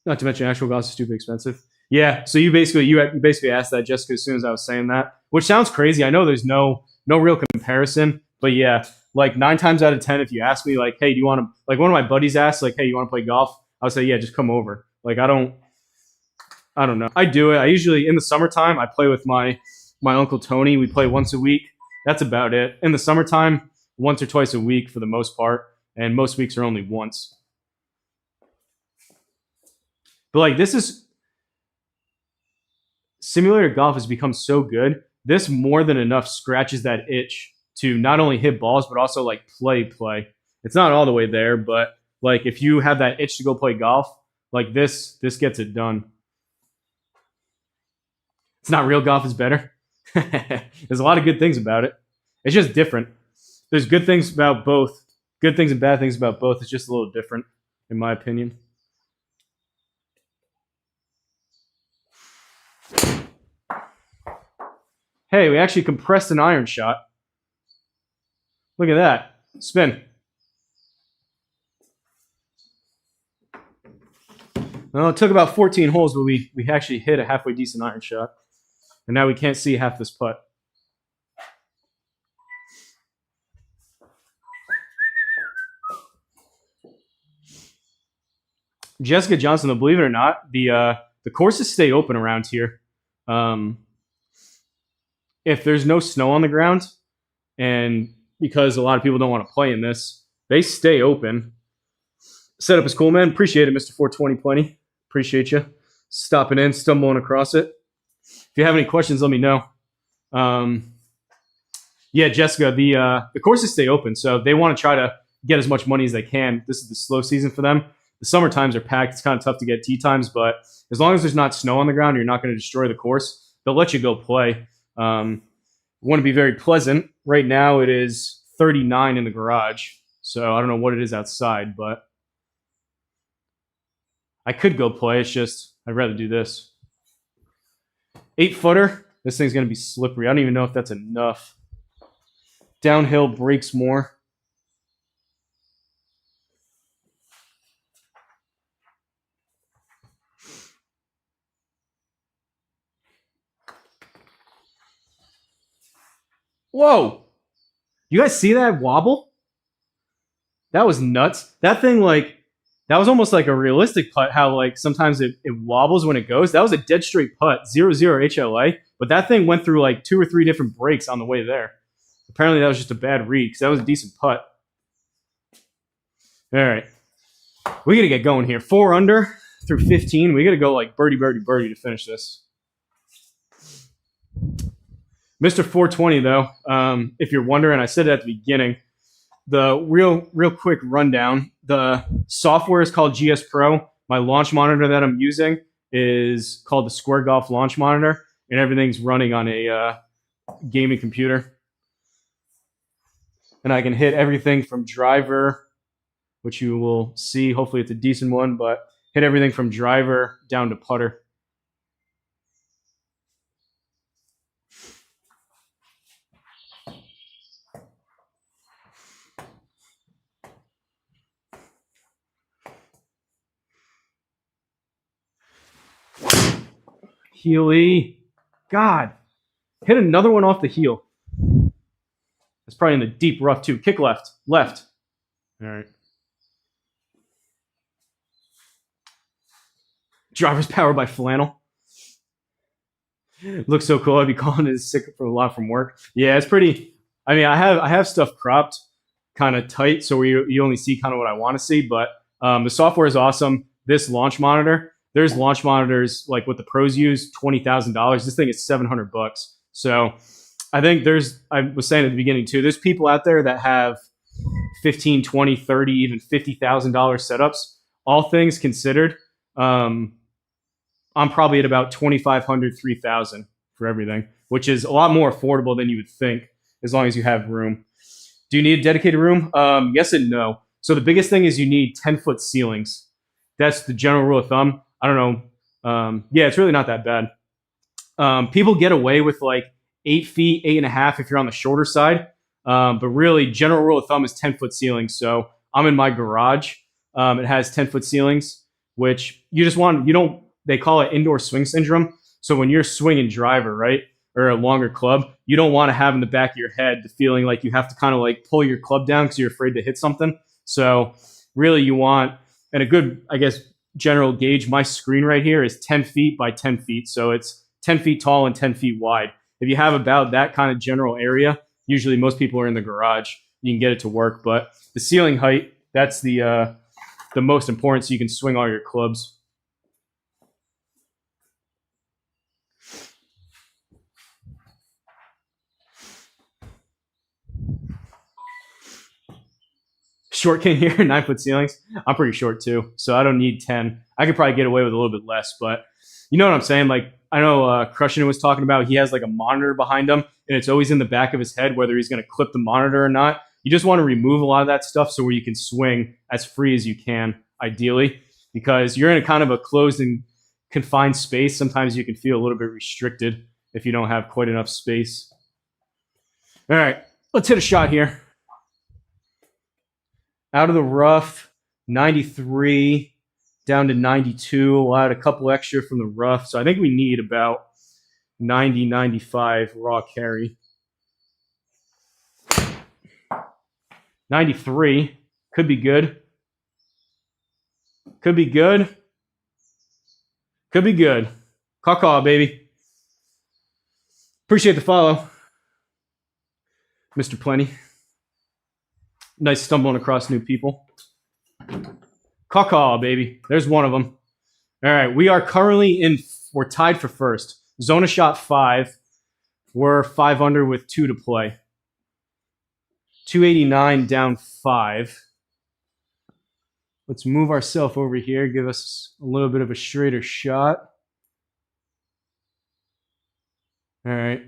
not to mention actual golf is stupid expensive. Yeah, so you basically asked that, Jessica, as soon as I was saying that, which sounds crazy. I know there's no real comparison, but yeah, like 9 times out of 10, if you ask me, like, hey, do you want to, like, one of my buddies asked, like, hey, you want to play golf? I would say, yeah, just come over. Like, I don't know. I do it. I usually in the summertime I play with my uncle Tony. We play once a week. That's about it. In the summertime, once or twice a week for the most part, and most weeks are only once. But like this is simulator golf has become so good. This more than enough scratches that itch to not only hit balls but also like play. It's not all the way there, but like if you have that itch to go play golf, like this gets it done. It's not real golf is better. There's a lot of good things about it. It's just different. There's good things about both. Good things and bad things about both. It's just a little different, in my opinion. Hey, we actually compressed an iron shot. Look at that. Spin. Well, it took about 14 holes, but we actually hit a halfway decent iron shot. And now we can't see half this putt. Jessica Johnson, though, believe it or not, the courses stay open around here. If there's no snow on the ground, and because a lot of people don't want to play in this, they stay open. Setup is cool, man. Appreciate it, Mr. 420 Plenty. Appreciate you stopping in, stumbling across it. If you have any questions, let me know. Yeah, Jessica, the courses stay open, so they want to try to get as much money as they can. This is the slow season for them. The summer times are packed. It's kind of tough to get tee times, but as long as there's not snow on the ground, you're not going to destroy the course. They'll let you go play. Want to be very pleasant. Right now it is 39 in the garage, so I don't know what it is outside, but I could go play. It's just I'd rather do this. 8-footer. This thing's going to be slippery. I don't even know if that's enough. Downhill breaks more. Whoa! You guys see that wobble? That was nuts. That thing, like, that was almost like a realistic putt, how, like, sometimes it wobbles when it goes. That was a dead straight putt, 0-0 HLA, but that thing went through, like, 2 or 3 different breaks on the way there. Apparently that was just a bad read, because that was a decent putt. All right. We got to get going here. 4 under through 15. We got to go, like, birdie to finish this. Mr. 420, though, if you're wondering, I said it at the beginning, the real quick rundown. The software is called GSPro. My launch monitor that I'm using is called the Square Golf Launch Monitor, and everything's running on a gaming computer. And I can hit everything from driver, which you will see. Hopefully it's a decent one, but hit everything from driver down to putter. Healy. God. Hit another one off the heel. It's probably in the deep rough, too. Kick left. Left. All right. Driver's powered by flannel. Looks so cool. I'd be calling it sick for a lot from work. Yeah, it's pretty. I mean, I have stuff cropped kind of tight, so you only see kind of what I want to see. But the software is awesome. This launch monitor, there's launch monitors like what the pros use, $20,000. This thing is $700. So I think I was saying at the beginning too, there's people out there that have 15, 20, 30, even $50,000 setups. All things considered, I'm probably at about 2,500, 3,000 for everything, which is a lot more affordable than you would think, as long as you have room. Do you need a dedicated room? Yes and no. So the biggest thing is you need 10-foot ceilings. That's the general rule of thumb. I don't know. Yeah, it's really not that bad. People get away with like 8 feet, 8.5 if you're on the shorter side. But really, general rule of thumb is 10-foot ceilings. So I'm in my garage. It has 10-foot ceilings, which they call it indoor swing syndrome. So when you're swinging driver, right, or a longer club, you don't want to have in the back of your head the feeling like you have to kind of like pull your club down because you're afraid to hit something. So really you want, and a good, I guess, general gauge, my screen right here is 10 feet by 10 feet. So it's 10 feet tall and 10 feet wide. If you have about that kind of general area, usually most people are in the garage, you can get it to work. But the ceiling height, that's the most important, so you can swing all your clubs. Short king here, 9-foot ceilings. I'm pretty short too, so I don't need 10. I could probably get away with a little bit less, but you know what I'm saying? Like, I know Crushing was talking about, he has like a monitor behind him, and it's always in the back of his head whether he's going to clip the monitor or not. You just want to remove a lot of that stuff so where you can swing as free as you can, ideally, because you're in a kind of a closed and confined space. Sometimes you can feel a little bit restricted if you don't have quite enough space. All right, let's hit a shot here. Out of the rough, 93 down to 92. We'll add a couple extra from the rough. So I think we need about 90, 95 raw carry. 93. Could be good. Could be good. Could be good. Caw-caw, baby. Appreciate the follow, Mr. Plenty. Nice stumbling across new people. Caw-caw, baby. There's one of them. All right, we are currently we're tied for first. Zona shot 5. We're 5 under with 2 to play. 289 down 5. Let's move ourselves over here, give us a little bit of a straighter shot. All right.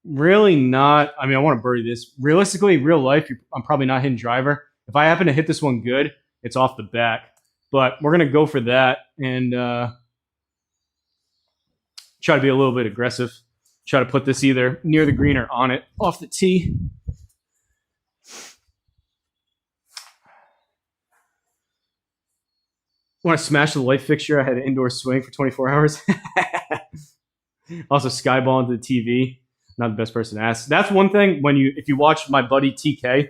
Really not, I mean, I want to birdie this. Realistically, real life, I'm probably not hitting driver. If I happen to hit this one good, it's off the back. But we're going to go for that and try to be a little bit aggressive. Try to put this either near the green or on it, off the tee. Want to smash the light fixture? I had an indoor swing for 24 hours. Also, skyball into the TV. Not the best person to ask. That's one thing if you watch my buddy TK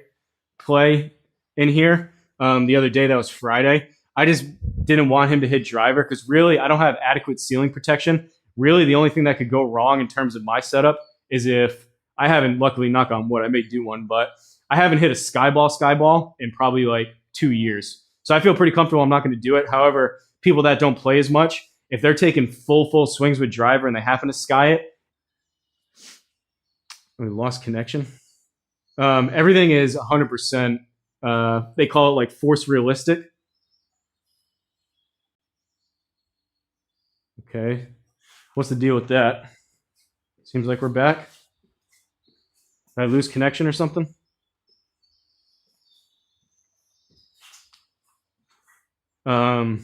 play in here the other day, that was Friday. I just didn't want him to hit driver because really I don't have adequate ceiling protection. Really, the only thing that could go wrong in terms of my setup is if I haven't, luckily, knock on wood, I may do one, but I haven't hit a skyball in probably like 2 years. So I feel pretty comfortable I'm not going to do it. However, people that don't play as much, if they're taking full swings with driver and they happen to sky it, we lost connection. Everything is 100%. They call it like force realistic. Okay. What's the deal with that? Seems like we're back. Did I lose connection or something? But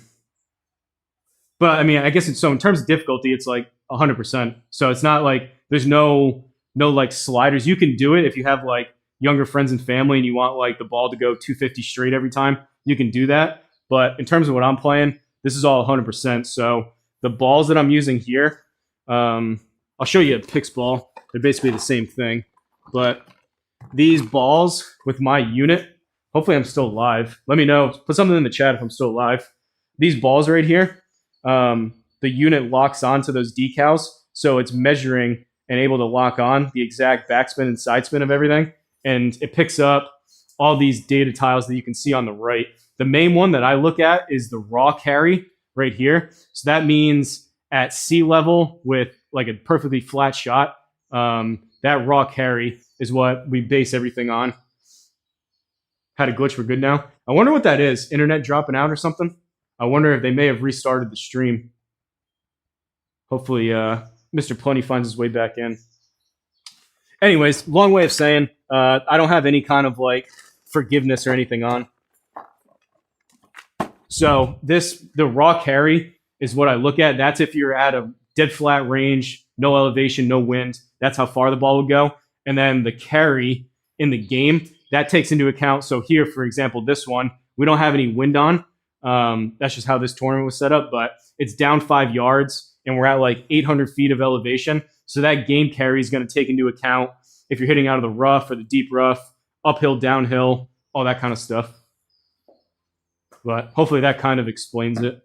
I mean, I guess in terms of difficulty, it's like 100%. So it's not like there's no like sliders. You can do it if you have like younger friends and family and you want like the ball to go 250 straight every time. You can do that. But in terms of what I'm playing, this is all 100%. So the balls that I'm using here, I'll show you a Pix ball. They're basically the same thing. But these balls with my unit, hopefully I'm still live. Let me know. Put something in the chat if I'm still live. These balls right here, the unit locks onto those decals. So it's measuring and able to lock on the exact backspin and side spin of everything. And it picks up all these data tiles that you can see on the right. The main one that I look at is the raw carry right here. So that means at sea level with like a perfectly flat shot, that raw carry is what we base everything on. Had a glitch, we're good now. I wonder what that is. Internet dropping out or something? I wonder if they may have restarted the stream. Hopefully, Mr. Plenty finds his way back in. Anyways, long way of saying, I don't have any kind of like forgiveness or anything on. So the raw carry is what I look at. That's if you're at a dead flat range, no elevation, no wind. That's how far the ball would go. And then the carry in the game, that takes into account. So here, for example, this one, we don't have any wind on. That's just how this tournament was set up, but it's down 5 yards and we're at like 800 feet of elevation. So that game carry is going to take into account if you're hitting out of the rough or the deep rough, uphill, downhill, all that kind of stuff. But hopefully that kind of explains it.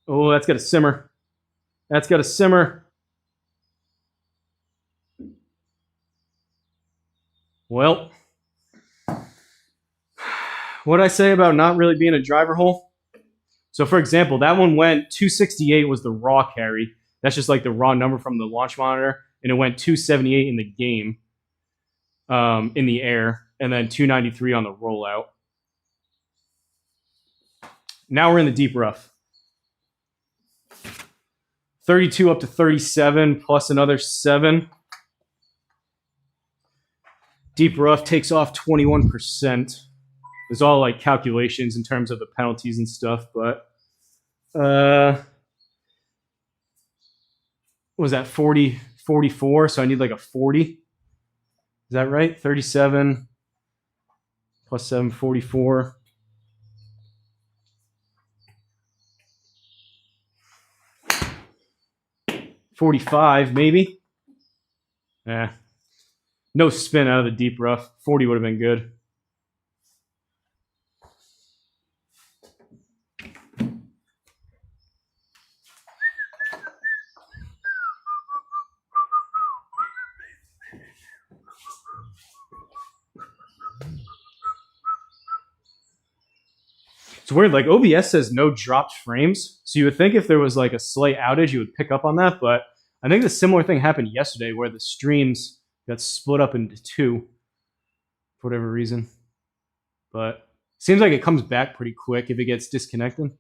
Oh, that's got to simmer. That's got to simmer. Well, what'd I say about not really being a driver hole? So, for example, that one went 268 was the raw carry. That's just like the raw number from the launch monitor. And it went 278 in the game, in the air, and then 293 on the rollout. Now we're in the deep rough. 32 up to 37 plus another 7. Deep rough takes off 21%. There's all like calculations in terms of the penalties and stuff, but what was that, 40, 44? So I need like a 40. Is that right? 37 plus 7, 44. $45, maybe. No spin out of the deep rough. 40 would have been good. It's weird, like OBS says no dropped frames. So you would think if there was like a slight outage, you would pick up on that. But I think the similar thing happened yesterday where the streams got split up into 2 for whatever reason. But it seems like it comes back pretty quick if it gets disconnected.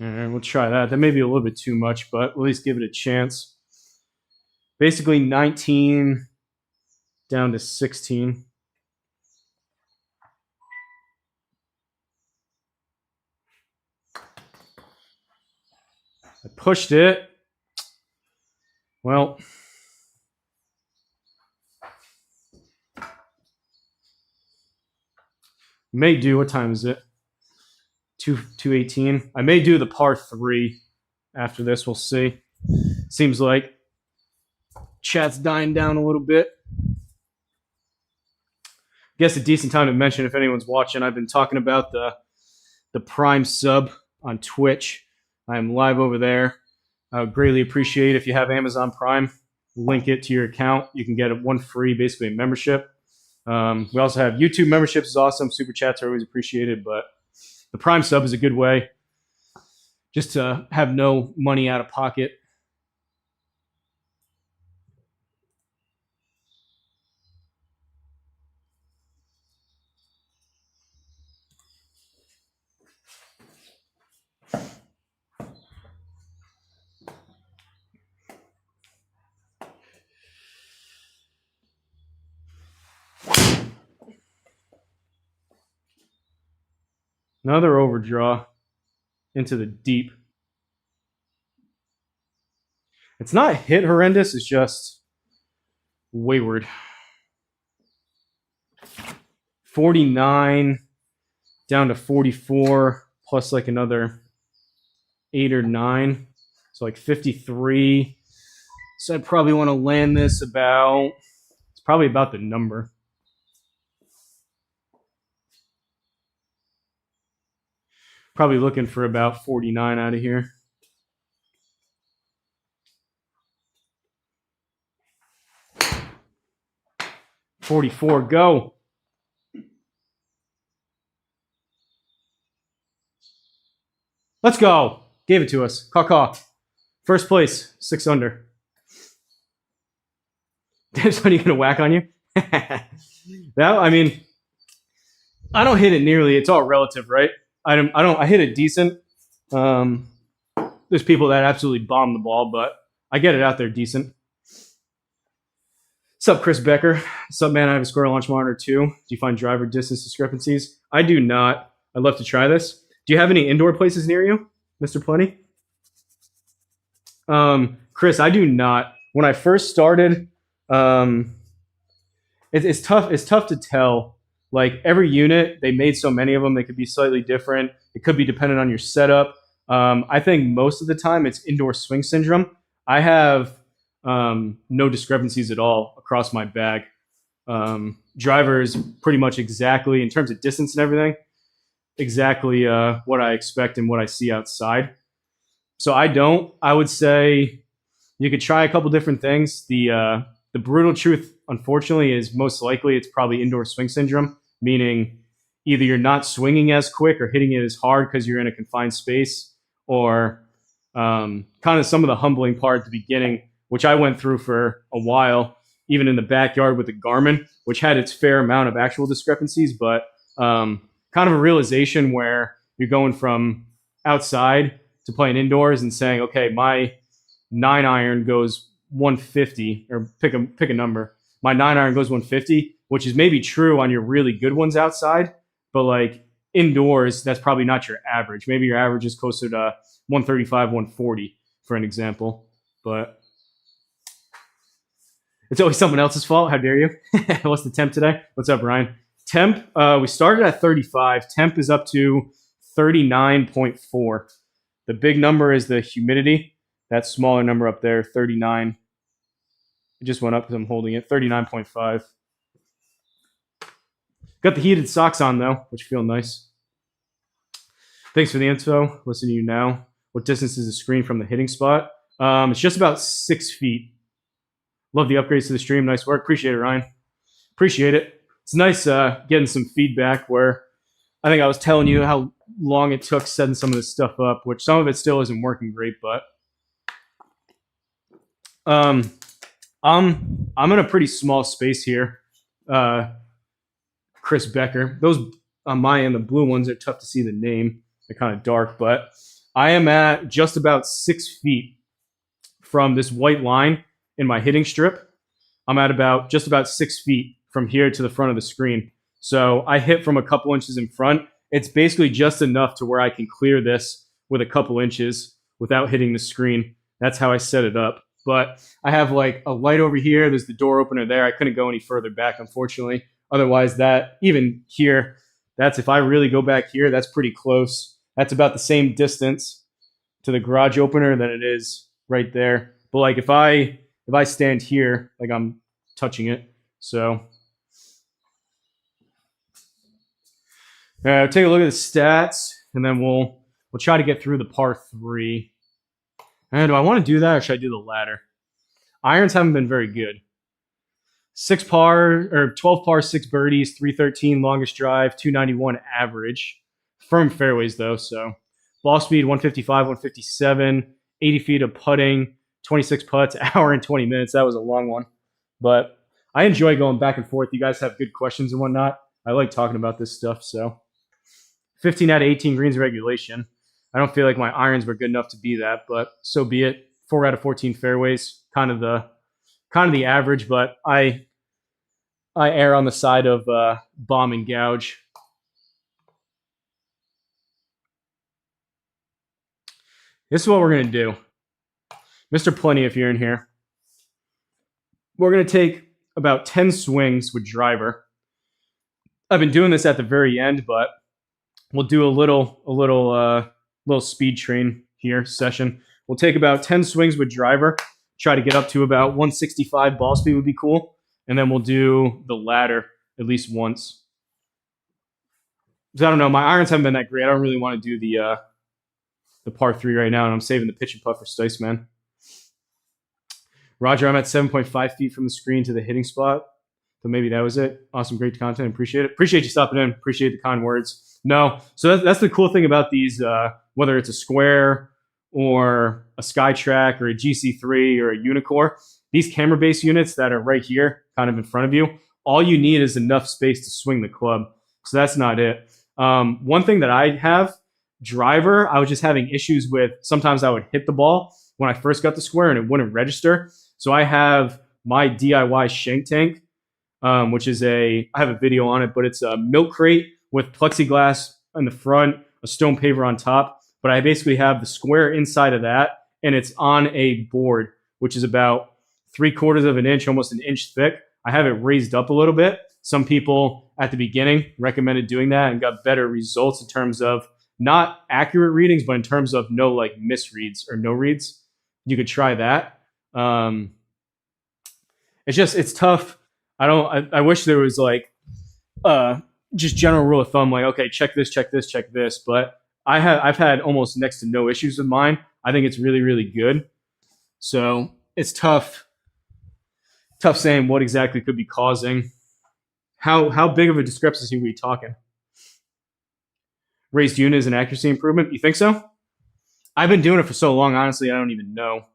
All right, we'll try that. That may be a little bit too much, but at least give it a chance. Basically 19 down to 16. I pushed it. Well, may do. What time is it? 2:18. I may do the par 3 after this. We'll see. Seems like chat's dying down a little bit. I guess a decent time to mention if anyone's watching. I've been talking about the Prime sub on Twitch. I'm live over there. I would greatly appreciate if you have Amazon Prime, link it to your account. You can get one free, basically a membership. We also have YouTube memberships. Is awesome. Super chats are always appreciated, but the Prime sub is a good way just to have no money out of pocket. Another overdraw into the deep. It's not hit horrendous, it's just wayward. 49 down to 44 plus like another 8 or 9. So like 53. So I probably want to land this about, it's probably about the number. Probably looking for about 49 out of here. $44, go. Let's go. Gave it to us. Caw. First place, 6 under. Damn, son, you gonna whack on you? I mean, I don't hit it nearly. It's all relative, right? I hit it decent. There's people that absolutely bomb the ball, but I get it out there decent. What's up, Chris Becker? What's up, man? I have a square launch monitor too. Do you find driver distance discrepancies? I do not. I'd love to try this. Do you have any indoor places near you, Mr. Plenty? Chris, I do not. When I first started, it's tough. It's tough to tell. Like every unit, they made so many of them. They could be slightly different. It could be dependent on your setup. I think most of the time it's indoor swing syndrome. I have no discrepancies at all across my bag. Drivers pretty much exactly in terms of distance and everything, exactly what I expect and what I see outside. So I would say you could try a couple different things. The brutal truth, unfortunately, is most likely it's probably indoor swing syndrome, meaning either you're not swinging as quick or hitting it as hard because you're in a confined space, or kind of some of the humbling part at the beginning, which I went through for a while, even in the backyard with the Garmin, which had its fair amount of actual discrepancies, but kind of a realization where you're going from outside to playing indoors and saying, okay, my 9-iron goes 150, or pick a number. My 9-iron goes 150, which is maybe true on your really good ones outside, but like indoors, that's probably not your average. Maybe your average is closer to 135, 140, for an example. But it's always someone else's fault. How dare you? What's the temp today? What's up, Ryan? Temp, we started at 35. Temp is up to 39.4. The big number is the humidity. That smaller number up there, 39. It just went up because I'm holding it, 39.5. Got the heated socks on, though, which feel nice. Thanks for the info. Listen to you now. What distance is the screen from the hitting spot? It's just about 6 feet. Love the upgrades to the stream. Nice work. Appreciate it, Ryan. Appreciate it. It's nice getting some feedback where I think I was telling you how long it took setting some of this stuff up, which some of it still isn't working great, but I'm in a pretty small space here. Chris Becker. Those on my end, the blue ones are tough to see the name. They're kind of dark, but I am at just about 6 feet from this white line in my hitting strip. I'm at just about 6 feet from here to the front of the screen. So I hit from a couple inches in front. It's basically just enough to where I can clear this with a couple inches without hitting the screen. That's how I set it up. But I have like a light over here. There's the door opener there. I couldn't go any further back, unfortunately. Otherwise, that even here, that's if I really go back here, that's pretty close. That's about the same distance to the garage opener than it is right there. But like if I stand here, like I'm touching it. So take a look at the stats, and then we'll try to get through the par 3. And do I want to do that, or should I do the ladder? Irons haven't been very good. 6 par or 12 par, 6 birdies, 313 longest drive, 291 average. Firm fairways though, so ball speed 155, 157, 80 feet of putting, 26 putts, hour and 20 minutes. That was a long one, but I enjoy going back and forth. You guys have good questions and whatnot. I like talking about this stuff. So 15 out of 18 greens regulation. I don't feel like my irons were good enough to be that, but so be it. 4 out of 14 fairways, kind of the average, but I err on the side of bomb and gouge. This is what we're going to do. Mr. Plenty, if you're in here, we're going to take about 10 swings with driver. I've been doing this at the very end, but we'll do a little speed train here session. We'll take about 10 swings with driver, try to get up to about 165 ball speed would be cool. And then we'll do the ladder at least once. I don't know. My irons haven't been that great. I don't really want to do the par 3 right now, and I'm saving the pitch and putt for Stice, man. Roger, I'm at 7.5 feet from the screen to the hitting spot. So maybe that was it. Awesome, great content. Appreciate it. Appreciate you stopping in. Appreciate the kind words. No, so that's the cool thing about these, whether it's a square or a Skytrack or a GC3 or a Unicore, these camera-based units that are right here, kind of in front of you, all you need is enough space to swing the club. So that's not it. One thing that I have, driver, I was just having issues with. Sometimes I would hit the ball when I first got the square and it wouldn't register. So I have my DIY shank tank, which is I have a video on it, but it's a milk crate with plexiglass in the front, a stone paver on top. But I basically have the square inside of that, and it's on a board, which is about 3/4 of an inch, almost an inch thick. I have it raised up a little bit. Some people at the beginning recommended doing that and got better results in terms of not accurate readings, but in terms of no like misreads or no reads. You could try that. It's tough. I wish there was like just general rule of thumb, like, okay, check this, check this, check this. But I've had almost next to no issues with mine. I think it's really, really good. So it's tough saying what exactly could be causing. How big of a discrepancy are we talking? Raised unit is an accuracy improvement. You think so? I've been doing it for so long, honestly, I don't even know.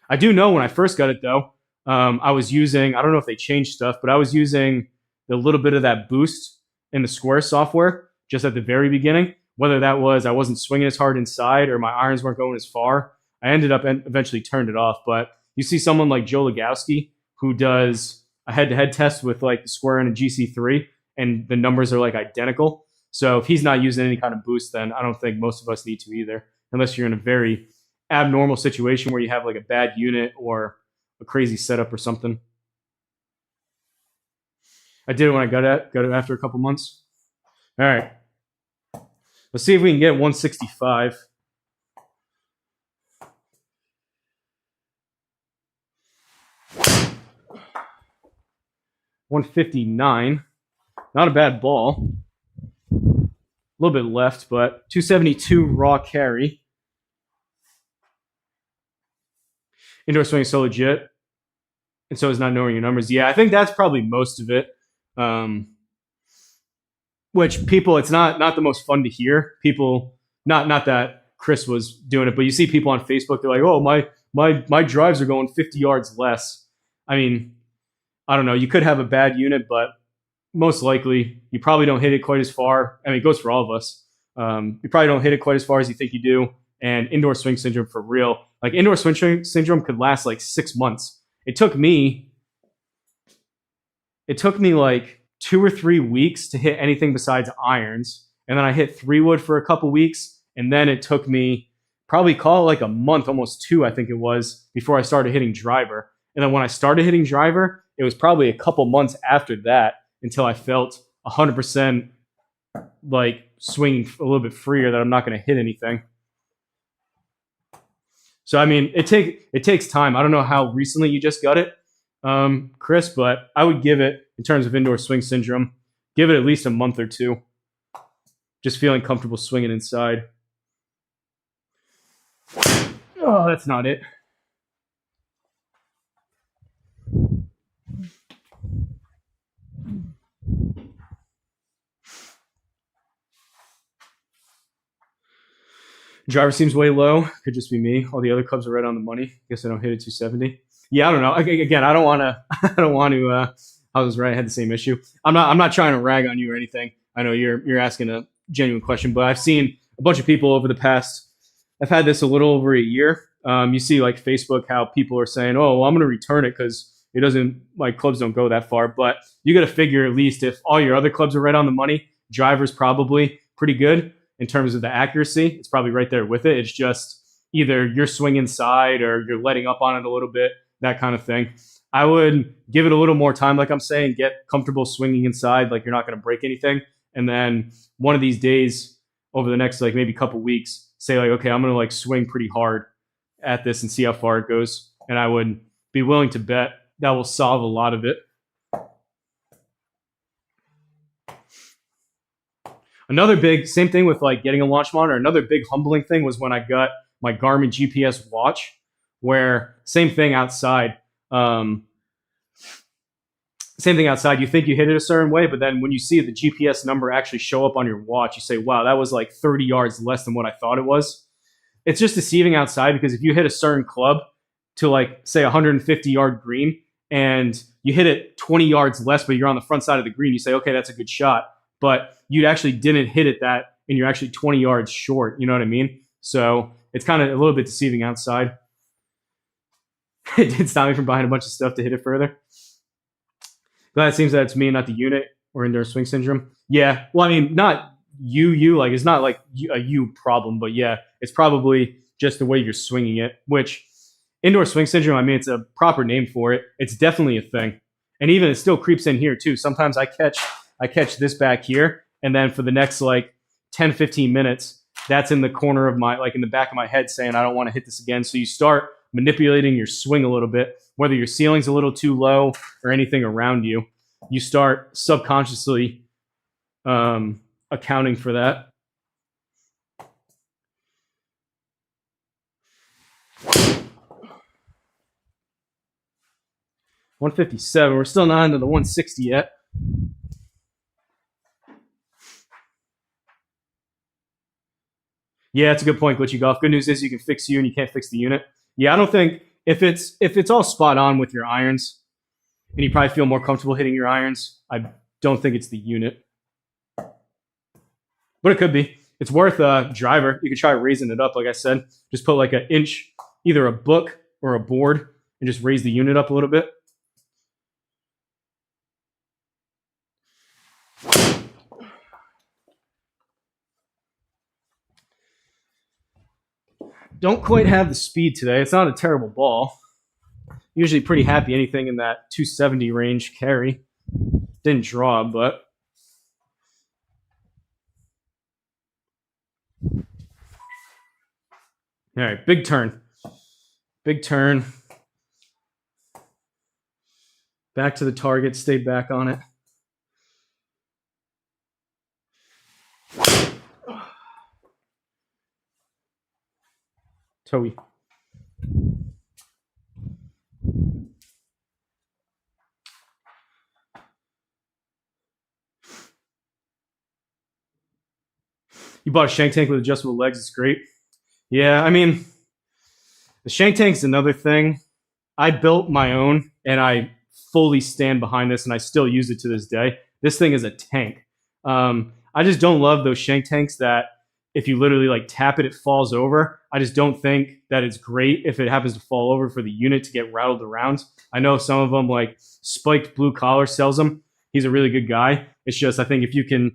I do know when I first got it, though, I was using, I don't know if they changed stuff, but I was using a little bit of that boost in the Square software just at the very beginning. Whether that was I wasn't swinging as hard inside or my irons weren't going as far, I ended up eventually turned it off. But you see someone like Joe Legowski who does a head-to-head test with like the Square and a GC3, and the numbers are like identical. So if he's not using any kind of boost, then I don't think most of us need to either, unless you're in a very abnormal situation where you have like a bad unit or a crazy setup or something. I did it when I got it after a couple months. All right. Let's see if we can get 165. $159. Not a bad ball. A little bit left, but 272 raw carry. Indoor swing is so legit, and so is not knowing your numbers. Yeah, I think that's probably most of it. Which people, it's not the most fun to hear. People, not that Chris was doing it, but you see people on Facebook, they're like, "Oh, my drives are going 50 yards less." I mean, I don't know. You could have a bad unit, but most likely you probably don't hit it quite as far. I mean, it goes for all of us. You probably don't hit it quite as far as you think you do. And indoor swing syndrome for real. Like indoor swing syndrome could last like 6 months. It took me like 2 or 3 weeks to hit anything besides irons. And then I hit 3-wood for a couple weeks. And then it took me probably call it like a month, almost 2, I think it was, before I started hitting driver. And then when I started hitting driver, it was probably a couple months after that until I felt 100% like swinging a little bit freer that I'm not going to hit anything. So, I mean, it takes time. I don't know how recently you just got it, Chris, but I would give it, in terms of indoor swing syndrome, give it at least a month or 2. Just feeling comfortable swinging inside. Oh, that's not it. Driver seems way low. Could just be me. All the other clubs are right on the money. Guess I don't hit it 270. Yeah, I don't know. Again, I don't want to. I was right. I had the same issue. I'm not trying to rag on you or anything. I know you're asking a genuine question, but I've seen a bunch of people over the past. I've had this a little over a year. You see, like Facebook, how people are saying, "Oh, well, I'm going to return it because it doesn't. My clubs don't go that far." But you got to figure at least if all your other clubs are right on the money, driver's probably pretty good. In terms of the accuracy, it's probably right there with it. It's just either you're swinging side or you're letting up on it a little bit, that kind of thing. I would give it a little more time, like I'm saying, get comfortable swinging inside, like you're not going to break anything. And then one of these days over the next like maybe couple weeks, say like, okay, I'm going to like swing pretty hard at this and see how far it goes. And I would be willing to bet that will solve a lot of it. Another big, same thing with like getting a launch monitor. Another big humbling thing was when I got my Garmin GPS watch, where same thing outside. Same thing outside. You think you hit it a certain way, but then when you see the GPS number actually show up on your watch, you say, wow, that was like 30 yards less than what I thought it was. It's just deceiving outside because if you hit a certain club to like, say, 150-yard green and you hit it 20 yards less, but you're on the front side of the green, you say, okay, that's a good shot. But you actually didn't hit it that, and you're actually 20 yards short. You know what I mean? So it's kind of a little bit deceiving outside. It did stop me from buying a bunch of stuff to hit it further. Glad it seems that it's me, not the unit or indoor swing syndrome. Yeah, well, I mean, not you, like, it's not like a you problem, but yeah, it's probably just the way you're swinging it, which indoor swing syndrome, I mean, it's a proper name for it. It's definitely a thing. And even it still creeps in here too. Sometimes I catch this back here, and then for the next like 10, 15 minutes, that's in the corner of my, like in the back of my head saying, I don't want to hit this again. So you start manipulating your swing a little bit, whether your ceiling's a little too low or anything around you. You start subconsciously accounting for that. $157. We're still not into the 160 yet. Yeah, it's a good point, Glitchy Golf. Good news is you can fix you and you can't fix the unit. Yeah, I don't think if it's all spot on with your irons, and you probably feel more comfortable hitting your irons, I don't think it's the unit. But it could be. It's worth a driver. You could try raising it up, like I said. Just put like an inch, either a book or a board, and just raise the unit up a little bit. Don't quite have the speed today. It's not a terrible ball. Usually pretty happy anything in that 270 range carry. Didn't draw, but all right, big turn. Big turn. Back to the target, stay back on it. Toey. You bought a shank tank with adjustable legs. It's great. Yeah, I mean, the shank tank's another thing. I built my own, and I fully stand behind this, and I still use it to this day. This thing is a tank. I just don't love those shank tanks that if you literally like tap it, it falls over. I just don't think that it's great if it happens to fall over for the unit to get rattled around. I know some of them, like Spiked Blue Collar sells them. He's a really good guy. It's just I think if you can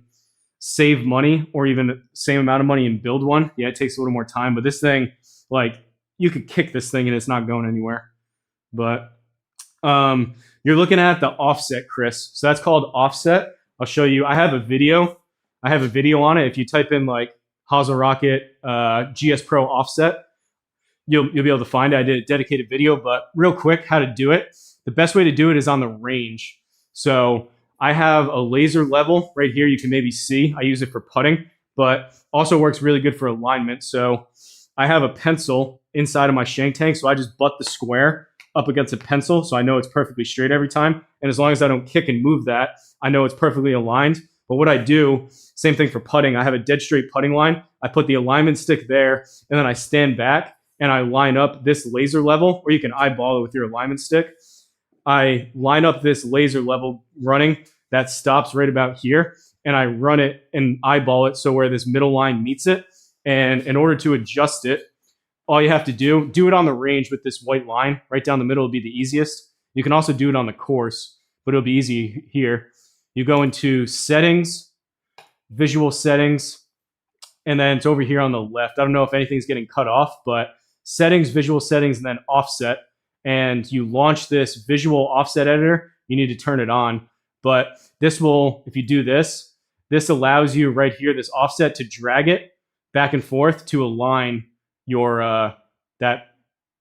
save money or even the same amount of money and build one, yeah, it takes a little more time. But this thing, like, you could kick this thing and it's not going anywhere. But you're looking at the offset, Chris. So that's called offset. I'll show you. I have a video on it. If you type in like Hosel Rocket GSPro offset, you'll be able to find it. I did a dedicated video, but real quick, how to do it. The best way to do it is on the range. So I have a laser level right here. You can maybe see. I use it for putting, but also works really good for alignment. So I have a pencil inside of my shank tank, so I just butt the square up against a pencil, so I know it's perfectly straight every time. And as long as I don't kick and move that, I know it's perfectly aligned. But what I do, same thing for putting. I have a dead straight putting line. I put the alignment stick there, and then I stand back and I line up this laser level, or you can eyeball it with your alignment stick. I line up this laser level running that stops right about here, and I run it and eyeball it so where this middle line meets it. And in order to adjust it, all you have to do it on the range with this white line. Right down the middle will be the easiest. You can also do it on the course, but it'll be easy here. You go into settings, visual settings, and then it's over here on the left. I don't know if anything's getting cut off, but settings, visual settings, and then offset. And you launch this visual offset editor. You need to turn it on. But this will, if you do this, this allows you right here, this offset, to drag it back and forth to align your that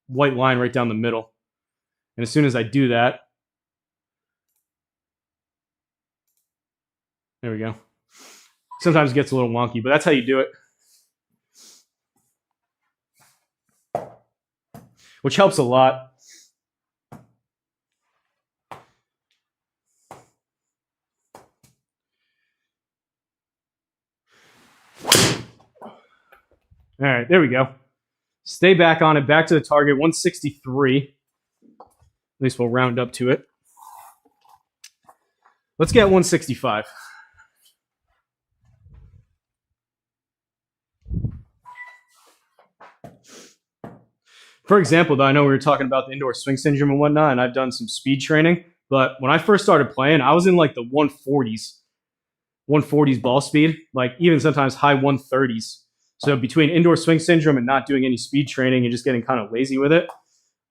white line right down the middle. And as soon as I do that, there we go. Sometimes it gets a little wonky, but that's how you do it. Which helps a lot. All right, there we go. Stay back on it, back to the target, 163. At least we'll round up to it. Let's get 165. For example, though, I know we were talking about the indoor swing syndrome and whatnot, and I've done some speed training, but when I first started playing, I was in like the 140s ball speed, like even sometimes high 130s. So between indoor swing syndrome and not doing any speed training and just getting kind of lazy with it,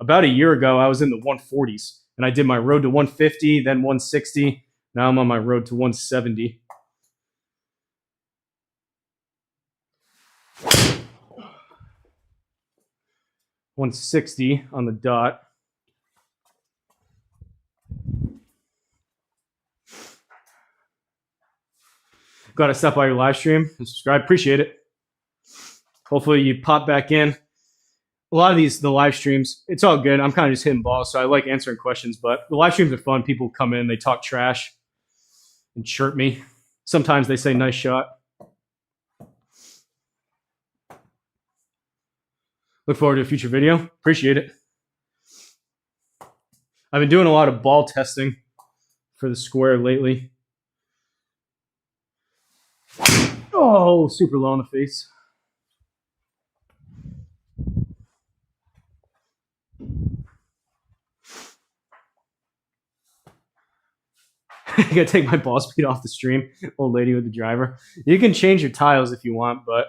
about a year ago, I was in the 140s, and I did my road to 150, then 160. Now I'm on my road to 170. $160 on the dot. Got to stop by your live stream and subscribe. Appreciate it. Hopefully you pop back in. A lot of the live streams, it's all good. I'm kind of just hitting balls, so I like answering questions, but the live streams are fun. People come in, they talk trash and chirp me. Sometimes they say, nice shot. Look forward to a future video. Appreciate it. I've been doing a lot of ball testing for the square lately. Oh, super low in the face. I gotta take my ball speed off the stream. Old lady with the driver. You can change your tiles if you want, but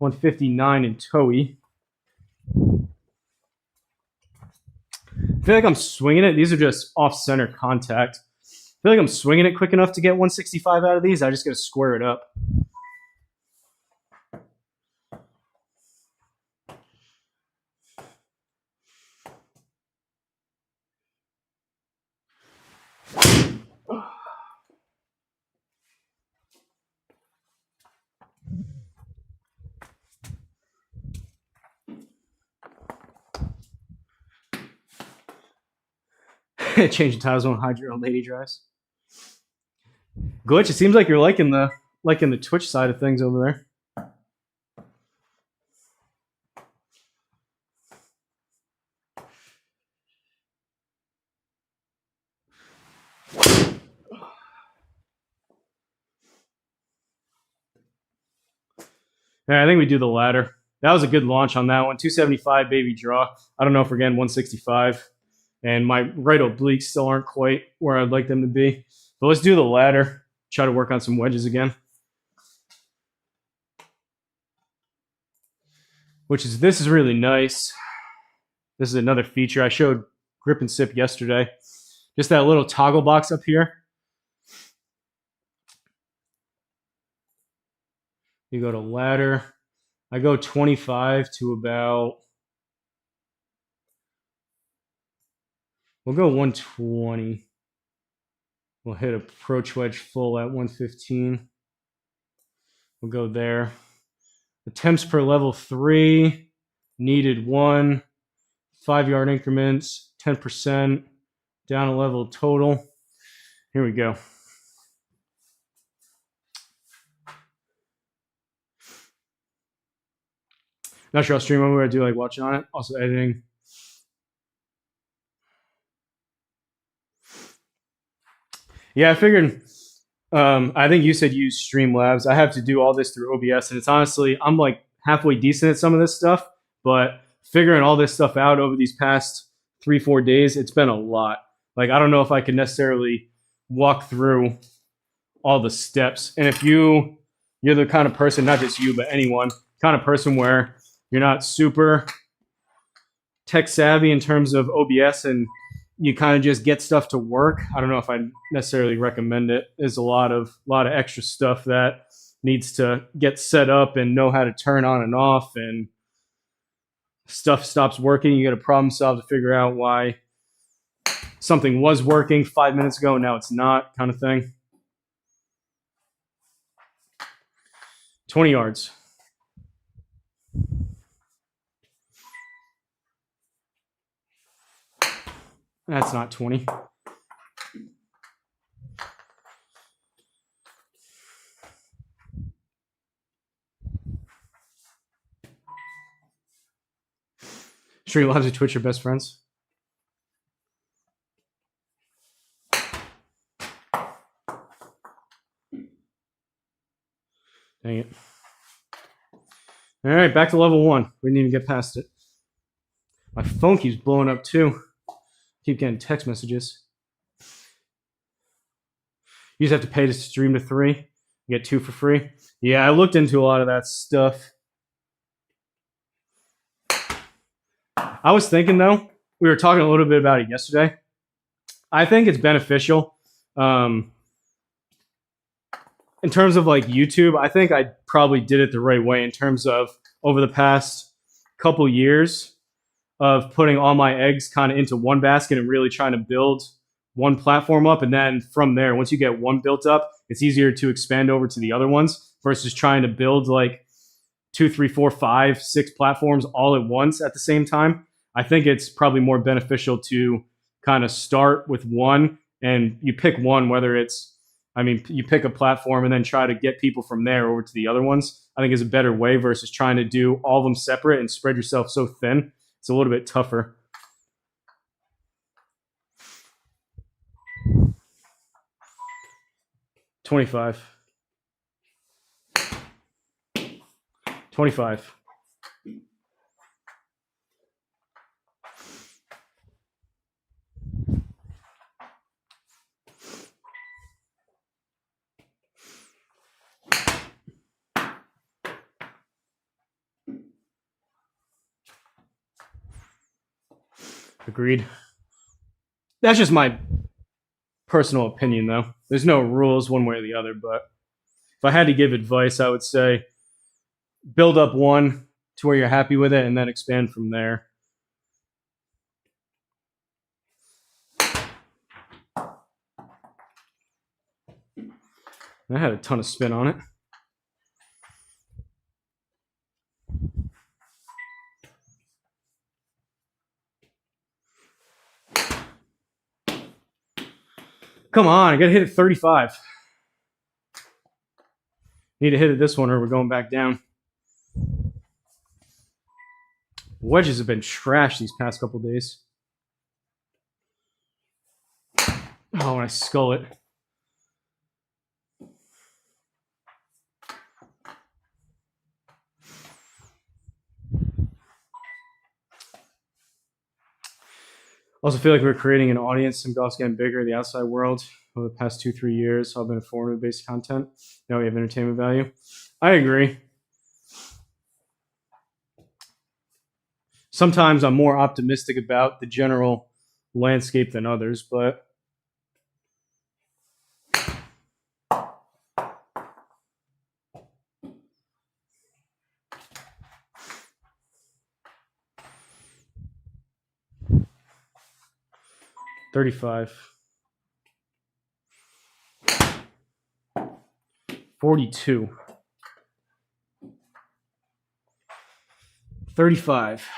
$159 in Toei. I feel like I'm swinging it. These are just off-center contact. I feel like I'm swinging it quick enough to get 165 out of these. I just gotta square it up. Change the tires, won't hide your own lady drives. Glitch, it seems like you're liking the Twitch side of things over there. Yeah, I think we do the ladder. That was a good launch on that one. 275 baby draw. I don't know if we're getting 165. And my right obliques still aren't quite where I'd like them to be. But let's do the ladder. Try to work on some wedges again. This is really nice. This is another feature. I showed grip and sip yesterday. Just that little toggle box up here. You go to ladder. I go 25 to about, we'll go 120. We'll hit approach wedge full at 115. We'll go there. Attempts per level 3, needed 1, 5-yard increments, 10%, down a level total. Here we go. Not sure I'll stream over. I do like watching on it. Also editing. Yeah, I figured. I think you said use Streamlabs. I have to do all this through OBS, and it's honestly, I'm like halfway decent at some of this stuff, but figuring all this stuff out over these past 3-4 days, it's been a lot. Like, I don't know if I could necessarily walk through all the steps. And if you're the kind of person, not just you, but anyone, kind of person where you're not super tech savvy in terms of OBS and you kind of just get stuff to work, I don't know if I necessarily recommend it. There's a lot of extra stuff that needs to get set up and know how to turn on and off. And stuff stops working. You got to problem solve to figure out why something was working 5 minutes ago and now it's not, kind of thing. 20 yards. That's not 20. Street Lives of Twitch are best friends. Dang it. All right, back to level 1. We didn't even get past it. My phone keeps blowing up too. Keep getting text messages. You just have to pay to stream to 3. You get 2 for free. Yeah, I looked into a lot of that stuff. I was thinking, though, we were talking a little bit about it yesterday. I think it's beneficial. In terms of like YouTube, I think I probably did it the right way in terms of over the past couple years of putting all my eggs kind of into one basket and really trying to build one platform up. And then from there, once you get one built up, it's easier to expand over to the other ones versus trying to build like 2, 3, 4, 5, 6 platforms all at once at the same time. I think it's probably more beneficial to kind of start with one and you pick one, whether it's, you pick a platform and then try to get people from there over to the other ones. I think is a better way versus trying to do all of them separate and spread yourself so thin. It's a little bit tougher. $25. $25. Agreed. That's just my personal opinion, though. There's no rules one way or the other, but if I had to give advice, I would say build up one to where you're happy with it and then expand from there. That had a ton of spin on it. Come on, I gotta hit it 35. Need to hit it this one or we're going back down. Wedges have been trashed these past couple days. Oh, when I skull it. Also feel like we're creating an audience. Some golf's getting bigger in the outside world over the past 2-3 years. All been informative-based content. Now we have entertainment value. I agree. Sometimes I'm more optimistic about the general landscape than others, but $35. 42. 35.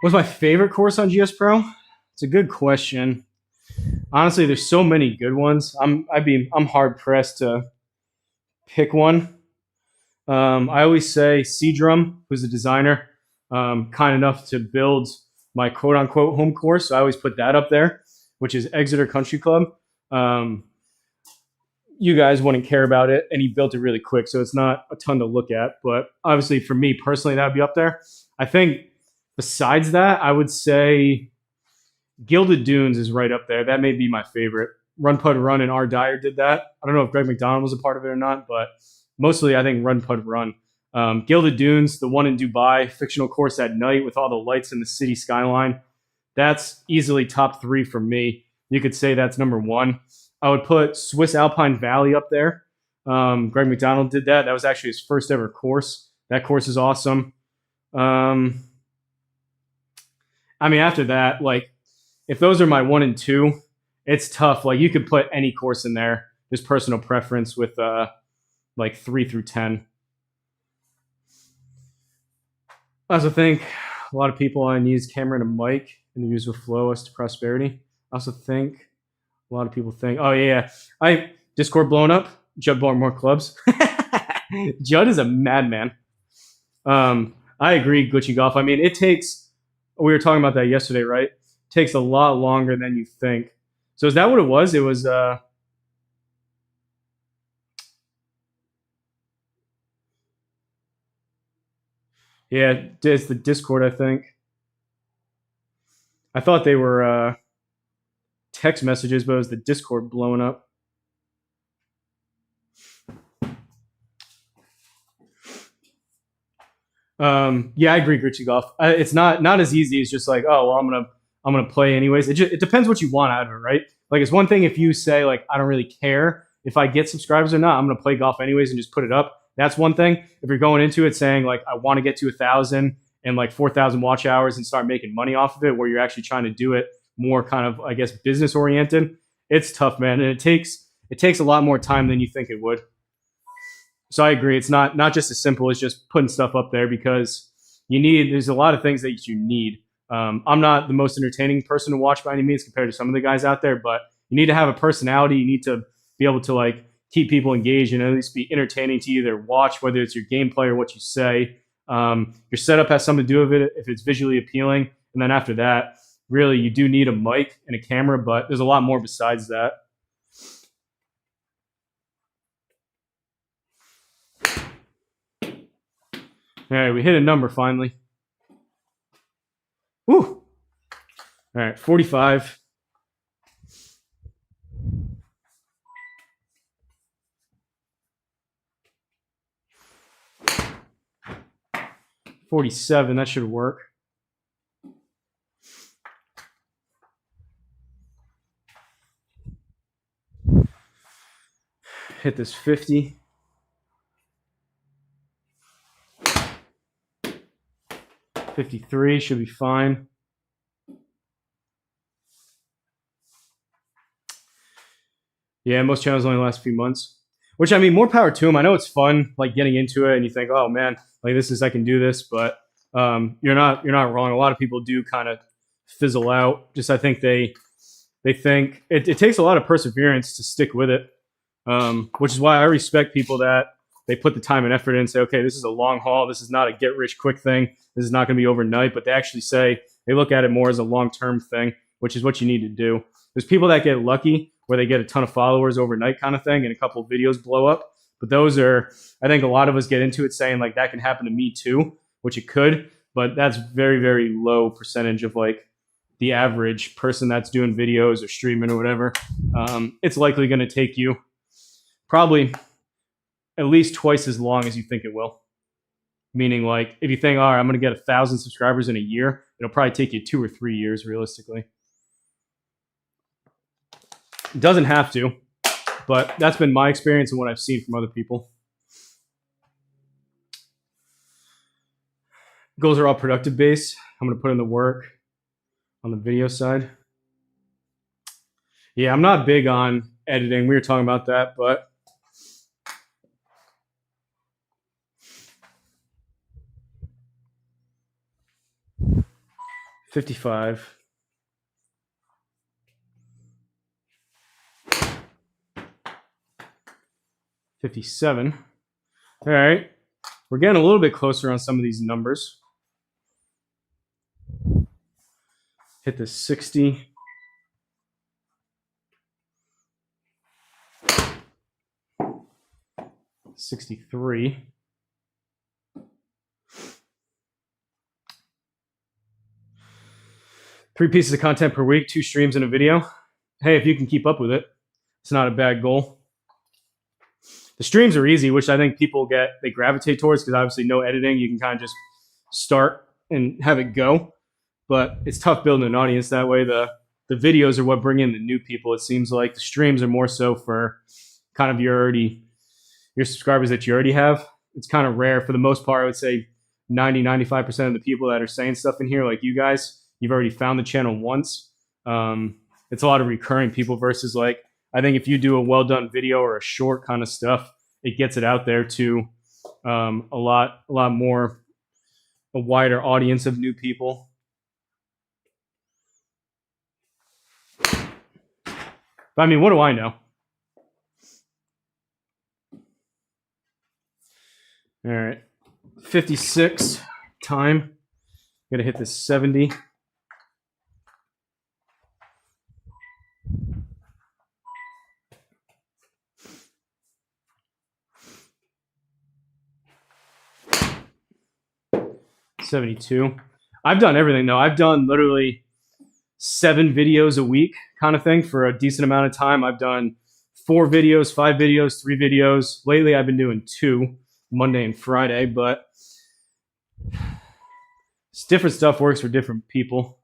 What's my favorite course on GSPro? It's a good question. Honestly, there's so many good ones. I'm hard pressed to pick one. I always say Seadrum, who's a designer, kind enough to build my quote unquote home course. So I always put that up there, which is Exeter Country Club. You guys wouldn't care about it, and he built it really quick, so it's not a ton to look at. But obviously, for me personally, that would be up there. I think besides that, I would say Gilded Dunes is right up there. That may be my favorite. Run Pud Run and R. Dyer did that. I don't know if Greg McDonald was a part of it or not, but mostly I think Run Pud Run. Gilded Dunes, the one in Dubai, fictional course at night with all the lights in the city skyline. That's easily top 3 for me. You could say that's number 1. I would put Swiss Alpine Valley up there. Greg McDonald did that. That was actually his first ever course. That course is awesome. I mean, after that, like, if those are my 1 and 2, it's tough. Like, you could put any course in there. Just personal preference with like 3 through 10. I also think a lot of people on use camera and a mic and use with flow us to prosperity. I also think a lot of people think, oh yeah, I Discord blown up. Judd bought more clubs. Judd is a madman. I agree, Gucci Golf. I mean, it takes. We were talking about that yesterday, right? It takes a lot longer than you think. So is that what it was? It was. Yeah, it's the Discord, I think. I thought they were text messages, but it was the Discord blowing up. Yeah, I agree, Gucci Golf. It's not as easy as just like, oh, well, I'm gonna play anyways. It depends what you want out of it, right? Like, it's one thing if you say like, I don't really care if I get subscribers or not. I'm gonna play golf anyways and just put it up. That's one thing. If you're going into it saying like, I want to get to 1,000 and like 4,000 watch hours and start making money off of it, where you're actually trying to do it more kind of, I guess, business oriented, it's tough, man, and it takes a lot more time than you think it would. So I agree. It's not just as simple as just putting stuff up there, because there's a lot of things that you need. I'm not the most entertaining person to watch by any means compared to some of the guys out there, but you need to have a personality. You need to be able to like keep people engaged and at least be entertaining to either watch, whether it's your gameplay or what you say. Your setup has something to do with it if it's visually appealing. And then after that, really, you do need a mic and a camera, but there's a lot more besides that. All right, we hit a number finally. Woo! All right, 45. $47, that should work. Hit this 50. $53 should be fine. Yeah, most channels only last a few months. Which, I mean, more power to them. I know it's fun, like getting into it, and you think, oh man, like I can do this, but you're not wrong. A lot of people do kind of fizzle out. Just I think they think it takes a lot of perseverance to stick with it, which is why I respect people that they put the time and effort in and say, okay, this is a long haul. This is not a get rich quick thing. This is not going to be overnight, but they actually say they look at it more as a long-term thing, which is what you need to do. There's people that get lucky where they get a ton of followers overnight kind of thing and a couple of videos blow up. But those are, I think a lot of us get into it saying like that can happen to me too, which it could, but that's very, very low percentage of like the average person that's doing videos or streaming or whatever. It's likely going to take you probably at least twice as long as you think it will. Meaning like if you think, all right, I'm going to get 1,000 subscribers in a year, it'll probably take you 2 or 3 years realistically. It doesn't have to, but that's been my experience and what I've seen from other people. Goals are all productive based. I'm going to put in the work on the video side. Yeah, I'm not big on editing. We were talking about that, but $55. 57. All right. We're getting a little bit closer on some of these numbers. Hit the 60. $63. Three pieces of content per week, 2 streams and a video. Hey, if you can keep up with it, it's not a bad goal. The streams are easy, which I think they gravitate towards because obviously no editing. You can kind of just start and have it go. But it's tough building an audience that way. The videos are what bring in the new people. It seems like the streams are more so for kind of your subscribers that you already have. It's kind of rare. For the most part, I would say 95% of the people that are saying stuff in here, like you guys, you've already found the channel once. It's a lot of recurring people versus like, I think if you do a well done video or a short kind of stuff, it gets it out there to a lot more, a wider audience of new people. But I mean, what do I know? All right, 56 time. Gotta hit this 70. $72. I've done everything though. I've done literally 7 videos a week kind of thing for a decent amount of time. I've done 4 videos, 5 videos, 3 videos. Lately, I've been doing 2, Monday and Friday, but different stuff works for different people.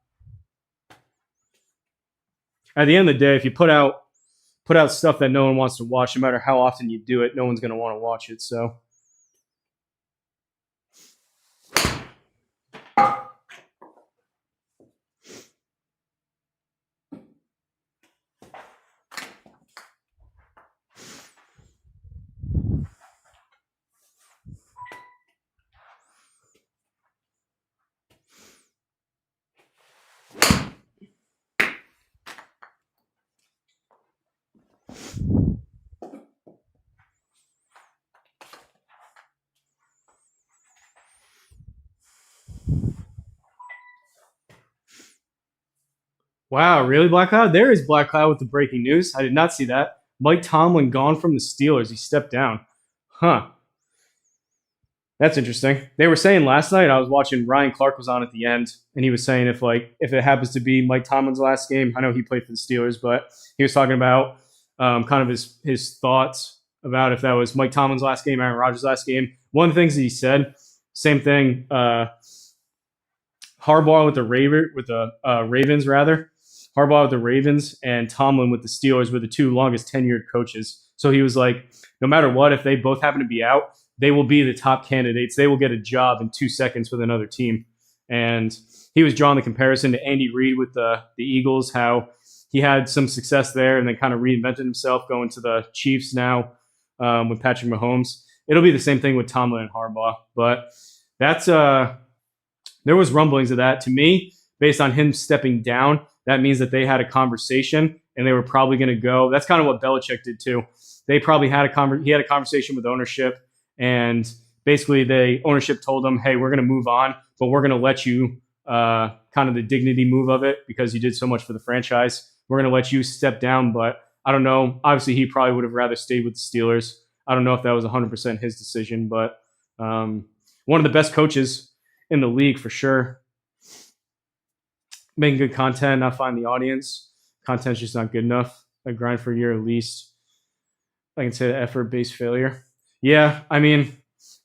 At the end of the day, if you put out stuff that no one wants to watch, no matter how often you do it, no one's going to want to watch it. So. Wow, really, Black Cloud? There is Black Cloud with the breaking news. I did not see that. Mike Tomlin gone from the Steelers. He stepped down. Huh. That's interesting. They were saying last night, I was watching, Ryan Clark was on at the end, and he was saying if it happens to be Mike Tomlin's last game, I know he played for the Steelers, but he was talking about kind of his thoughts about if that was Mike Tomlin's last game, Aaron Rodgers' last game. One of the things that he said, same thing, Harbaugh with the Ravens, rather. Harbaugh with the Ravens and Tomlin with the Steelers were the 2 longest tenured coaches. So he was like, no matter what, if they both happen to be out, they will be the top candidates. They will get a job in 2 seconds with another team. And he was drawing the comparison to Andy Reid with the Eagles, how he had some success there and then kind of reinvented himself going to the Chiefs now with Patrick Mahomes. It'll be the same thing with Tomlin and Harbaugh. But that's there was rumblings of that. To me, based on him stepping down, that means that they had a conversation and they were probably going to go. That's kind of what Belichick did too. They probably had he had a conversation with ownership, and basically the ownership told him, hey, we're going to move on, but we're going to let you kind of the dignity move of it because you did so much for the franchise. We're going to let you step down, but I don't know. Obviously, he probably would have rather stayed with the Steelers. I don't know if that was 100% his decision, but one of the best coaches in the league for sure. Making good content, not finding the audience. Content's just not good enough. I grind for a year at least. I can say the effort-based failure. Yeah, I mean,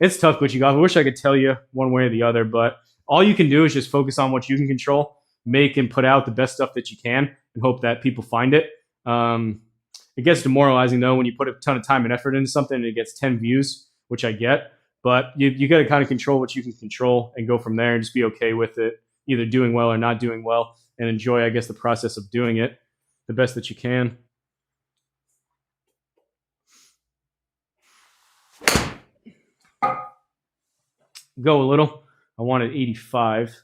it's tough, Gucci Golf. I wish I could tell you one way or the other, but all you can do is just focus on what you can control, make and put out the best stuff that you can, and hope that people find it. It gets demoralizing, though, when you put a ton of time and effort into something and it gets 10 views, which I get. But you got to kind of control what you can control and go from there and just be okay with it, either doing well or not doing well, and enjoy, I guess, the process of doing it the best that you can. Go a little. I wanted 85.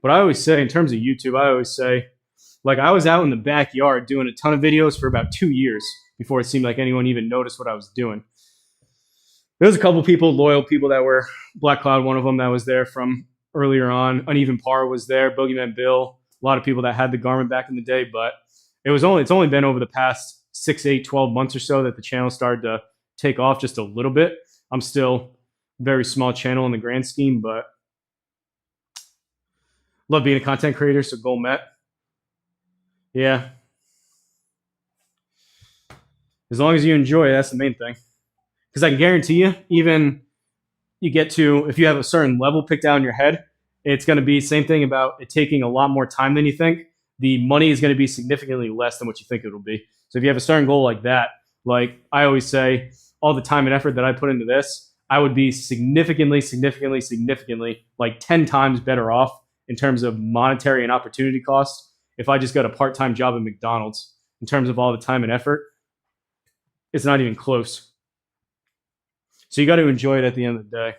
But I always say, in terms of YouTube, I always say, like, I was out in the backyard doing a ton of videos for about 2 years before it seemed like anyone even noticed what I was doing. There was a couple people, loyal people that were, Black Cloud, one of them that was there from earlier on. Uneven Par was there, Boogeyman Bill, a lot of people that had the garment back in the day, but it's only been over the past 6, 8, 12 months or so that the channel started to take off just a little bit. I'm still a very small channel in the grand scheme, but love being a content creator, so goal met. Yeah. As long as you enjoy it, that's the main thing. Because I can guarantee you, even you get to, if you have a certain level picked out in your head, it's going to be same thing about it taking a lot more time than you think. The money is going to be significantly less than what you think it will be. So if you have a certain goal like that, like I always say, all the time and effort that I put into this, I would be significantly, like 10 times better off in terms of monetary and opportunity costs if I just got a part-time job at McDonald's. In terms of all the time and effort, it's not even close. So you got to enjoy it at the end of the day.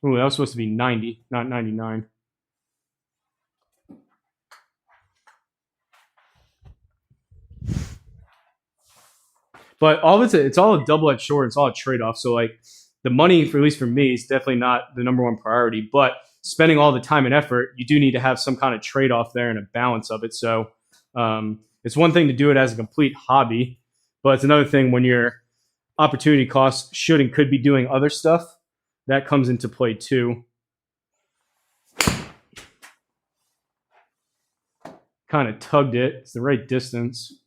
Ooh, that was supposed to be 90, not 99. But all of it's all a double-edged sword. It's all a trade-off. So like the money, for at least for me, is definitely not the number one priority. But spending all the time and effort, you do need to have some kind of trade-off there and a balance of it. So it's one thing to do it as a complete hobby, but it's another thing when your opportunity costs should and could be doing other stuff. That comes into play too. Kind of tugged it. It's the right distance.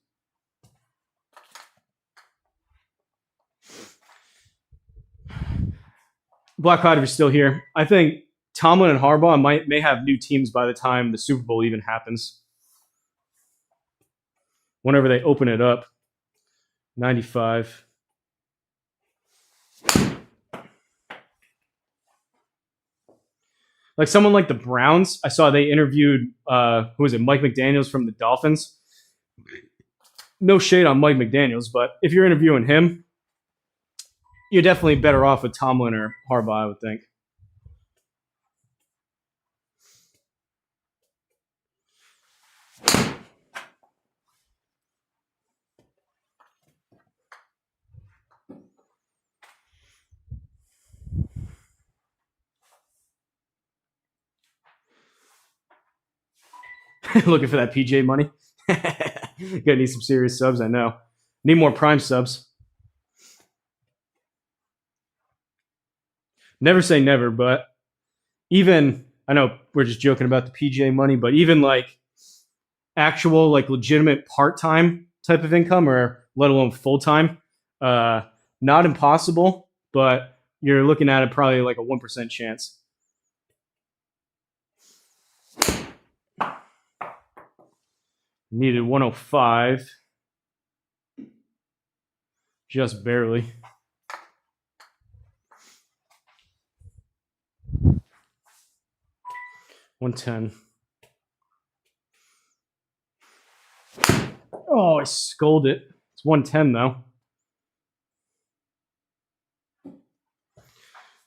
Black Cloud, if you're still here, I think Tomlin and Harbaugh may have new teams by the time the Super Bowl even happens. Whenever they open it up. 95. Like someone like the Browns, I saw they interviewed, who was it, Mike McDaniels from the Dolphins. No shade on Mike McDaniels, but if you're interviewing him, you're definitely better off with Tomlin or Harbaugh, I would think. Looking for that PJ money. Gonna need some serious subs, I know. Need more Prime subs. Never say never, but even, I know we're just joking about the PJ money, but even like actual, like legitimate part-time type of income, or let alone full-time, not impossible, but you're looking at it probably like a 1% chance. Needed 105. Just barely. $110. Oh, I scolded it. It's $110 though.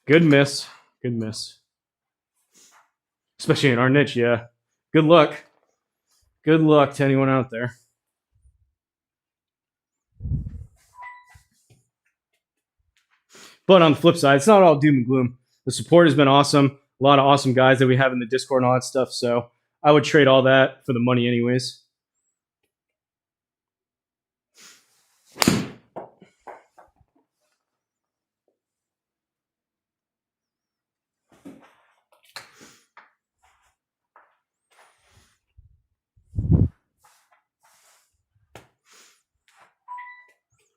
Good miss. Good miss. Especially in our niche, yeah. Good luck. Good luck to anyone out there. But on the flip side, it's not all doom and gloom. The support has been awesome. A lot of awesome guys that we have in the Discord and all that stuff. So I would trade all that for the money anyways.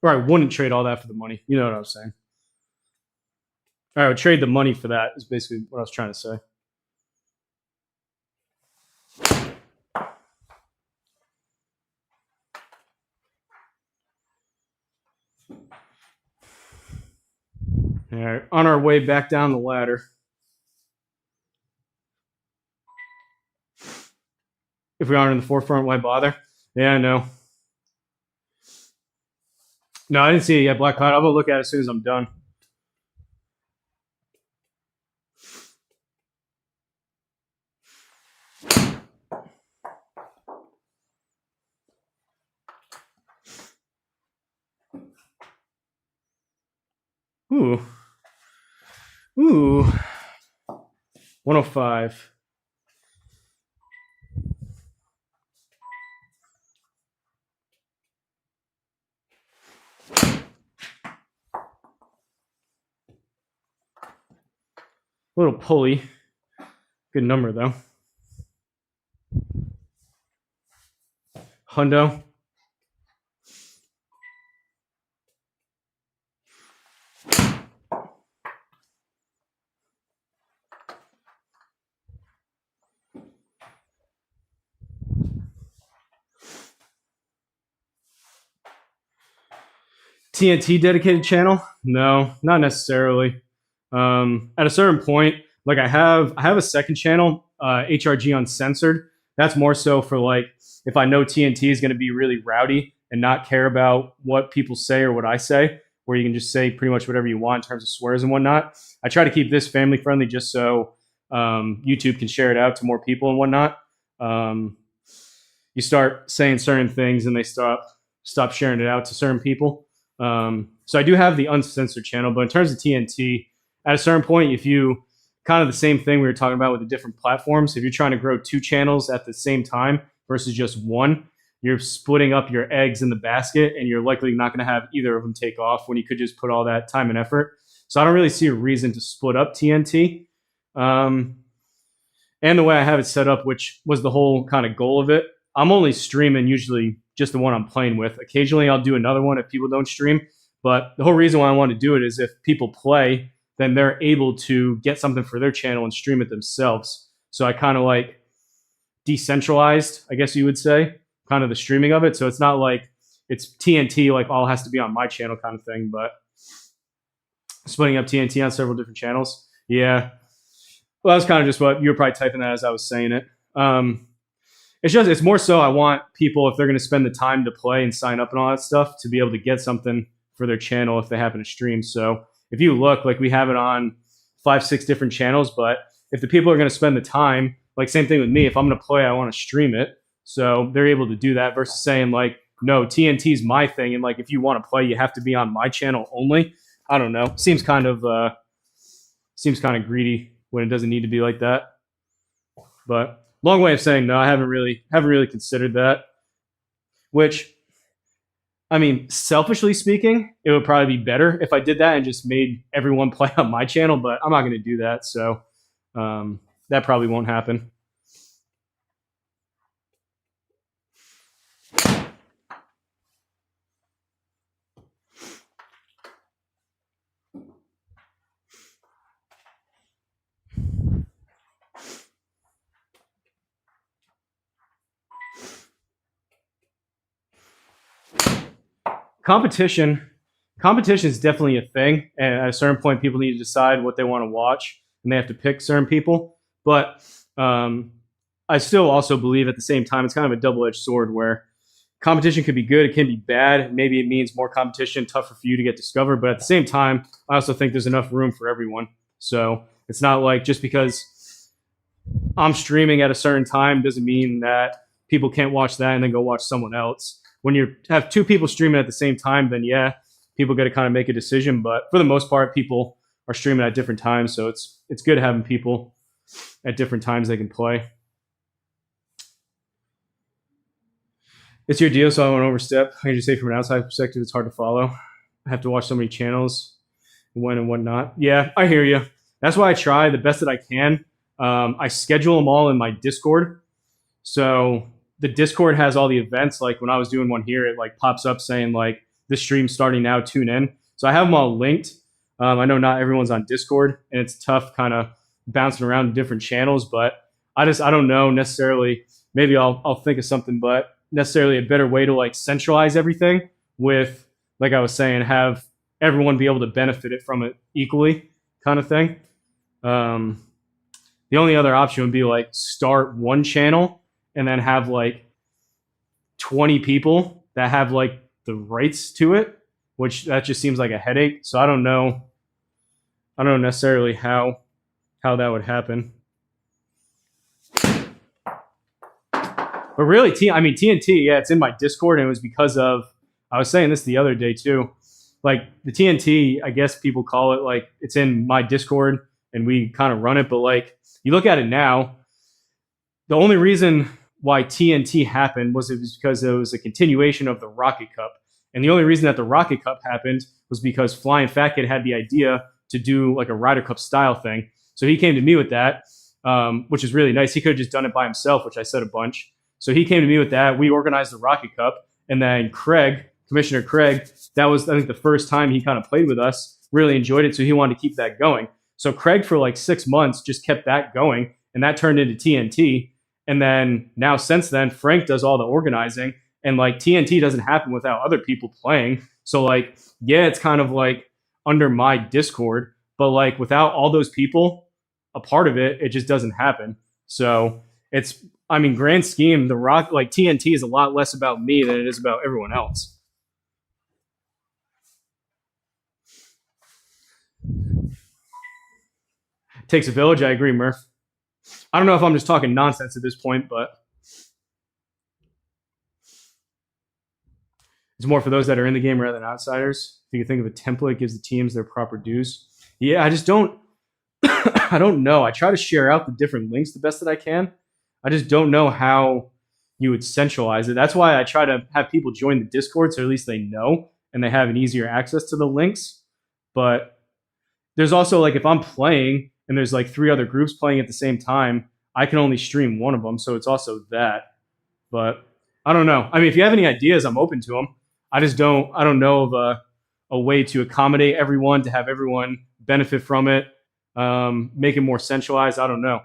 Or I wouldn't trade all that for the money. You know what I was saying. Or I would trade the money for that is basically what I was trying to say. All right, on our way back down the ladder. If we aren't in the forefront, why bother? Yeah, I know. No, I didn't see it yet, Black Cloud. I'll go look at it as soon as I'm done. Ooh. Ooh. 105. Little pulley. Good number, though. Hundo. TNT dedicated channel? No, not necessarily. At a certain point, like I have a second channel, HRG Uncensored. That's more so for like if I know TNT is going to be really rowdy and not care about what people say or what I say, where you can just say pretty much whatever you want in terms of swears and whatnot. I try to keep this family friendly just so YouTube can share it out to more people and whatnot. You start saying certain things and they stop sharing it out to certain people. So I do have the uncensored channel, but in terms of TNT, at a certain point, if you kind of the same thing we were talking about with the different platforms, if you're trying to grow 2 channels at the same time versus just one, you're splitting up your eggs in the basket and you're likely not going to have either of them take off when you could just put all that time and effort. So I don't really see a reason to split up TNT. And the way I have it set up, which was the whole kind of goal of it, I'm only streaming usually just the one I'm playing with. Occasionally I'll do another one if people don't stream. But the whole reason why I want to do it is if people play, then they're able to get something for their channel and stream it themselves. So I kind of like decentralized, I guess you would say, kind of the streaming of it. So it's not like it's TNT, like all has to be on my channel kind of thing, but splitting up TNT on several different channels. Yeah. Well, that's kind of just what you were probably typing that as I was saying it. It's more so I want people, if they're going to spend the time to play and sign up and all that stuff, to be able to get something for their channel if they happen to stream. So if you look, like we have it on 5-6 different channels, but if the people are going to spend the time, like same thing with me, if I'm going to play, I want to stream it. So they're able to do that versus saying like, no, TNT is my thing. And like, if you want to play, you have to be on my channel only. I don't know. Seems kind of greedy when it doesn't need to be like that. But long way of saying no, I haven't really considered that. Which, I mean, selfishly speaking, it would probably be better if I did that and just made everyone play on my channel, but I'm not going to do that. So that probably won't happen. Competition is definitely a thing, and at a certain point people need to decide what they want to watch and they have to pick certain people. But I still also believe at the same time it's kind of a double-edged sword where competition could be good, it can be bad. Maybe it means more competition, tougher for you to get discovered, but at the same time I also think there's enough room for everyone. So it's not like just because I'm streaming at a certain time doesn't mean that people can't watch that and then go watch someone else. When you have 2 people streaming at the same time, then yeah, people got to kind of make a decision. But for the most part, people are streaming at different times, so it's good having people at different times they can play. It's your deal, so I don't want to overstep. I can just say from an outside perspective, it's hard to follow. I have to watch so many channels, when and whatnot. Yeah, I hear you. That's why I try the best that I can. I schedule them all in my Discord. So the Discord has all the events. Like when I was doing one here, it like pops up saying like this stream's starting now, tune in. So I have them all linked. I know not everyone's on Discord and it's tough kind of bouncing around different channels, but I don't know necessarily. Maybe I'll think of something, but necessarily a better way to like centralize everything with, like I was saying, have everyone be able to benefit it from it equally kind of thing. The only other option would be like start one channel and then have like 20 people that have like the rights to it, which that just seems like a headache. So I don't know necessarily how that would happen. But really, TNT, yeah, it's in my Discord, and it was because of, I was saying this the other day too, like the TNT, I guess people call it like it's in my Discord and we kind of run it, but like you look at it now, the only reason why TNT happened was because it was a continuation of the Rocket Cup. And the only reason that the Rocket Cup happened was because Flying Fat Kid had the idea to do like a Ryder Cup style thing. So he came to me with that, which is really nice. He could have just done it by himself, which I said a bunch. So he came to me with that. We organized the Rocket Cup, and then Commissioner Craig, that was, I think, the first time he kind of played with us. Really enjoyed it, so he wanted to keep that going. So Craig, for like 6 months, just kept that going, and that turned into TNT. And then now, since then, Frank does all the organizing, and like TNT doesn't happen without other people playing. So like, yeah, it's kind of like under my Discord, but like without all those people a part of it, it just doesn't happen. So it's, I mean, grand scheme, the Rock, like TNT is a lot less about me than it is about everyone else. It takes a village. I agree, Murph. I don't know if I'm just talking nonsense at this point, but it's more for those that are in the game rather than outsiders. If you can think of a template that gives the teams their proper dues. Yeah, I just don't. I don't know. I try to share out the different links the best that I can. I just don't know how you would centralize it. That's why I try to have people join the Discord, so at least they know and they have an easier access to the links. But there's also like, if I'm playing and there's like 3 other groups playing at the same time, I can only stream one of them. So it's also that. But I don't know. I mean, if you have any ideas, I'm open to them. I don't know of a way to accommodate everyone, to have everyone benefit from it, make it more centralized. I don't know.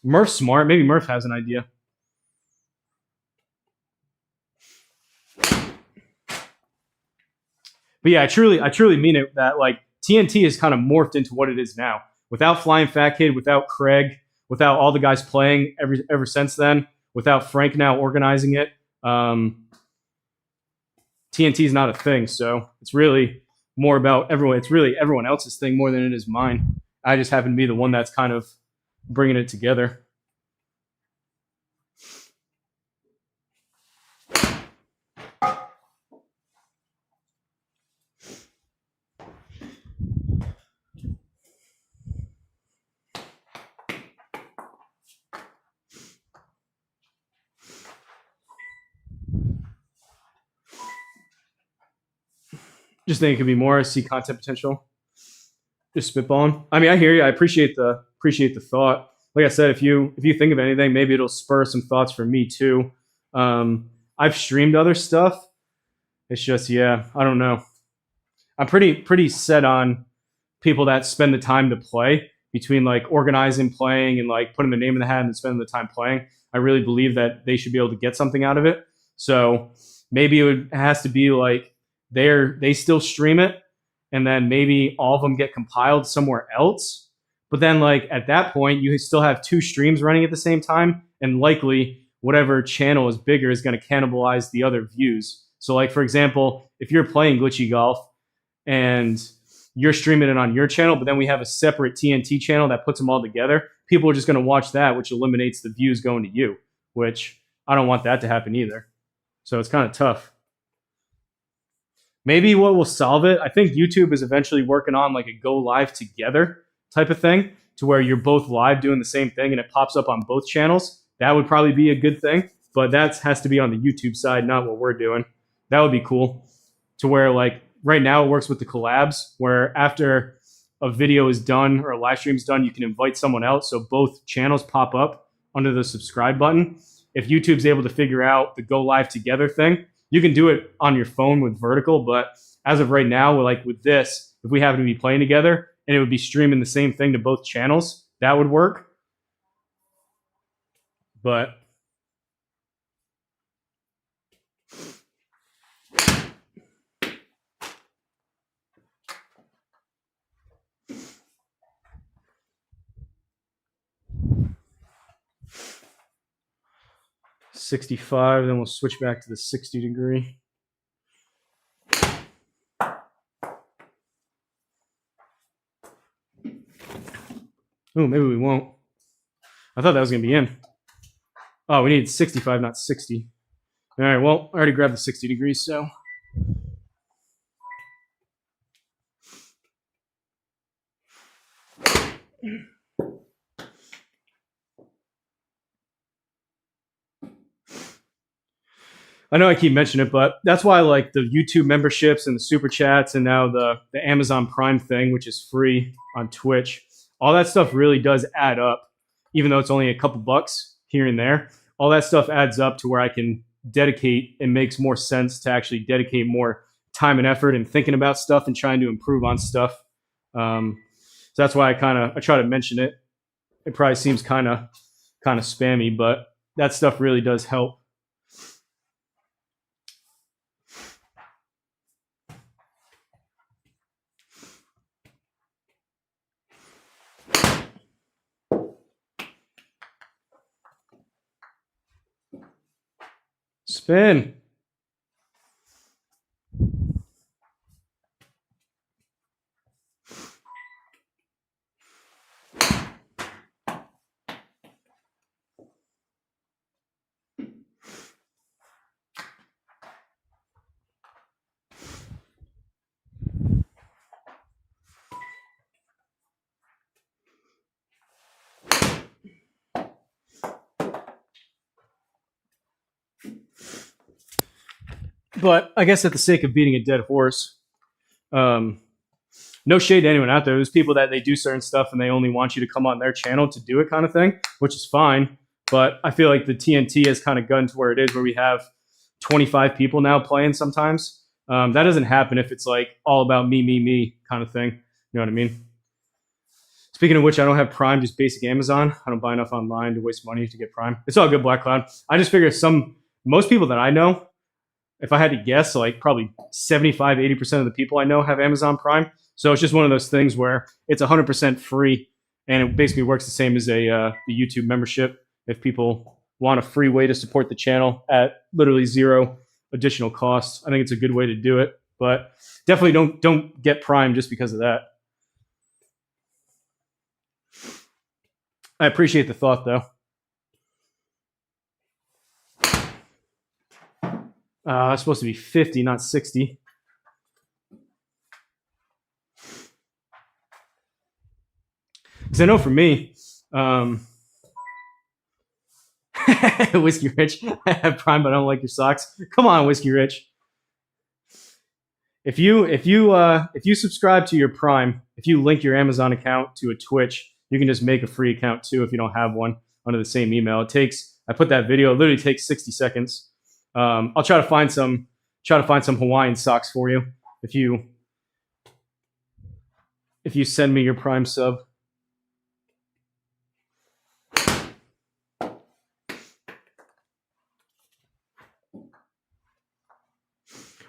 Murph's smart. Maybe Murph has an idea. But yeah, I truly mean it, that like TNT has kind of morphed into what it is now. Without Flying Fat Kid, without Craig, without all the guys playing ever since then, without Frank now organizing it, TNT is not a thing. So it's really more about everyone. It's really everyone else's thing more than it is mine. I just happen to be the one that's kind of bringing it together. Just think it could be more. I see content potential. Just spitballing. I mean, I hear you. I appreciate the thought. Like I said, if you think of anything, maybe it'll spur some thoughts for me too. I've streamed other stuff. It's just, yeah, I don't know. I'm pretty set on people that spend the time to play, between like organizing, playing, and like putting the name in the hat and spending the time playing. I really believe that they should be able to get something out of it. So maybe it has to be like they still stream it, and then maybe all of them get compiled somewhere else. But then like at that point, you still have 2 streams running at the same time, and likely whatever channel is bigger is going to cannibalize the other views. So like, for example, if you're playing Glitchy Golf and you're streaming it on your channel, but then we have a separate TNT channel that puts them all together, people are just going to watch that, which eliminates the views going to you, which I don't want that to happen either. So it's kind of tough. Maybe what will solve it, I think YouTube is eventually working on like a go live together type of thing, to where you're both live doing the same thing and it pops up on both channels. That would probably be a good thing, but that has to be on the YouTube side, not what we're doing. That would be cool, to where like right now it works with the collabs, where after a video is done or a live stream is done, you can invite someone else, so both channels pop up under the subscribe button. If YouTube's able to figure out the go live together thing, you can do it on your phone with vertical, but as of right now, like with this, if we happen to be playing together and it would be streaming the same thing to both channels, that would work. But $65, then we'll switch back to the 60 degree. Oh, maybe we won't. I thought that was going to be in. Oh, we need 65, not 60. All right, well, I already grabbed the 60 degrees, so. I know I keep mentioning it, but that's why I like the YouTube memberships and the super chats, and now the Amazon Prime thing, which is free on Twitch. All that stuff really does add up. even though it's only a couple bucks here and there, all that stuff adds up to where I can dedicate. It makes more sense to actually dedicate more time and effort and thinking about stuff and trying to improve on stuff. So that's why I try to mention it. It probably seems kind of spammy, but that stuff really does help. Spin. But I guess at the sake of beating a dead horse, no shade to anyone out there. There's people that they do certain stuff and they only want you to come on their channel to do it kind of thing, which is fine. But I feel like the TNT has kind of gotten to where it is, where we have 25 people now playing sometimes. That doesn't happen if it's like all about me kind of thing. You know what I mean? Speaking of which, I don't have Prime, just basic Amazon. I don't buy enough online to waste money to get Prime. It's all good, Black Cloud. I just figure most people that I know, if I had to guess, like probably 75, 80% of the people I know have Amazon Prime. So it's just one of those things where it's 100% free, and it basically works the same as the YouTube membership. If people want a free way to support the channel at literally zero additional costs, I think it's a good way to do it. But definitely don't get Prime just because of that. I appreciate the thought, though. It's supposed to be 50, not 60. Because I know for me, Whiskey Rich, I have Prime, but I don't like your socks. Come on, Whiskey Rich. If you subscribe to your Prime, if you link your Amazon account to a Twitch, you can just make a free account too if you don't have one under the same email. I put that video. It literally takes 60 seconds. I'll try to find some Hawaiian socks for you if you send me your Prime sub.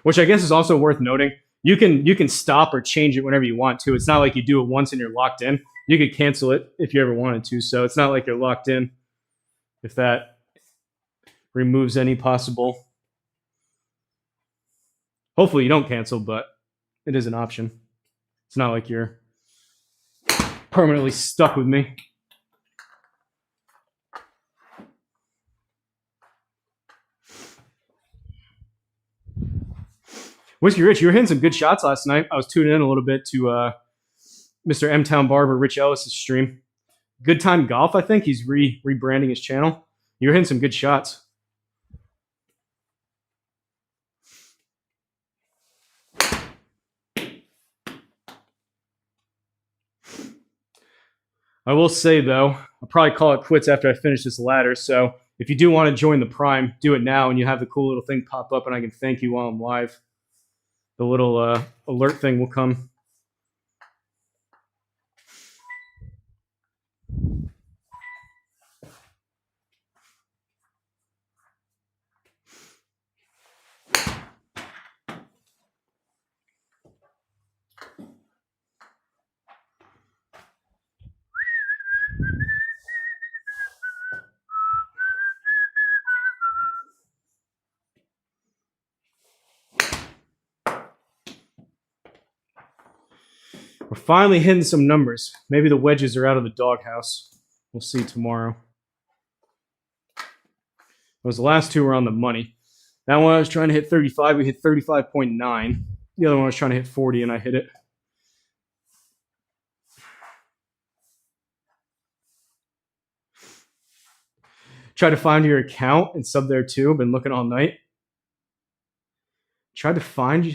Which I guess is also worth noting. You can stop or change it whenever you want to. It's not like you do it once and you're locked in. You could cancel it if you ever wanted to. So it's not like you're locked in. If that removes any possible. Hopefully you don't cancel, but it is an option. It's not like you're permanently stuck with me. Whiskey Rich, you were hitting some good shots last night. I was tuning in a little bit to Mr. M-Town Barber Rich Ellis' stream. Good Time Golf, I think. He's rebranding his channel. You were hitting some good shots. I will say, though, I'll probably call it quits after I finish this ladder. So if you do want to join the Prime, do it now, and you have the cool little thing pop up, and I can thank you while I'm live. The little alert thing will come. We're finally hitting some numbers. Maybe the wedges are out of the doghouse. We'll see tomorrow. Those last two were on the money. That one I was trying to hit 35. We hit 35.9. The other one I was trying to hit 40, and I hit it. Try to find your account and sub there too. Been looking all night. Tried to find you.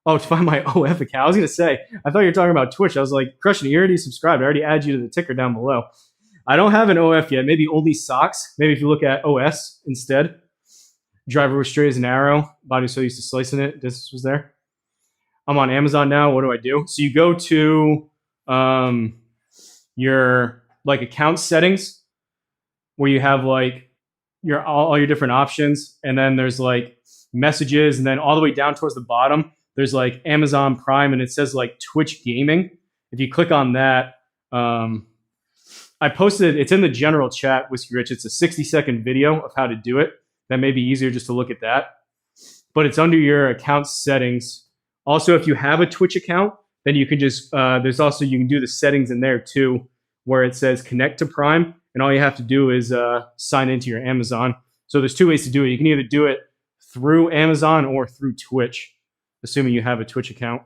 Oh, to find my OF account. I was going to say, I thought you were talking about Twitch. I was like, Crushing, you already subscribed. I already added you to the ticker down below. I don't have an OF yet. Maybe only socks. Maybe if you look at OS instead. Driver was straight as an arrow. Body so used to slicing it. Distance was there. I'm on Amazon now. What do I do? So you go to your like account settings where you have like your all your different options, and then there's like messages, and then all the way down towards the bottom there's like Amazon Prime, and it says like Twitch Gaming. If you click on that, I posted it's in the general chat, Whiskey Rich. It's a 60-second video of how to do it. That may be easier just to look at that. But it's under your account settings. Also, if you have a Twitch account, then you can just there's also you can do the settings in there too, where it says connect to Prime, and all you have to do is sign into your Amazon. So there's two ways to do it. You can either do it through Amazon or through Twitch, assuming you have a Twitch account.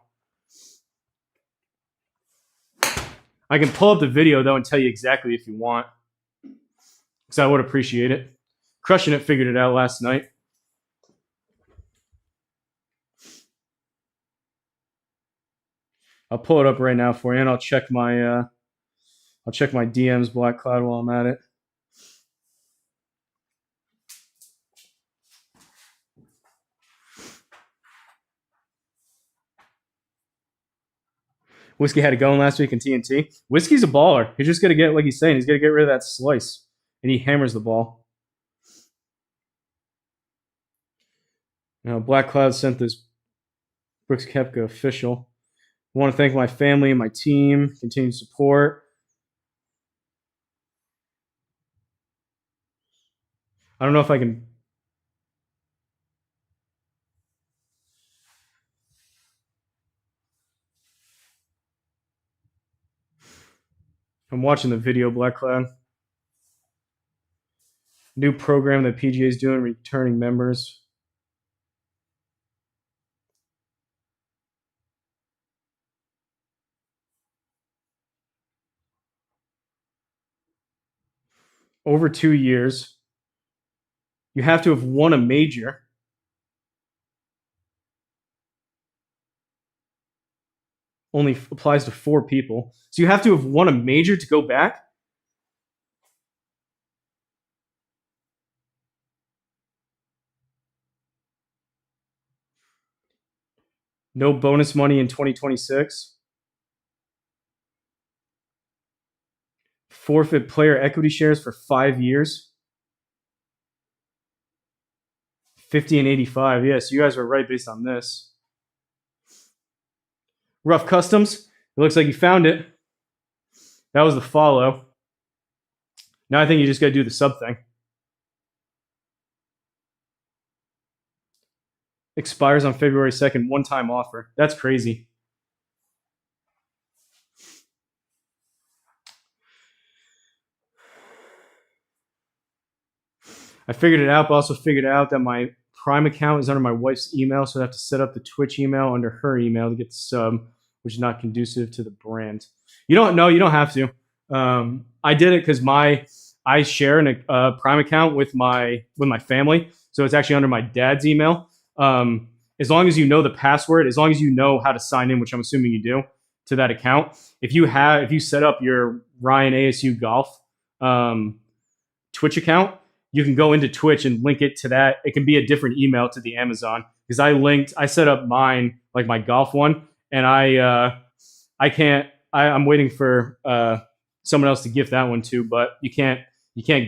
I can pull up the video though and tell you exactly if you want, because I would appreciate it. Crushing It figured it out last night. I'll pull it up right now for you, and I'll check my DMs, Black Cloud, while I'm at it. Whiskey had it going last week in TNT. Whiskey's a baller. He's just gonna get, like he's saying, he's gonna get rid of that slice, and he hammers the ball. Now, Black Cloud sent this Brooks Koepka official. I want to thank my family and my team, continued support. I don't know if I can. I'm watching the video, Black Cloud. New program that PGA is doing, returning members. Over 2 years. You have to have won a major. Only applies to 4 people. So you have to have won a major to go back? No bonus money in 2026. Forfeit player equity shares for 5 years. 50 and 85. Yes, you guys were right based on this. Rough Customs. It looks like you found it. That was the follow. Now I think you just got to do the sub thing. Expires on February 2nd. One-time offer. That's crazy. I figured it out, but also figured out that my Prime account is under my wife's email, so I have to set up the Twitch email under her email to get the sub, which is not conducive to the brand. You don't know. You don't have to. I did it because I share a Prime account with my family, so it's actually under my dad's email. As long as you know the password, as long as you know how to sign in, which I'm assuming you do, to that account. If you set up your Ryan ASU Golf Twitch account, you can go into Twitch and link it to that. It can be a different email to the Amazon, because I set up mine, like my golf one, and I'm waiting for someone else to gift that one too, but you can't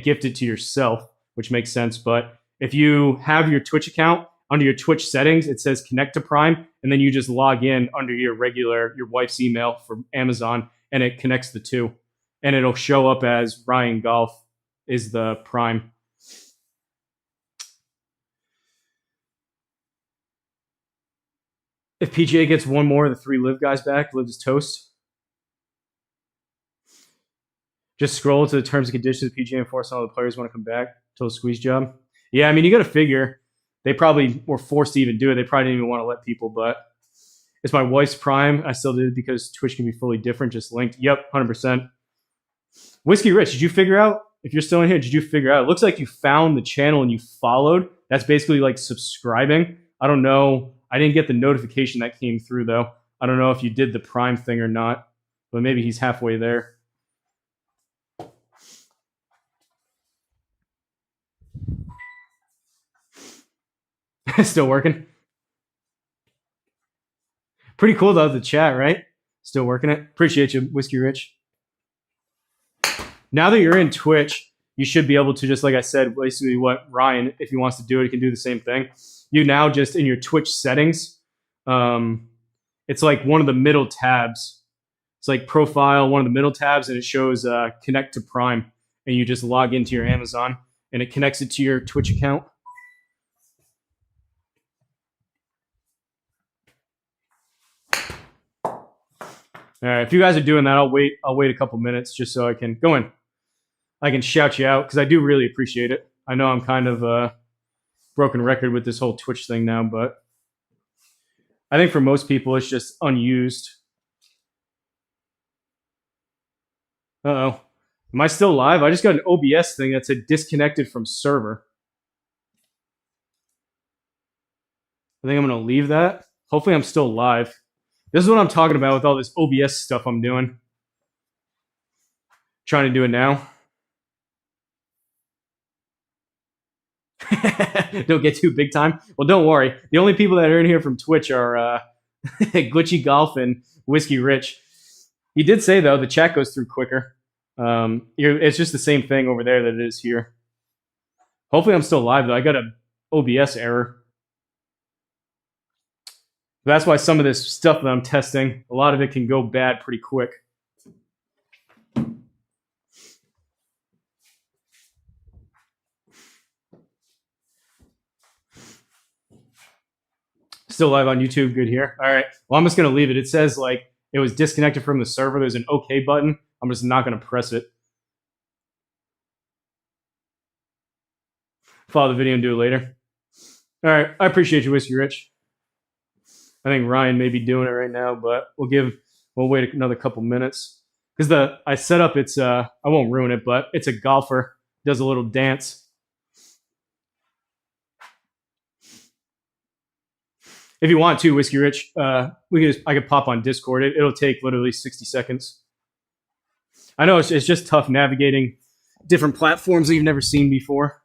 gift it to yourself, which makes sense. But if you have your Twitch account, under your Twitch settings, it says connect to Prime, and then you just log in under your wife's email for Amazon, and it connects the two, and it'll show up as Ryan Golf is the Prime. If PGA gets one more of the 3 live guys back, live is toast. Just scroll to the terms and conditions. PGA enforce all the players want to come back till the squeeze job. Yeah, I mean, you got to figure they probably were forced to even do it. They probably didn't even want to let people, but it's my wife's Prime. I still did it because Twitch can be fully different, just linked. Yep, 100%. Whiskey Rich, did you figure out, if you're still in here, did you figure out? It looks like you found the channel and you followed. That's basically like subscribing. I don't know. I didn't get the notification that came through, though. I don't know if you did the Prime thing or not, but maybe he's halfway there. Still working. Pretty cool though, the chat, right? Still working it. Appreciate you, Whiskey Rich. Now that you're in Twitch, you should be able to, just like I said, basically what Ryan, if he wants to do it, he can do the same thing. You now just in your Twitch settings, it's like one of the middle tabs. It's like profile, one of the middle tabs, and it shows connect to Prime. And you just log into your Amazon, and it connects it to your Twitch account. All right, if you guys are doing that, I'll wait a couple minutes just so I can go in. I can shout you out because I do really appreciate it. I know I'm kind of a broken record with this whole Twitch thing now, but I think for most people it's just unused. Uh-oh. Am I still live? I just got an OBS thing that said disconnected from server. I think I'm going to leave that. Hopefully I'm still live. This is what I'm talking about with all this OBS stuff I'm doing. Trying to do it now. Don't get too big time. Well, don't worry. The only people that are in here from Twitch are Glitchy Golf and Whiskey Rich. He did say, though, the chat goes through quicker. It's just the same thing over there that it is here. Hopefully I'm still live, though. I got an OBS error. That's why some of this stuff that I'm testing, a lot of it can go bad pretty quick. Still live on YouTube. Good here. All right. Well, I'm just going to leave it. It says like it was disconnected from the server. There's an OK button. I'm just not going to press it. Follow the video and do it later. All right. I appreciate you, Whiskey Rich. I think Ryan may be doing it right now, but we'll wait another couple minutes. Because I set up I won't ruin it, but it's a golfer. Does a little dance. If you want to, Whiskey Rich, I could pop on Discord. It'll take literally 60 seconds. I know it's just tough navigating different platforms that you've never seen before.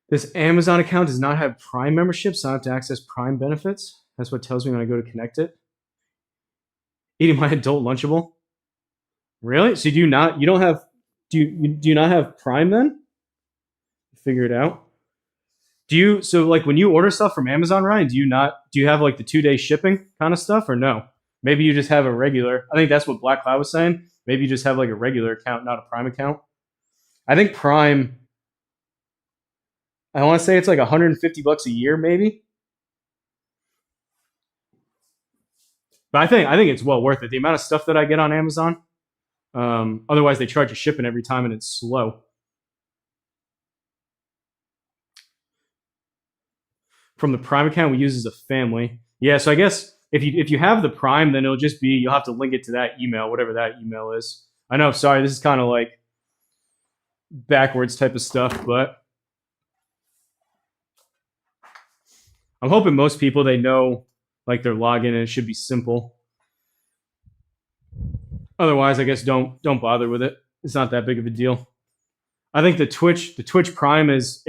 This Amazon account does not have Prime membership, so I have to access Prime benefits. That's what it tells me when I go to connect it. Eating my adult Lunchable. Really? So do you not have Prime then? Figure it out. So like when you order stuff from Amazon, Ryan, do you have like the 2-day shipping kind of stuff or no? Maybe you just have a regular. I think that's what Black Cloud was saying. Maybe you just have like a regular account, not a Prime account. I think Prime, I want to say it's like $150 a year, maybe. But I think it's well worth it. The amount of stuff that I get on Amazon. Otherwise, they charge you shipping every time, and it's slow. From the Prime account we use as a family. Yeah, so I guess if you have the Prime, then it'll just be you'll have to link it to that email, whatever that email is. I know. Sorry, this is kind of like backwards type of stuff, but. I'm hoping most people, they know like their login and it should be simple. Otherwise, I guess don't bother with it. It's not that big of a deal. I think the Twitch Prime it's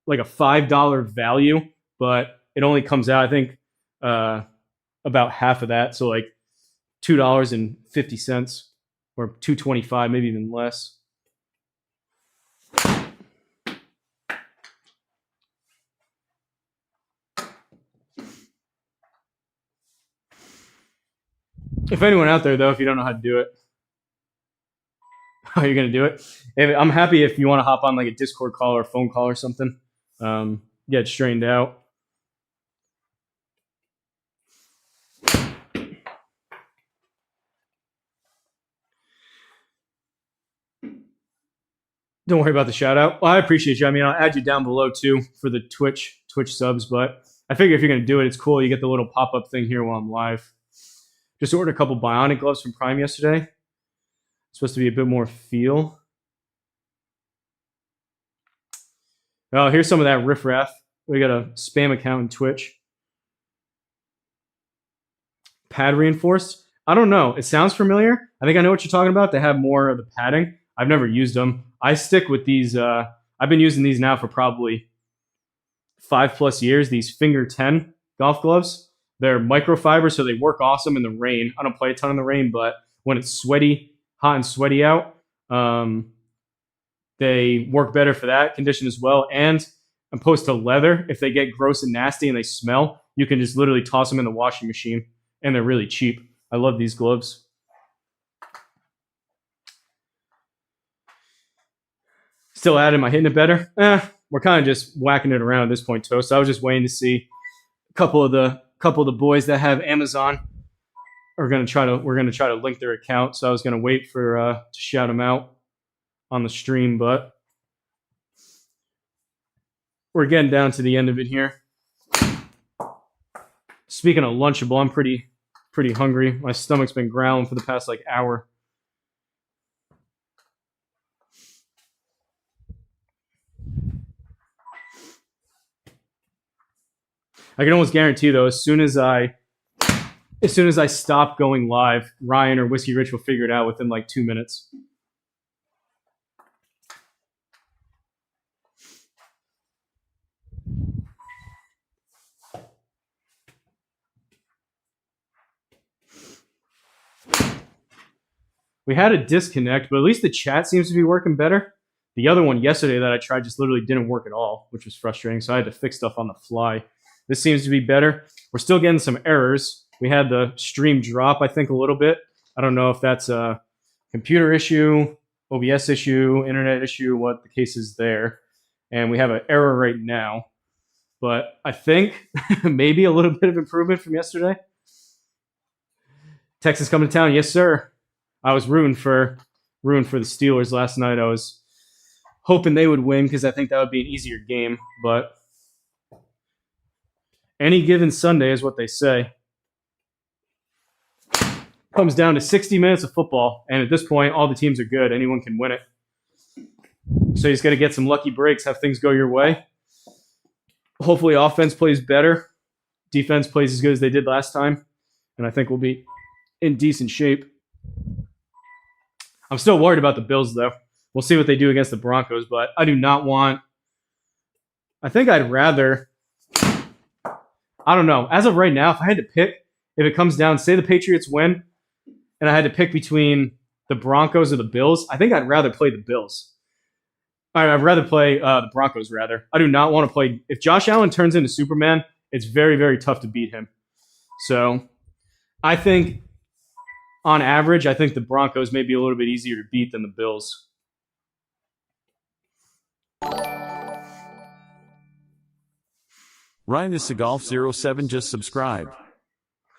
like a $5 value, but it only comes out I think about half of that, so like $2.50 or $2.25, maybe even less. If anyone out there, though, if you don't know how to do it, how you're going to do it, I'm happy if you want to hop on like a Discord call or a phone call or something. Get it straightened out. Don't worry about the shout out. Well, I appreciate you. I mean, I'll add you down below too for the Twitch subs, but I figure if you're going to do it, it's cool. You get the little pop-up thing here while I'm live. Just ordered a couple bionic gloves from Prime yesterday. supposed to be a bit more feel. Oh, here's some of that riffraff. We got a spam account in Twitch. Pad reinforced. I don't know. It sounds familiar. I think I know what you're talking about. They have more of the padding. I've never used them. I stick with these. I've been using these now for probably 5+ years. These Finger 10 golf gloves. They're microfiber, so they work awesome in the rain. I don't play a ton in the rain, but when it's sweaty, hot and sweaty out, they work better for that condition as well. And opposed to leather, if they get gross and nasty and they smell, you can just literally toss them in the washing machine, and they're really cheap. I love these gloves. Still at it. Am I hitting it better? We're kind of just whacking it around at this point, Toast. I was just waiting to see a couple of the boys that have Amazon we're gonna try to link their account. So I was gonna wait for to shout them out on the stream, but we're getting down to the end of it here. Speaking of Lunchable, I'm pretty hungry. My stomach's been growling for the past hour. I can almost guarantee though, as soon as I stop going live, Ryan or Whiskey Rich will figure it out within 2 minutes. We had a disconnect, but at least the chat seems to be working better. The other one yesterday that I tried just literally didn't work at all, which was frustrating. So I had to fix stuff on the fly. This seems to be better. We're still getting some errors. We had the stream drop, I think, a little bit. I don't know if that's a computer issue, OBS issue, internet issue, what the case is there. And we have an error right now. But I think maybe a little bit of improvement from yesterday. Texas coming to town. Yes, sir. I was rooting for the Steelers last night. I was hoping they would win because I think that would be an easier game. But any given Sunday is what they say. Comes down to 60 minutes of football, and at this point, all the teams are good. Anyone can win it. So you just got to get some lucky breaks, have things go your way. Hopefully offense plays better. Defense plays as good as they did last time, and I think we'll be in decent shape. I'm still worried about the Bills, though. We'll see what they do against the Broncos, but I do not want... I think I'd rather... I don't know. As of right now, if I had to pick, if it comes down, say the Patriots win, and I had to pick between the Broncos or the Bills, I think I'd rather play the Bills. I'd rather play the Broncos, rather. I do not want to play... If Josh Allen turns into Superman, it's very, very tough to beat him. So I think, on average, I think the Broncos may be a little bit easier to beat than the Bills. Ryan is Seagolf07 just subscribed.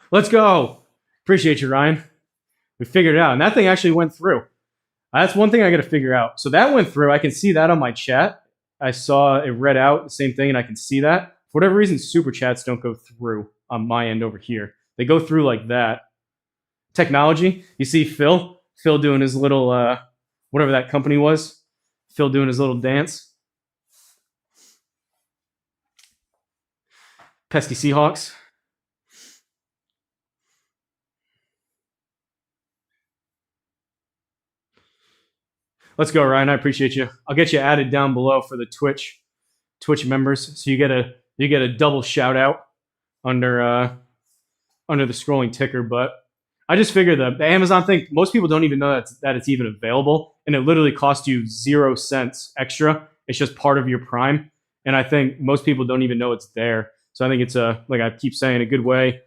Let's go. Appreciate you, Ryan. We figured it out. And that thing actually went through. That's one thing I got to figure out. So that went through. I can see that on my chat. I saw it read out the same thing, and I can see that. For whatever reason, super chats don't go through on my end over here. They go through like that. Technology. You see Phil doing his little, whatever that company was. Phil doing his little dance. Pesky Seahawks. Let's go, Ryan. I appreciate you. I'll get you added down below for the Twitch members, so you get a double shout out under the scrolling ticker. But I just figured the Amazon thing. Most people don't even know that it's even available, and it literally costs you 0 cents extra. It's just part of your Prime, and I think most people don't even know it's there. So I think it's like I keep saying, a good way.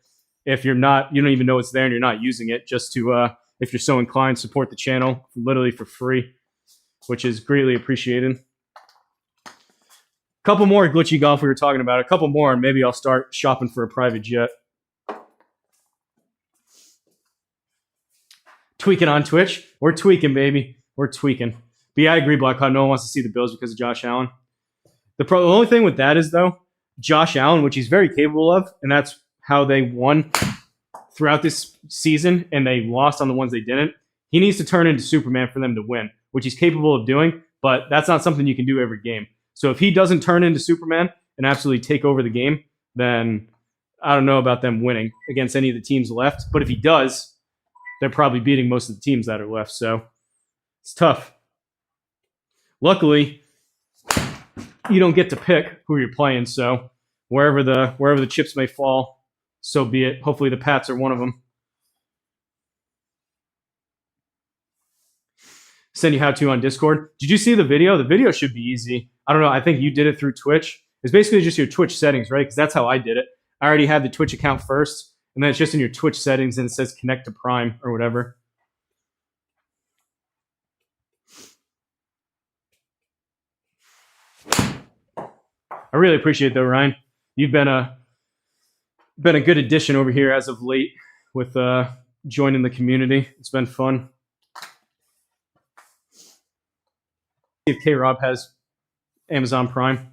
If you don't even know it's there and you're not using it, just to if you're so inclined, support the channel literally for free, which is greatly appreciated. A couple more glitchy golf we were talking about. A couple more, and maybe I'll start shopping for a private jet. Tweaking on Twitch. We're tweaking, baby. We're tweaking. But yeah, I agree, Blackhawk. No one wants to see the Bills because of Josh Allen. The only thing with that is, though, Josh Allen, which he's very capable of, and that's how they won throughout this season, and they lost on the ones they didn't. He needs to turn into Superman for them to win, which he's capable of doing, but that's not something you can do every game. So if he doesn't turn into Superman and absolutely take over the game, then I don't know about them winning against any of the teams left. But if he does, they're probably beating most of the teams that are left. So it's tough. Luckily, you don't get to pick who you're playing. So wherever the chips may fall, so be it. Hopefully the Pats are one of them. Send you how to on Discord. Did you see the video? The video should be easy. I don't know. I think you did it through Twitch. It's basically just your Twitch settings, right? Because that's how I did it. I already had the Twitch account first, and then it's just in your Twitch settings, and it says connect to Prime or whatever. I really appreciate it, though, Ryan. You've been a good addition over here as of late with joining the community. It's been fun. See if K-Rob has Amazon Prime.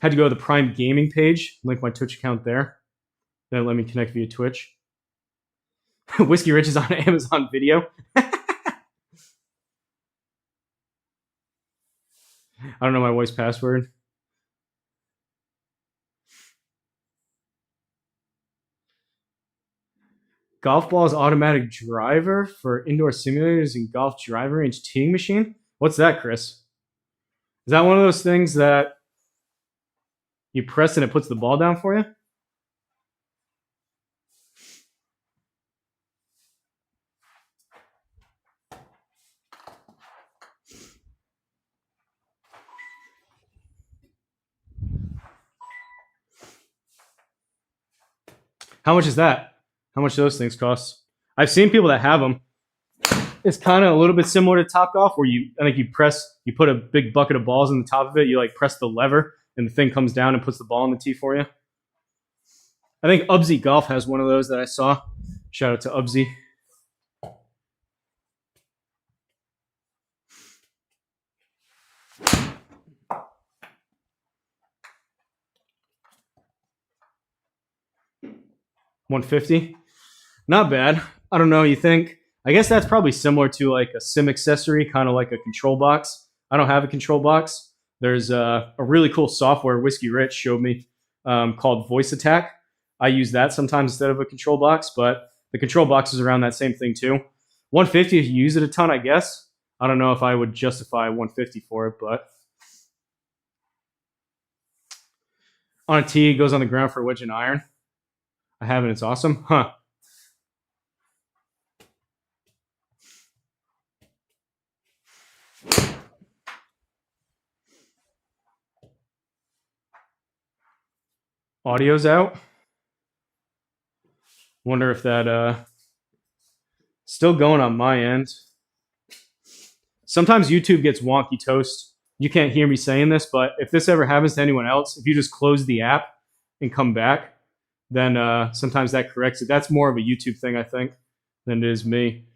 Had to go to the Prime Gaming page, link my Twitch account there. Then let me connect via Twitch. Whiskey Rich is on Amazon Video. I don't know my voice password. Golf balls automatic driver for indoor simulators and golf driver range teeing machine? What's that, Chris? Is that one of those things that you press and it puts the ball down for you? How much is that? How much do those things cost? I've seen people that have them. It's kind of a little bit similar to Topgolf, where you put a big bucket of balls on the top of it. You like press the lever, and the thing comes down and puts the ball on the tee for you. I think Ubsy Golf has one of those that I saw. Shout out to Ubsy. $150. Not bad. I don't know. You think? I guess that's probably similar to like a sim accessory, kind of like a control box. I don't have a control box. There's a really cool software Whiskey Rich showed me called Voice Attack. I use that sometimes instead of a control box, but the control box is around that same thing too. $150 if you use it a ton, I guess. I don't know if I would justify $150 for it, but on a tee, it goes on the ground for a wedge and iron. I have it. It's awesome. Huh. Audio's out. Wonder if that still going on my end. Sometimes YouTube gets wonky toast. You can't hear me saying this, but if this ever happens to anyone else, if you just close the app and come back, then sometimes that corrects it. That's more of a YouTube thing, I think, than it is me.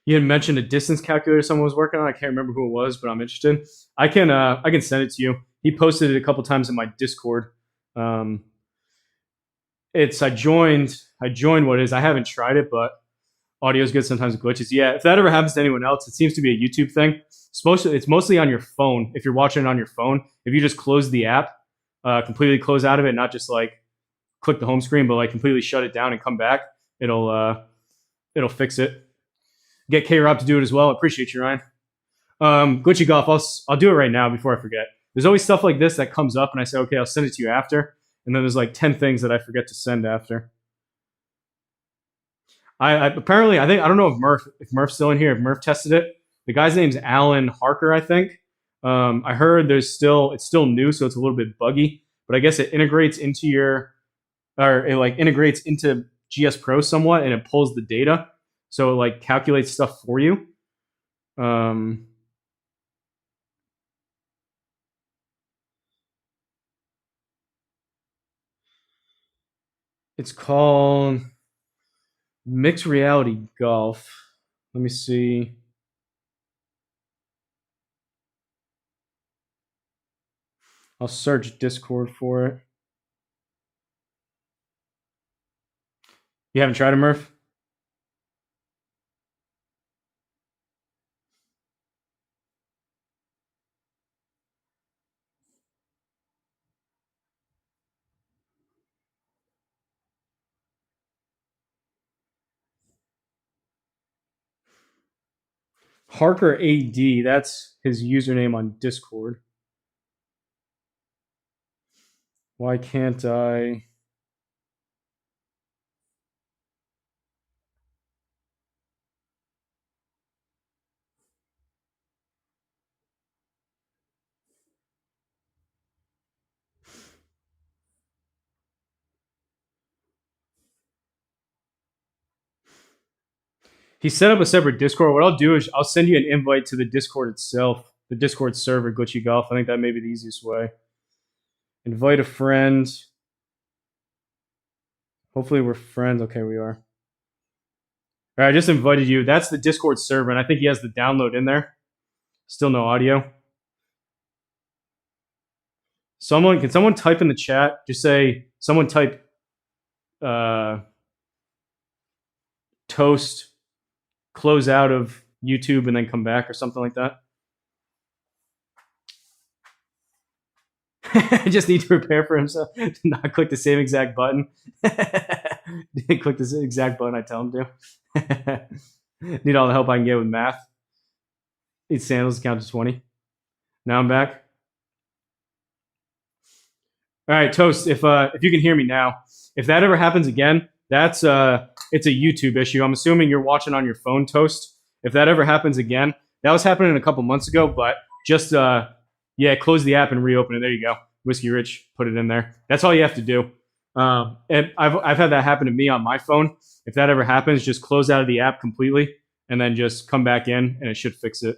You had mentioned a distance calculator someone was working on. I can't remember who it was, but I'm interested. I can send it to you. He posted it a couple times in my Discord. I joined what is. I haven't tried it, but audio's good. Sometimes it glitches. Yeah, if that ever happens to anyone else, it seems to be a YouTube thing. It's mostly on your phone. If you're watching it on your phone, if you just close the app, completely close out of it, not just like click the home screen, but like completely shut it down and come back, it'll fix it. Get K-Rob to do it as well. Appreciate you, Ryan. Glitchy Golf, I'll do it right now before I forget. There's always stuff like this that comes up, and I say, okay, I'll send it to you after. And then there's like 10 things that I forget to send after. I don't know if Murph's still in here, if Murph tested it. The guy's name's Alan Harker, I think. I heard it's still new, so it's a little bit buggy. But I guess it integrates into your or it like integrates into GSPro somewhat, and it pulls the data, so it like calculates stuff for you. It's called Mixed Reality Golf. Let me see. I'll search Discord for it. You haven't tried it, Murph? Harker AD, that's his username on Discord. Why can't I? He set up a separate Discord. What I'll do is I'll send you an invite to the Discord itself, the Discord server, Glitchy Golf. I think that may be the easiest way. Invite a friend. Hopefully we're friends. Okay, we are. All right, I just invited you. That's the Discord server, and I think he has the download in there. Still no audio. Can someone type in the chat? Just say, someone type toast, close out of YouTube, and then come back or something like that. I just need to prepare for himself to not click the same exact button. Didn't click the exact button I tell him to. Need all the help I can get with math. Need sandals to count to 20. Now I'm back. All right, Toast, if you can hear me now, if that ever happens again, that's it's a YouTube issue. I'm assuming you're watching on your phone, Toast. If that ever happens again, that was happening a couple months ago, but just close the app and reopen it. There you go. Whiskey Rich put it in there. That's all you have to do. And I've had that happen to me on my phone. If that ever happens, just close out of the app completely and then just come back in, and it should fix it.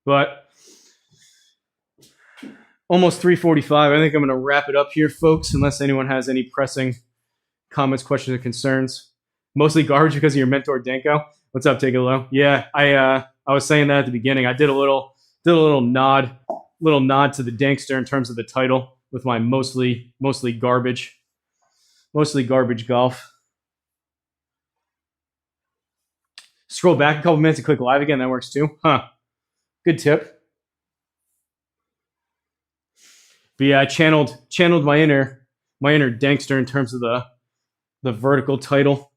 But almost 3:45. I think I'm going to wrap it up here, folks, unless anyone has any pressing comments, questions, or concerns. Mostly garbage because of your mentor, Danko. What's up, Take It Low? Yeah, I was saying that at the beginning. I did a little nod to the Dankster in terms of the title with my mostly garbage golf. Scroll back a couple minutes and click live again. That works too. Huh. Good tip. But yeah, I channeled my inner Dankster in terms of the vertical title.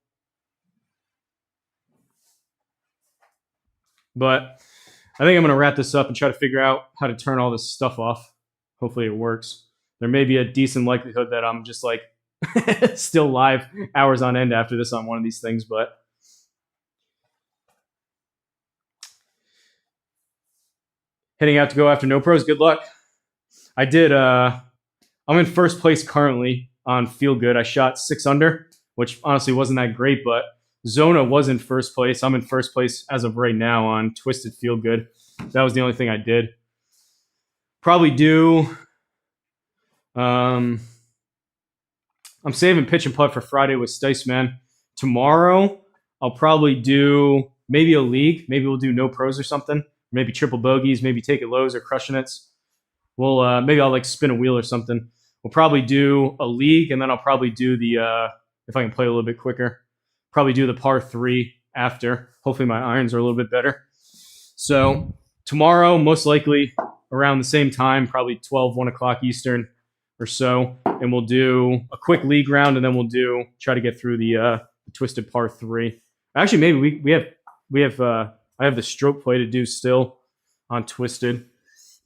But I think I'm going to wrap this up and try to figure out how to turn all this stuff off. Hopefully it works. There may be a decent likelihood that I'm just like still live hours on end after this on one of these things, but heading out to go after No Pros. Good luck. I did. I'm in first place currently on Feel Good. I shot 6 under, which honestly wasn't that great, but Zona was in first place. I'm in first place as of right now on Twisted Feel Good. That was the only thing I did. Probably do. I'm saving pitch and putt for Friday with Stice, man. Tomorrow, I'll probably do maybe a league. Maybe we'll do No Pros or something. Maybe triple bogeys. Maybe take it lows or crushing it. We'll maybe I'll like spin a wheel or something. We'll probably do a league, and then I'll probably do the if I can play a little bit quicker. Probably do the par 3 after. Hopefully my irons are a little bit better. So tomorrow, most likely around the same time, probably 1 o'clock Eastern or so, and we'll do a quick league round, and then we'll try to get through the twisted par 3. Actually, maybe we have I have the stroke play to do still on Twisted.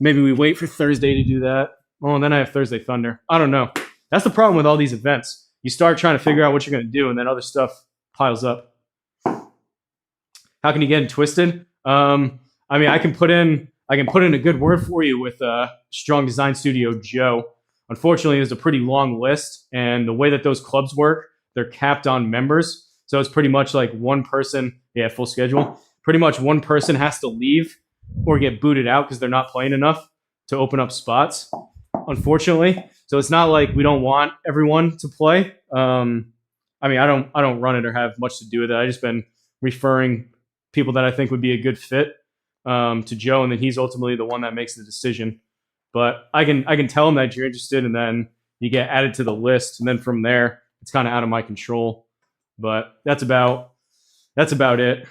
Maybe we wait for Thursday to do that. Oh, and then I have Thursday Thunder. I don't know. That's the problem with all these events. You start trying to figure out what you're going to do, and then other stuff piles up. How can you get in Twisted? I mean, I can put in I can put in a good word for you with Strong Design Studio Joe. Unfortunately, there's a pretty long list, and the way that those clubs work, they're capped on members. So it's pretty much like one person, full schedule. Pretty much one person has to leave or get booted out because they're not playing enough to open up spots, unfortunately. So it's not like we don't want everyone to play. I don't run it or have much to do with it. I just been referring people that I think would be a good fit to Joe, and then he's ultimately the one that makes the decision. But I can tell him that you're interested, and then you get added to the list, and then from there it's kind of out of my control. But that's about it.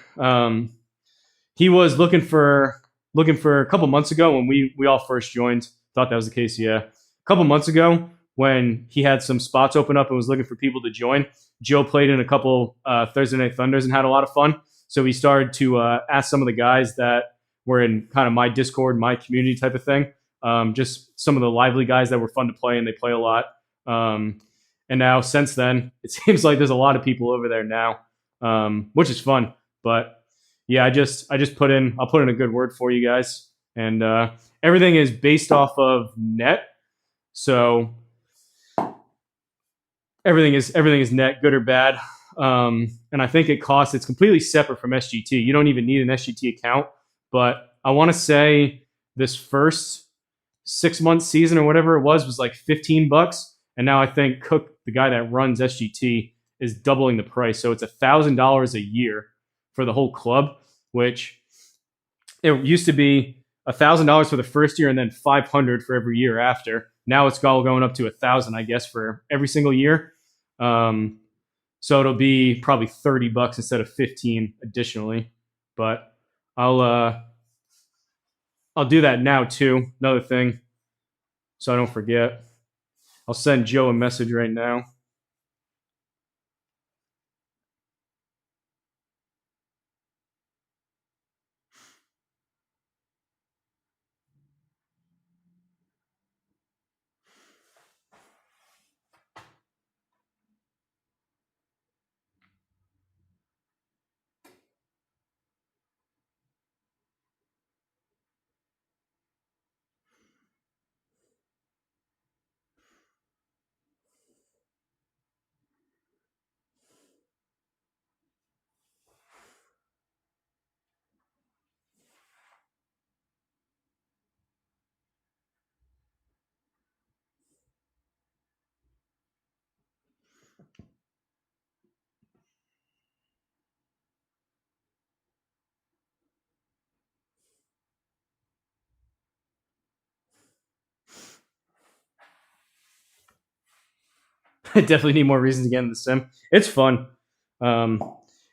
He was looking for a couple months ago when we all first joined. Thought that was the case. Yeah, a couple months ago when he had some spots open up and was looking for people to join. Joe played in a couple Thursday Night Thunders and had a lot of fun. So we started to ask some of the guys that were in kind of my Discord, my community type of thing. Just some of the lively guys that were fun to play, and they play a lot. And now since then, it seems like there's a lot of people over there now, which is fun. But yeah, I'll put in a good word for you guys. And everything is based off of net. So everything is net, good or bad. And I think it's completely separate from SGT. You don't even need an SGT account. But I want to say this first 6-month season or whatever it was like $15. And now I think Cook, the guy that runs SGT, is doubling the price. So it's $1,000 a year for the whole club, which it used to be $1,000 for the first year and then $500 for every year after. Now it's all going up to $1,000, I guess, for every single year. So it'll be probably $30 instead of $15 additionally. But I'll do that now too. Another thing, so I don't forget. I'll send Joe a message right now. I definitely need more reasons to get in the sim. It's fun. It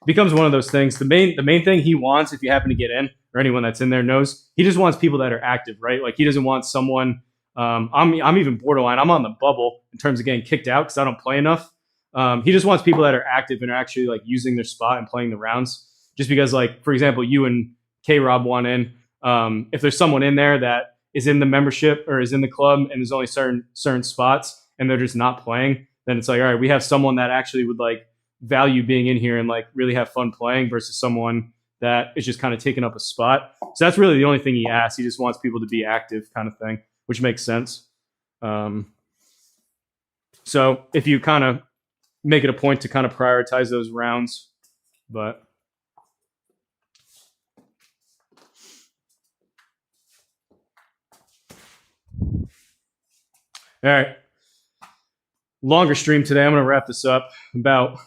becomes one of those things. The main thing he wants, if you happen to get in, or anyone that's in there knows, he just wants people that are active, right? Like he doesn't want someone. I'm even borderline. I'm on the bubble in terms of getting kicked out because I don't play enough. He just wants people that are active and are actually like using their spot and playing the rounds. Just because, like for example, you and K Rob want in. If there's someone in there that is in the membership or is in the club and there's only certain spots and they're just not playing, then it's like, all right, we have someone that actually would like value being in here and like really have fun playing versus someone that is just kind of taking up a spot. So that's really the only thing he asks. He just wants people to be active kind of thing, which makes sense. So if you kind of make it a point to kind of prioritize those rounds, but all right. Longer stream today. I'm going to wrap this up. About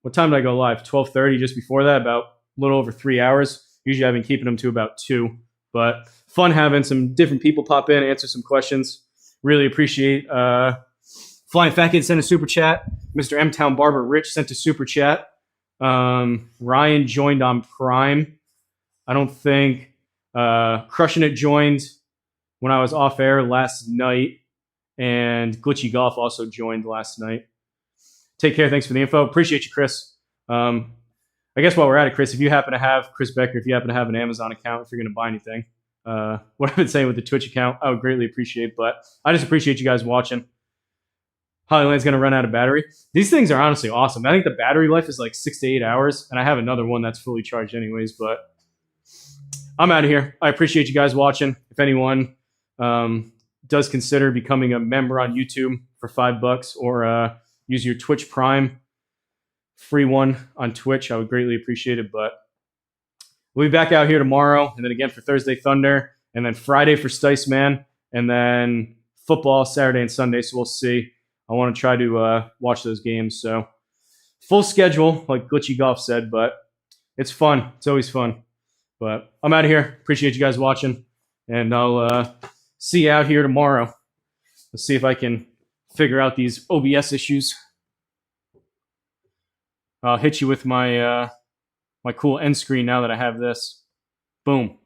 what time did I go live? 12:30. Just before that, about a little over 3 hours. Usually I've been keeping them to about 2. But fun having some different people pop in, answer some questions. Really appreciate Flying Fat Kid sent a super chat. Mr. M Town Barber Rich sent a super chat. Ryan joined on Prime. I don't think Crushing It joined when I was off air last night. And Glitchy Golf also joined last night. Take care. Thanks for the info. Appreciate you, Chris. I guess while we're at it, Chris, if you happen to have Chris Becker, if you happen to have an Amazon account, if you're going to buy anything, what I've been saying with the Twitch account, I would greatly appreciate. But I just appreciate you guys watching. Hollyland's going to run out of battery. These things are honestly awesome. I think the battery life is like 6 to 8 hours, and I have another one that's fully charged anyways. But I'm out of here. I appreciate you guys watching. If anyone does consider becoming a member on YouTube for $5 or use your Twitch Prime free one on Twitch, I would greatly appreciate it. But we'll be back out here tomorrow, and then again for Thursday Thunder, and then Friday for Stice Man, and then football Saturday and Sunday. So we'll see. I want to try to watch those games. So full schedule, like Glitchy Golf said, but it's fun. It's always fun. But I'm out of here. Appreciate you guys watching, and I'll see you out here tomorrow. Let's see if I can figure out these OBS issues. I'll hit you with my my cool end screen now that I have this. Boom.